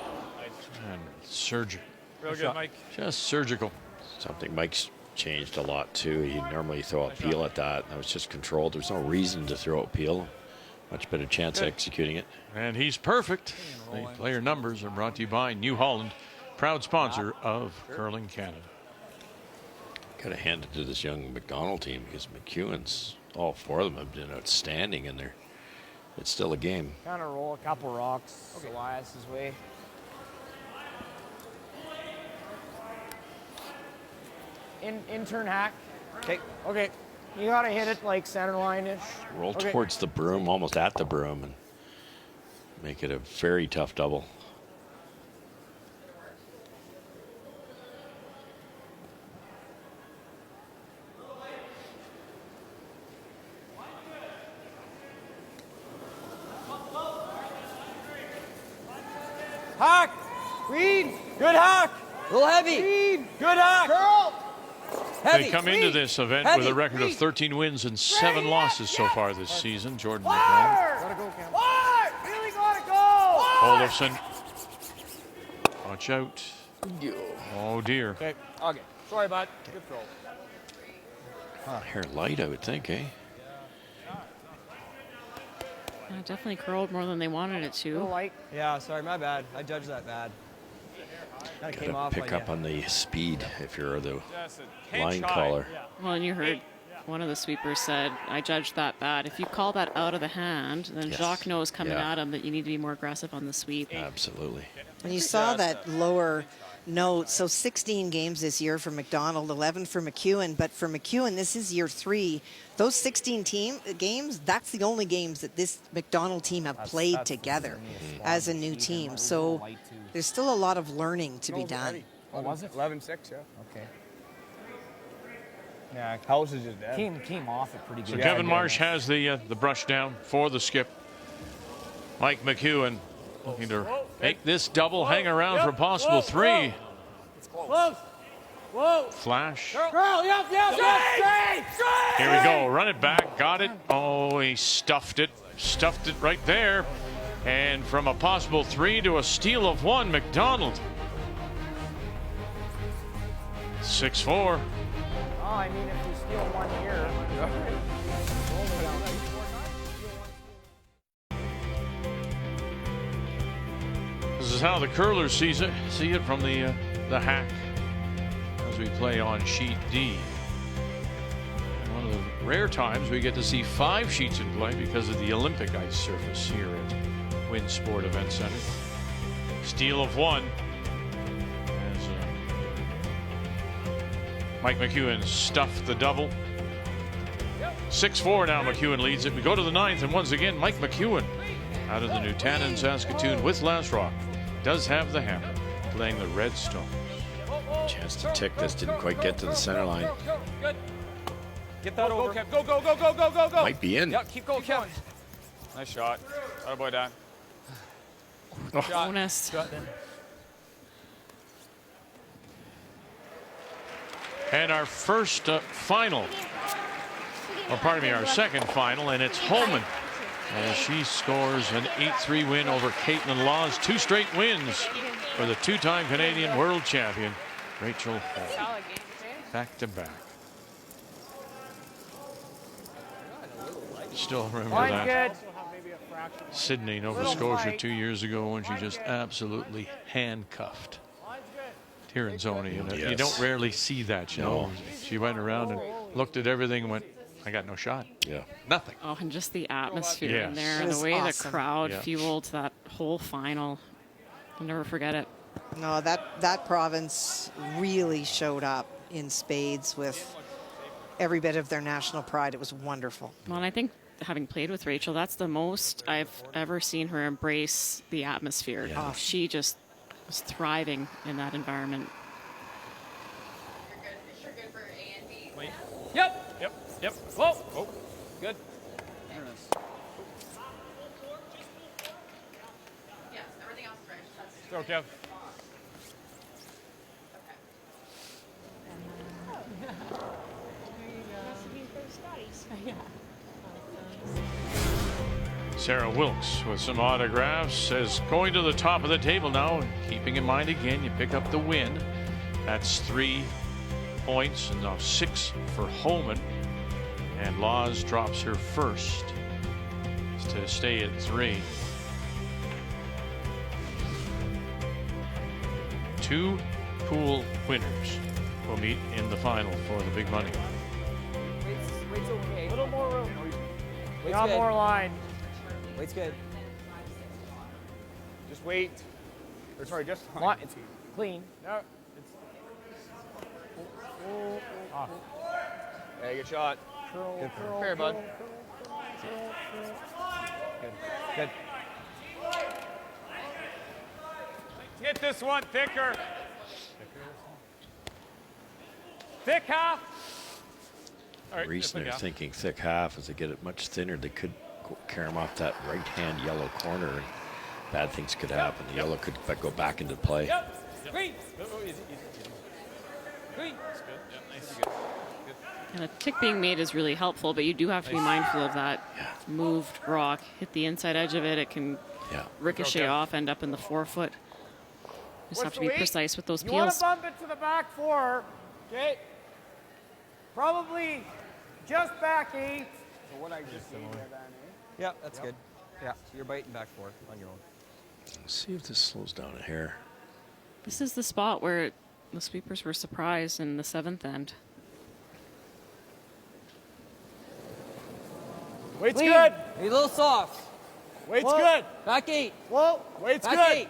And surgical. Real good, Mike. Just surgical. Something Mike's changed a lot too. He normally throw a peel at that. That was just controlled. There's no reason to throw a peel. Much better chance of executing it. And he's perfect. The player numbers are brought to you by New Holland, proud sponsor of Curling Canada. Got to hand it to this young McDonald team because McEwen's, all four of them have been outstanding in there. It's still a game. Kind of roll a couple rocks Elias's way. Intern hack. Okay. You got to hit it like center line-ish. Roll towards the broom, almost at the broom, and make it a very tough double. Hack. Clean. Good hack. A little heavy. Clean. Good hack. Curl. They come into this event with a record of 13 wins and 7 losses so far this season. Jordan McDonald. Gotta go, Cam. Really gotta go. Olofsson. Watch out. Oh, dear. Okay. Sorry, bud. Good throw. Hair light, I would think, eh? Yeah, definitely curled more than they wanted it to. Yeah, sorry, my bad. I judged that bad. Kind of came off. Pick up on the speed if you're the line caller. Well, and you heard one of the sweepers said, I judged that bad. If you call that out of the hand, then Jacques knows coming at him that you need to be more aggressive on the sweep. Absolutely. And you saw that lower note. So 16 games this year for McDonald, 11 for McEwen. But for McEwen, this is year 3. Those 16 games, that's the only games that this McDonald team have played together as a new team. So there's still a lot of learning to be done. What was it? 11-6, yeah. Okay. Yeah, House is just dead. Came off it pretty good. So Kevin Marsh has the brush down for the skip. Mike McEwen looking to make this double hang around for a possible 3. Close. Whoa. Flash. Girl, yep. Straight. Here we go. Run it back. Got it. Oh, he stuffed it. Stuffed it right there. And from a possible 3 to a steal of 1, McDonald. 6-4. Oh, I mean, if you steal one here. This is how the curlers see it from the hack as we play on sheet D. And one of the rare times we get to see 5 sheets in play because of the Olympic ice surface here at Wynn Sport Event Center. Steal of 1 as Mike McEwen stuffed the double. 6-4 now. McEwen leads it. We go to the 9th, and once again Mike McEwen out of the Newtown, Saskatoon with Lasrock does have the hammer, playing the Redstones. Chance to tick this, didn't quite get to the center line. Good. Get that over. Kev. Go. Might be in. Yeah, keep going, Kevin. Nice shot. Oh boy, Dan. Bonus. And our first final, or pardon me, our second final, and it's Holman as she scores an 8-3 win over Caitlin Laws. 2 straight wins for the 2-time Canadian world champion, Rachel Holman. Back to back. Still remember Line's that. good. Sydney, Nova Little Scotia, tight. 2 years ago when she just absolutely handcuffed Tirinzoni. And you don't rarely see that, you know. She went around and looked at everything and went, I got no shot. Yeah. Nothing. Oh, and just the atmosphere in Yes. there It and the was way awesome. the crowd Yeah. fueled that whole final. I'll never forget it. No, that province really showed up in spades with every bit of their national pride. It was wonderful. Well, and I think having played with Rachel, that's the most I've ever seen her embrace the atmosphere. Yeah. She just was thriving in that environment. Yep. Whoa. Oh, good. Yes, everything else is right. Go, Kev. Sarah Wilkes with some autographs says, going to the top of the table now, keeping in mind again, you pick up the win. That's 3 points and now 6 for Holman. And Laws drops her first to stay at 3. 2 pool winners will meet in the final for the big money. Weight's okay. A little more room. Weight's Got good. more line. Weight's good. Just wait. Or sorry, just It's clean. No, it's. Off. Hey, good shot. Good. Fair, bud. Good. Hit this one thicker. Thick half. All right, Reason they're yeah. thinking thick half as they get it much thinner, they could carry him off that right-hand yellow corner and bad things could happen. The yellow could go back into play. Clean. Clean. And a tick being made is really helpful, but you do have to be mindful of that moved rock. Hit the inside edge of it, it can ricochet off, end up in the forefoot. Just have to be precise with those You want peels. to bump it to the back 4. Okay. Probably just back 8. So what I just gave there, then, Yeah, that's good. Yeah, so you're biting back 4 on your own. Let's see if this slows down a hair. This is the spot where the sweepers were surprised in the 7th end. Weight's Clean. good. Maybe a little soft. Weight's Whoa. good. Back 8. Whoa. Weight's Back good. 8.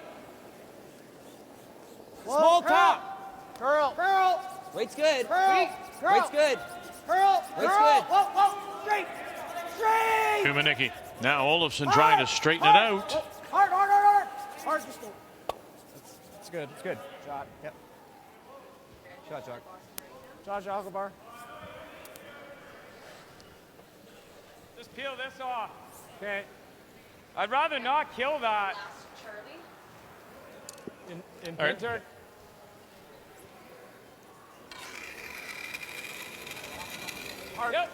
Small Curl. top. Curl. Weight's good. Curl. Curl. Weight's good. Curl. Weight's Curl. good. Whoa. Straight. Straight. Kumanicki. Now Olofsson trying to straighten it out. Hard. Hard. Just go. It's good. It's good. Shot. Yep. Shot, Jock. Josh Algabar. Just peel this off. Okay. I'd rather not kill that. In All right. pincer. Hard. Yep.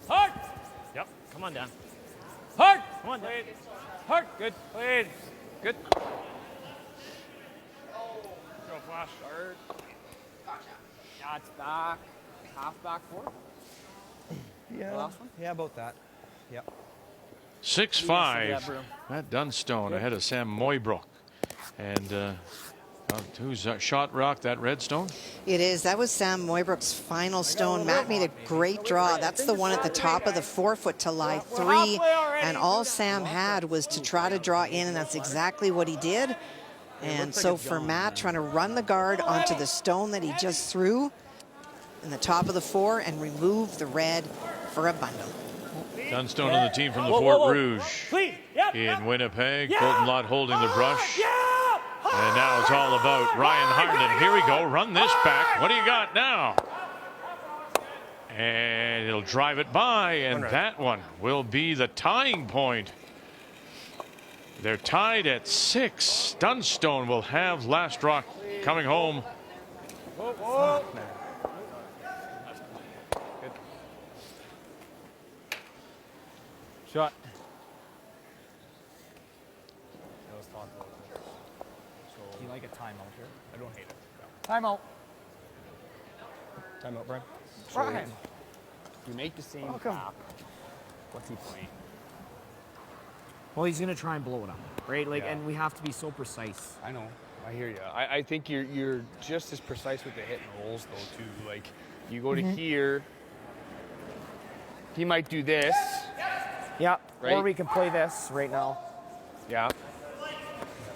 Hard. Yep. Come on down. Hard. Come on down. Played. Hard. Good. Played. Good. Go flash. Hard. Yeah, it's back. Half back 4. Yeah. Yeah, about that. Yep. 6-5. Matt Dunstone ahead of Sam Moybrook. And who's shot rock that redstone? It is. That was Sam Moybrook's final stone. Matt made a great draw. That's the one at the top of the 4-foot to lie 3. And all Sam had was to try to draw in, and that's exactly what he did. And so for Matt, trying to run the guard onto the stone that he just threw in the top of the 4 and remove the red for a bundle. Dunstone on the team from the Fort Rouge in Winnipeg. Colton Lott holding the brush. And now it's all about Ryan Harnden. Here we go. Run this back. What do you got now? And he'll drive it by, and that one will be the tying point. They're tied at 6. Dunstone will have last rock coming home. Shot. You like a timeout here? I don't hate it. Timeout. Timeout, Brian. Brian. You make the same Welcome. tap. What's he playing? Well, he's gonna try and blow it up, right? Like, and we have to be so precise. I know. I hear you. I think you're just as precise with the hit and rolls though too. Like, you go to here, he might do this. Yeah. Right? Or we can play this right now. Yeah.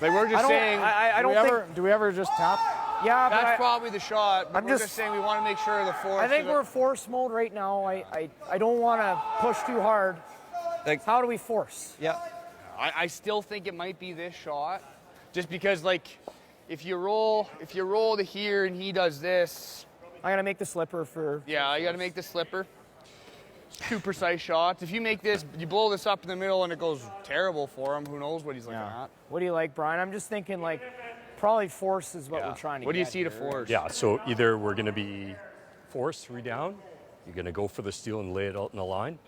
Like we're just saying. I don't think. Do we ever just tap? Yeah, that's but probably the shot. But I'm we're just saying we want to make sure the force. I think we're force mode right now. I don't want to push too hard. Like, how do we force? Yeah. I still think it might be this shot, just because like, if you roll to here and he does this. I gotta make the slipper for. Yeah, I gotta make the slipper. 2 precise shots. If you make this, you blow this up in the middle and it goes terrible for him. Who knows what he's looking at? What do you like, Brian? I'm just thinking like, probably force is what we're trying to. What do you get see to here. force? Yeah, so either we're going to be force 3 down, you're going to go for the steal and lay it out in the line.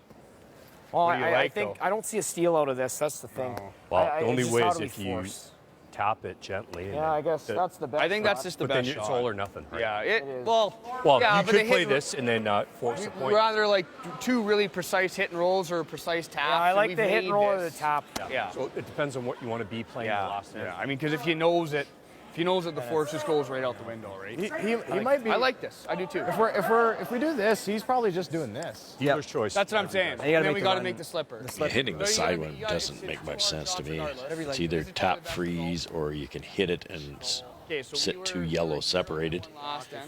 Well, What do you I like, think though? I don't see a steal out of this. That's the thing. Well, I- the only it's just way how is do we if you force? tap it gently. and Yeah, then I guess that's the best. I think that's shot. just the but best then shot. it's all or nothing, right? Yeah, Well, yeah, you but could the play hit- this and then force a point. Rather like 2 really precise hit and rolls or precise taps. Yeah, I and like we've the hit made and roll or the this. tap. Yeah. So it depends on what you want to be playing the last Yeah. I mean, because if he knows it, the force just goes right out the window, right? He might be. I like this. I do too. If we do this, he's probably just doing this. Dealer's choice. That's what I'm saying. And then we got to make the slipper. Yeah, hitting the side one doesn't make much sense to me. It's either tap freeze or you can hit it and sit 2 yellow separated.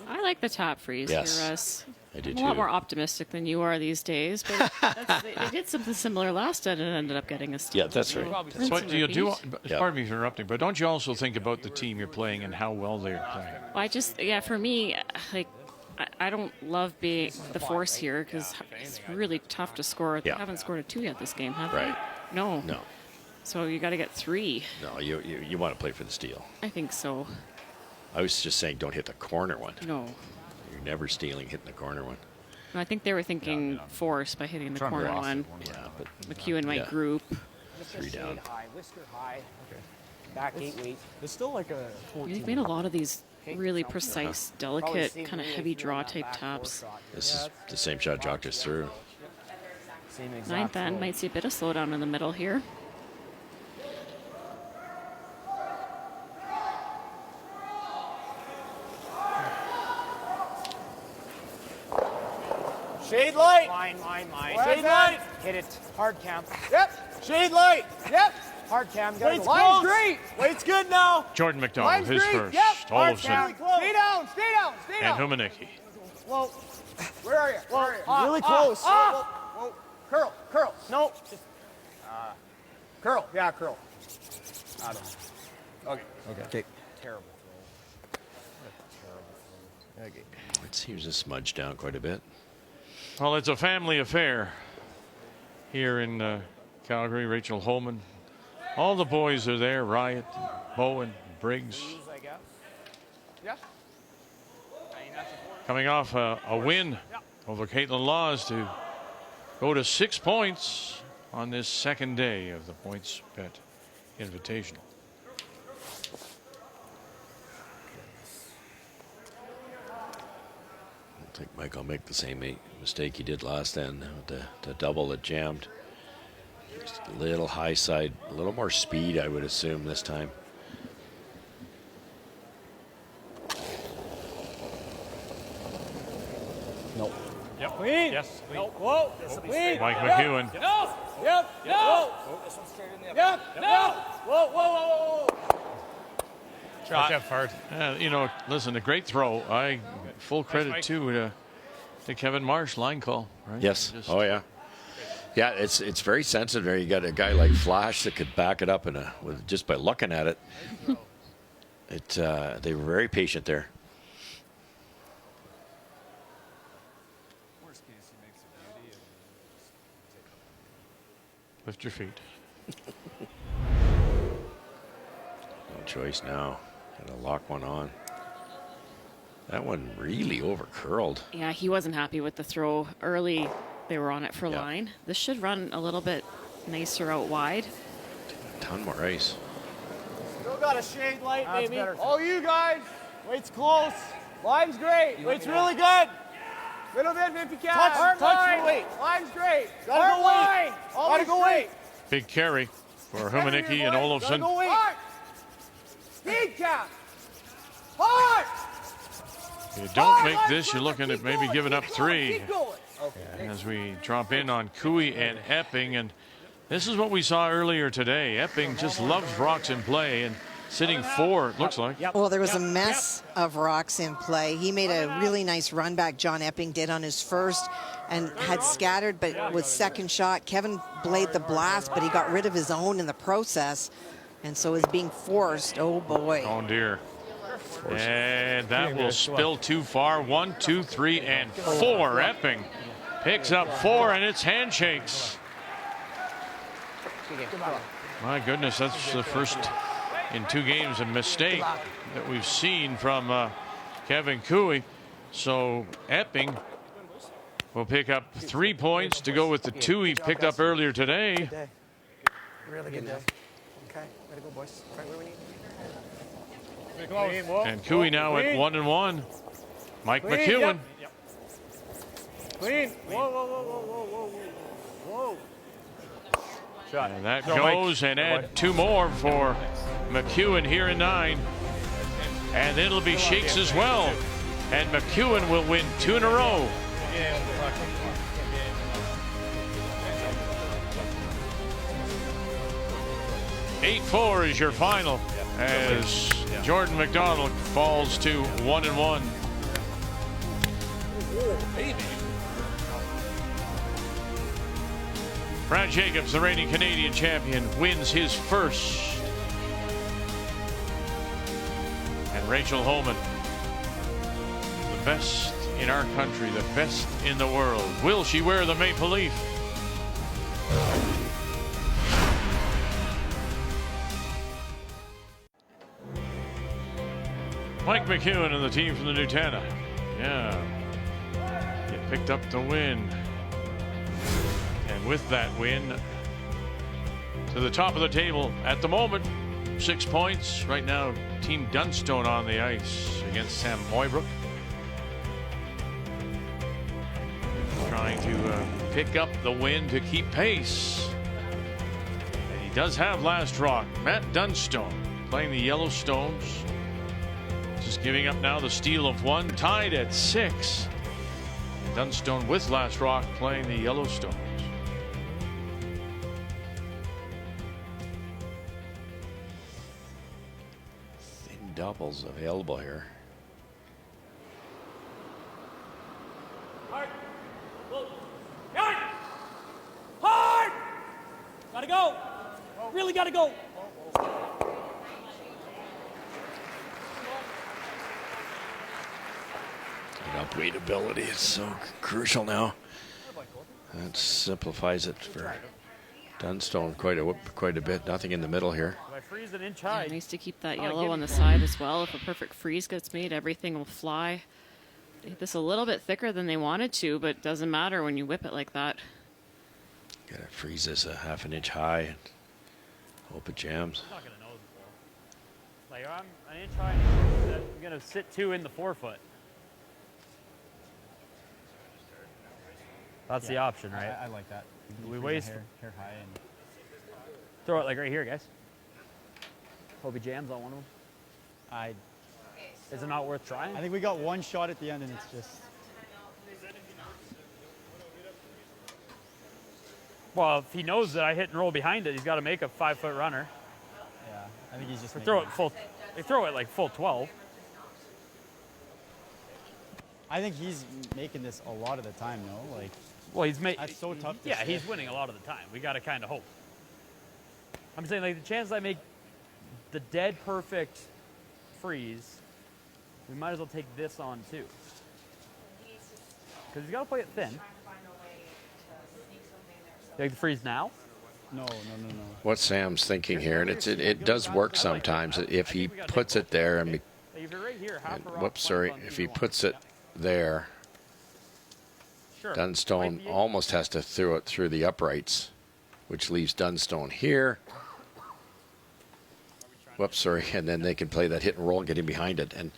I like the top freeze Yes, here, Russ. I do I'm a lot too. more optimistic than you are these days, but they did something similar last end and ended up getting a steal. Yeah, that's right. Rinse What and do you do? repeat. Yeah. Pardon me for interrupting, but don't you also think about the team you're playing and how well they're playing? For me, like, I don't love being the force here because it's really tough to score. They Yeah. haven't scored a 2 yet this game, have Right. they? No. No. So you got to get 3. No, you want to play for the steal. I think so. I was just saying don't hit the corner one. No. You're never stealing hitting the corner one. No, I think they were thinking force by hitting the Trying to corner cross one. it. Yeah, but McEwen might yeah. group. 3 down. High, whisker high. Okay. Back 8 weight. It's still like a 14. You've made a lot of these really precise, delicate, same kind of way heavy if you're draw on that type back taps. four shot. This is the same shot Jock just threw. Same exact Ninth end throw. might see a bit of slowdown in the middle here. Shade light. Line. Shade light. Hit it. Hard cam. Yep. Shade light. Yep. Hard cam. Gotta Weight's go. close. Great. Weight's good now. Jordan McDonald, Line's his great. first. Yep. Olofsson Stay down. and Humanicki. Whoa. Where are you? Really close. Whoa. Curl. No. Curl. Yeah, curl. I don't know. Okay. Terrible throw. Okay. It seems to smudge down quite a bit. Well, it's a family affair here in Calgary. Rachel Holman. All the boys are there. Riot, Bowen, Briggs. Yeah. Coming off a win over Caitlin Laws to go to 6 points on this second day of the Points Bet Invitational. I think Mike will make the same mistake he did last end with the double that jammed. Just a little high side, a little more speed, I would assume this time. Nope. Yep. Clean. Yes. Clean. Nope. Whoa. Discipline. Mike McEwen. No. Yep. No. This one's straight in the Yep. No. Whoa. Shot. Watch out, Fart. Listen, a great throw. Full credit to Kevin Marsh, line call. Right? Yes. Oh yeah. Yeah, it's very sensitive there. You got a guy like Flash that could back it up with just by looking at it. They were very patient there. Lift your feet. No choice now. Gotta lock one on. That one really over curled. Yeah, he wasn't happy with the throw early. They were on it for Yeah. line. This should run a little bit nicer out wide. A ton more ice. Still got a shade light, That's baby. better. Oh, you guys. Weight's close. Line's great. Weight's really good. Little bit if you can. Touch, Hard touch, line. no wait. Line straight. Gotta Hard go wait. line. Always Gotta go straight. wait. Big carry for Humanicki and Gotta Olofsson. go wait. Hard. Speed cap. Hard. If you don't make this, you're looking at maybe giving up 3. Keep going. As we drop in on Cooey and Epping. And this is what we saw earlier today. Epping just loves rocks in play and sitting 4, it looks like. Well, there was a mess of rocks in play. He made a really nice run back, John Epping did on his first, and had scattered, but with second shot, Kevin Blade the blast, but he got rid of his own in the process, and so is being forced. Oh, boy. Oh, dear. And that will spill too far. 1, 2, 3, and 4. Epping picks up 4, and it's handshakes. My goodness, that's the first in 2 games a mistake that we've seen from Kevin Cooey. So Epping will pick up 3 points to go with the 2 he picked up earlier today. Really good day. Okay, way to go, boys. Right where we need. And Cooey now at 1-1. Mike McEwen. Clean. Whoa, whoa, whoa, whoa, whoa, whoa, whoa. And that goes, and add 2 more for McEwen here in 9. And it'll be shakes as well. And McEwen will win 2 in a row. Yeah. 8-4 is your final as Jordan McDonald falls to 1-1. Brad Jacobs, the reigning Canadian champion, wins his first. And Rachel Holman, the best in our country, the best in the world. Will she wear the maple leaf? Mike McEwen and the team from the Nutana. Yeah. He picked up the win. And with that win, to the top of the table at the moment, 6 points. Right now, Team Dunstone on the ice against Sam Moybrook. Trying to pick up the win to keep pace. And he does have last rock. Matt Dunstone playing the Yellowstones. Just giving up now the steal of 1, tied at 6. Dunstone with last rock playing the Yellowstones. Thin doubles available here. Hard. Hard. Hard. Gotta go. Really gotta go. Upweightability is so crucial now. That simplifies it for Dunstone quite a bit. Nothing in the middle here. Freeze an inch high. Nice to keep that yellow on the side as well. If a perfect freeze gets made, everything will fly. They hit this a little bit thicker than they wanted to, but it doesn't matter when you whip it like that. Gotta freeze this a half an inch high and hope it jams. I'm not gonna nose the ball. Like I'm an inch high, I'm gonna sit 2 in the 4-foot. That's the option, right? I like that. We waste hair high and throw it like right here, guys. Hope he jams on one of them. Is it not worth trying? I think we got 1 shot at the end, and it's just. Well, if he knows that I hit and roll behind it, he's got to make a 5-foot runner. Yeah, I think he's just. Throw it full. They throw it like full 12. I think he's making this a lot of the time, no? Like. Well, he's made. That's so tough. Yeah, he's winning a lot of the time. We got to kind of hope. I'm saying like the chance I make the dead perfect freeze, we might as well take this on too. Because he's got to play it thin. You like the freeze now? No. What Sam's thinking here, and it does work sometimes if he puts it there and if he puts it there, Dunstone almost has to throw it through the uprights, which leaves Dunstone here. And then they can play that hit and roll and get in behind it. And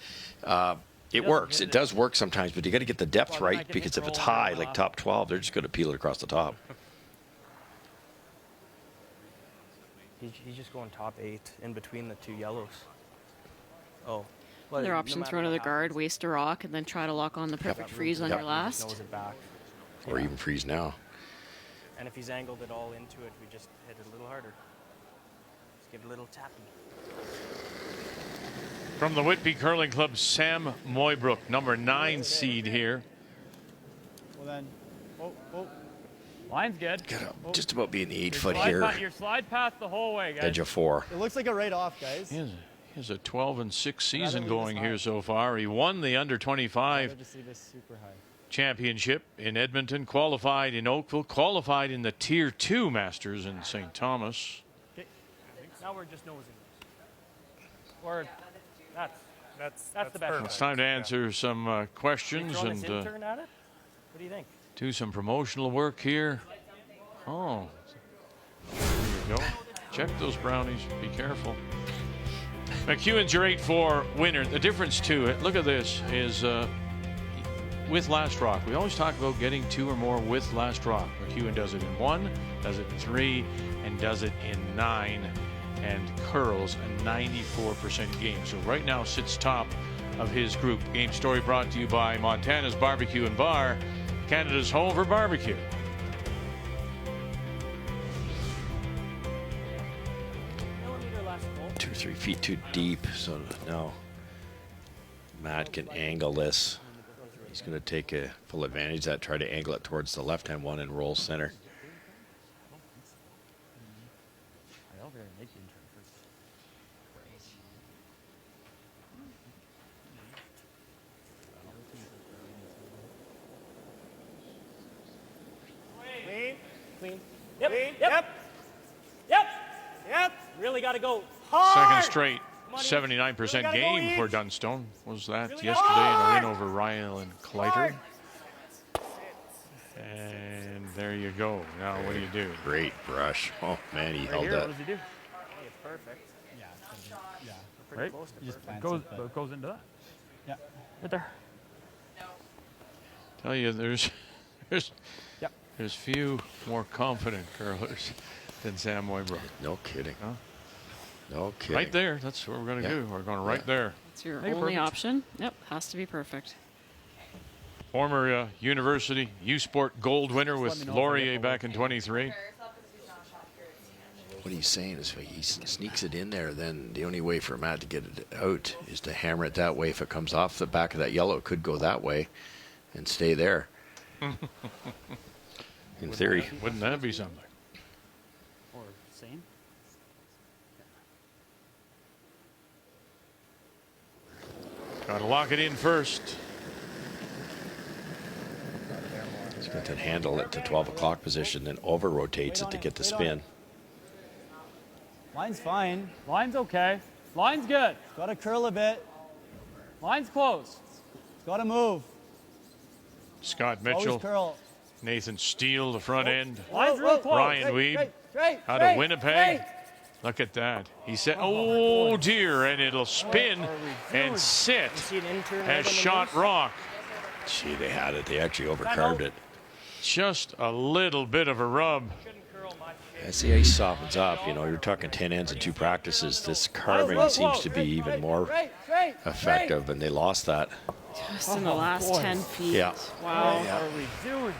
It works. It does work sometimes, but you got to get the depth right, because if it's high, like top 12, they're just going to peel it across the top. He's just going top 8 in between the two yellows. Oh. Other options, throw to the guard, waste a rock, and then try to lock on the perfect freeze on your last. Nose it back. Or even freeze now. And if he's angled it all into it, we just hit it a little harder. Just give it a little tapping. From the Whitby Curling Club, Sam Moybrook, number 9 seed here. Well then, Line's good. Just about being the 8-foot Slide here. your slide path the whole way, guys. Edge of 4. it looks like a right off, guys. He has a 12-6 season leave going this here high. so far. He won the under 25 I'd just leave this super high. championship in Edmonton, qualified in Oakville, qualified in the Tier 2 Masters in St. Thomas. Okay. Now we're just nosing. Or that's the best. It's time to answer some questions and intern at it? What do you think? do some promotional work here. Oh, there you go. Check those brownies. Be careful. McEwen's your 8-4 winner. The difference to it, look at this, is with last rock. We always talk about getting 2 or more with last rock. McEwen does it in 1, does it in 3, and does it in 9, and curls a 94% game. So right now sits top of his group. Game story brought to you by Montana's Barbecue and Bar, Canada's home for barbecue. Two or 3 feet too deep, so now Matt can angle this. He's going to take a full advantage of that, try to angle it towards the left-hand one and roll center. Clean. Yep. Really got to go hard. Second straight 79% game for Dunstone. Was that yesterday in a win over Ryle and Clyter? And there you go. Now what do you do? Great brush. Oh man, he held Here, that. what does he do? It's perfect. Yeah. Pretty Right? close to You just perfect. plants Goes into that. Yeah. Right there. Tell you, there's few more confident curlers than Sam Moybrook. No kidding. Huh? No kidding. Right there. That's what we're going to do. We're going right there. It's your Make it only perfect. option. Yep, has to be perfect. Former University U Sport gold winner with Laurier back in 23. What he's saying is if he sneaks it in there, then the only way for Matt to get it out is to hammer it that way. If it comes off the back of that yellow, it could go that way and stay there. In theory. Wouldn't that be something? Or same. Got to lock it in first. He's going to handle it to 12 o'clock position, then over rotates it to get the spin. Line's fine. Line's okay. Line's good. Got to curl a bit. Line's close. Got to move. Scott Always Mitchell, curl. Nathan Steele, the front end. Line's real close. Ryan Weeb out of Winnipeg. Look at that. He said, oh dear, and it'll spin and sit as shot rock. Gee, they had it. They actually overcarved it. Just a little bit of a rub. As the ice softens up, you know, you're talking 10 ends and 2 practices. This carving seems to be even more effective, and they lost that. Just in the last 10 feet. Yeah. Wow. What are we doing?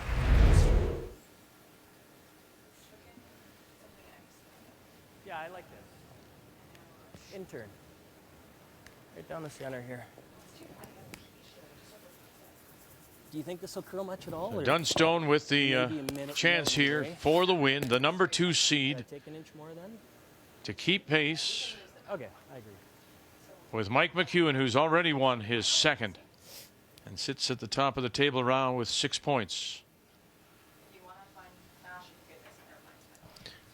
Yeah, I like this. Intern. Right down the center here. Do you think this will curl much at all? or Dunstone with the maybe a minute chance more here away? for the win, the number 2 seed, Take an inch more then? to keep pace Okay, I agree. with Mike McEwen, who's already won his second and sits at the top of the table round with 6 points.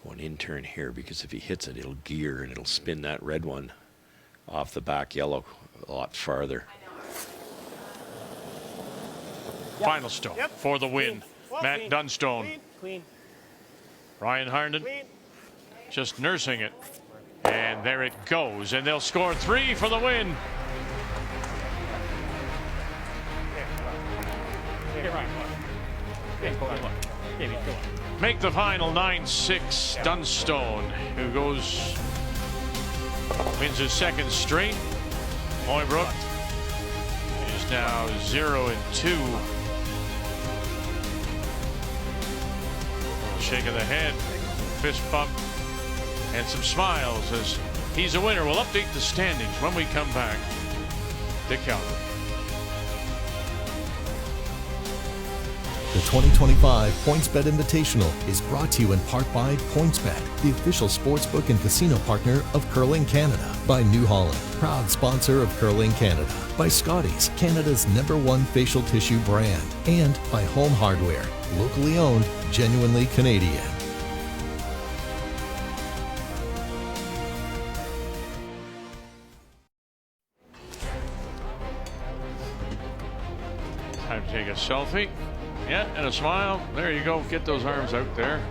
Going intern here, because if he hits it, it'll gear and it'll spin that red one off the back yellow a lot farther. Final stone for the win. Matt Dunstone. Clean. Ryan Harnden just nursing it. And there it goes. And they'll score 3 for the win. Make the final 9-6. Dunstone, who wins his second straight. Hoybrook is now 0-2. Shake of the head, fist bump, and some smiles as he's a winner. We'll update the standings when we come back to Calgary. The 2025 PointsBet Invitational is brought to you in part by PointsBet, the official sportsbook and casino partner of Curling Canada. By New Holland, proud sponsor of Curling Canada. By Scotties, Canada's #1 facial tissue brand. And by Home Hardware, locally owned, genuinely Canadian. Time to take a selfie. Yeah, and a smile. There you go. Get those arms out there.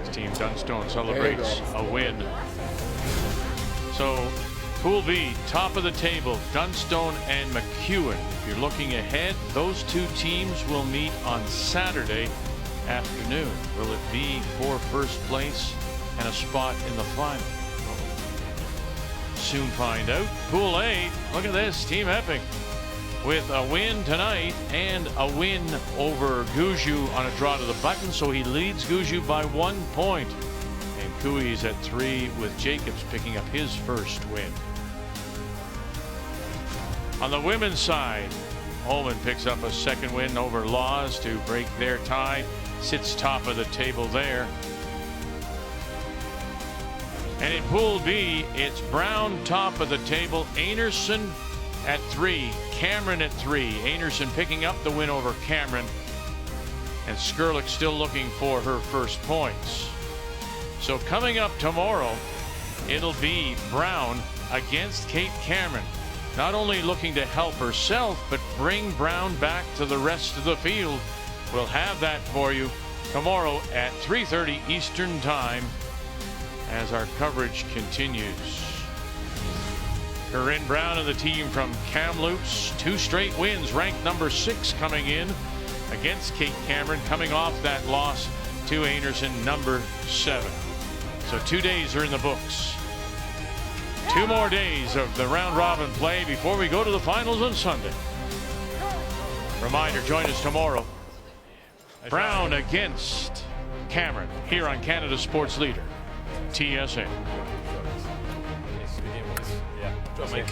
This team Dunstone celebrates a win. So, Pool B, top of the table, Dunstone and McEwen. If you're looking ahead, those two teams will meet on Saturday afternoon. Will it be for first place and a spot in the final? Soon find out. Pool A, look at this, Team Epic, with a win tonight and a win over Guju on a draw to the button, so he leads Guju by 1 point. And Cooey's at 3 with Jacobs picking up his first win. On the women's side, Holman picks up a second win over Laws to break their tie, sits top of the table there. And in Pool B, it's Brown top of the table, Einarson at 3, Cameron at 3. Einarson picking up the win over Cameron, and Skurlik still looking for her first points. So coming up tomorrow, it'll be Brown against Kate Cameron. Not only looking to help herself, but bring Brown back to the rest of the field. We'll have that for you tomorrow at 3:30 Eastern Time as our coverage continues. Corinne Brown and the team from Kamloops, 2 straight wins, ranked number 6 coming in against Kate Cameron, coming off that loss to Einarson, number 7. So 2 days are in the books. 2 more days of the round robin play before we go to the finals on Sunday. Reminder, join us tomorrow. Brown against Cameron here on Canada's Sports Leader, TSN. Mike.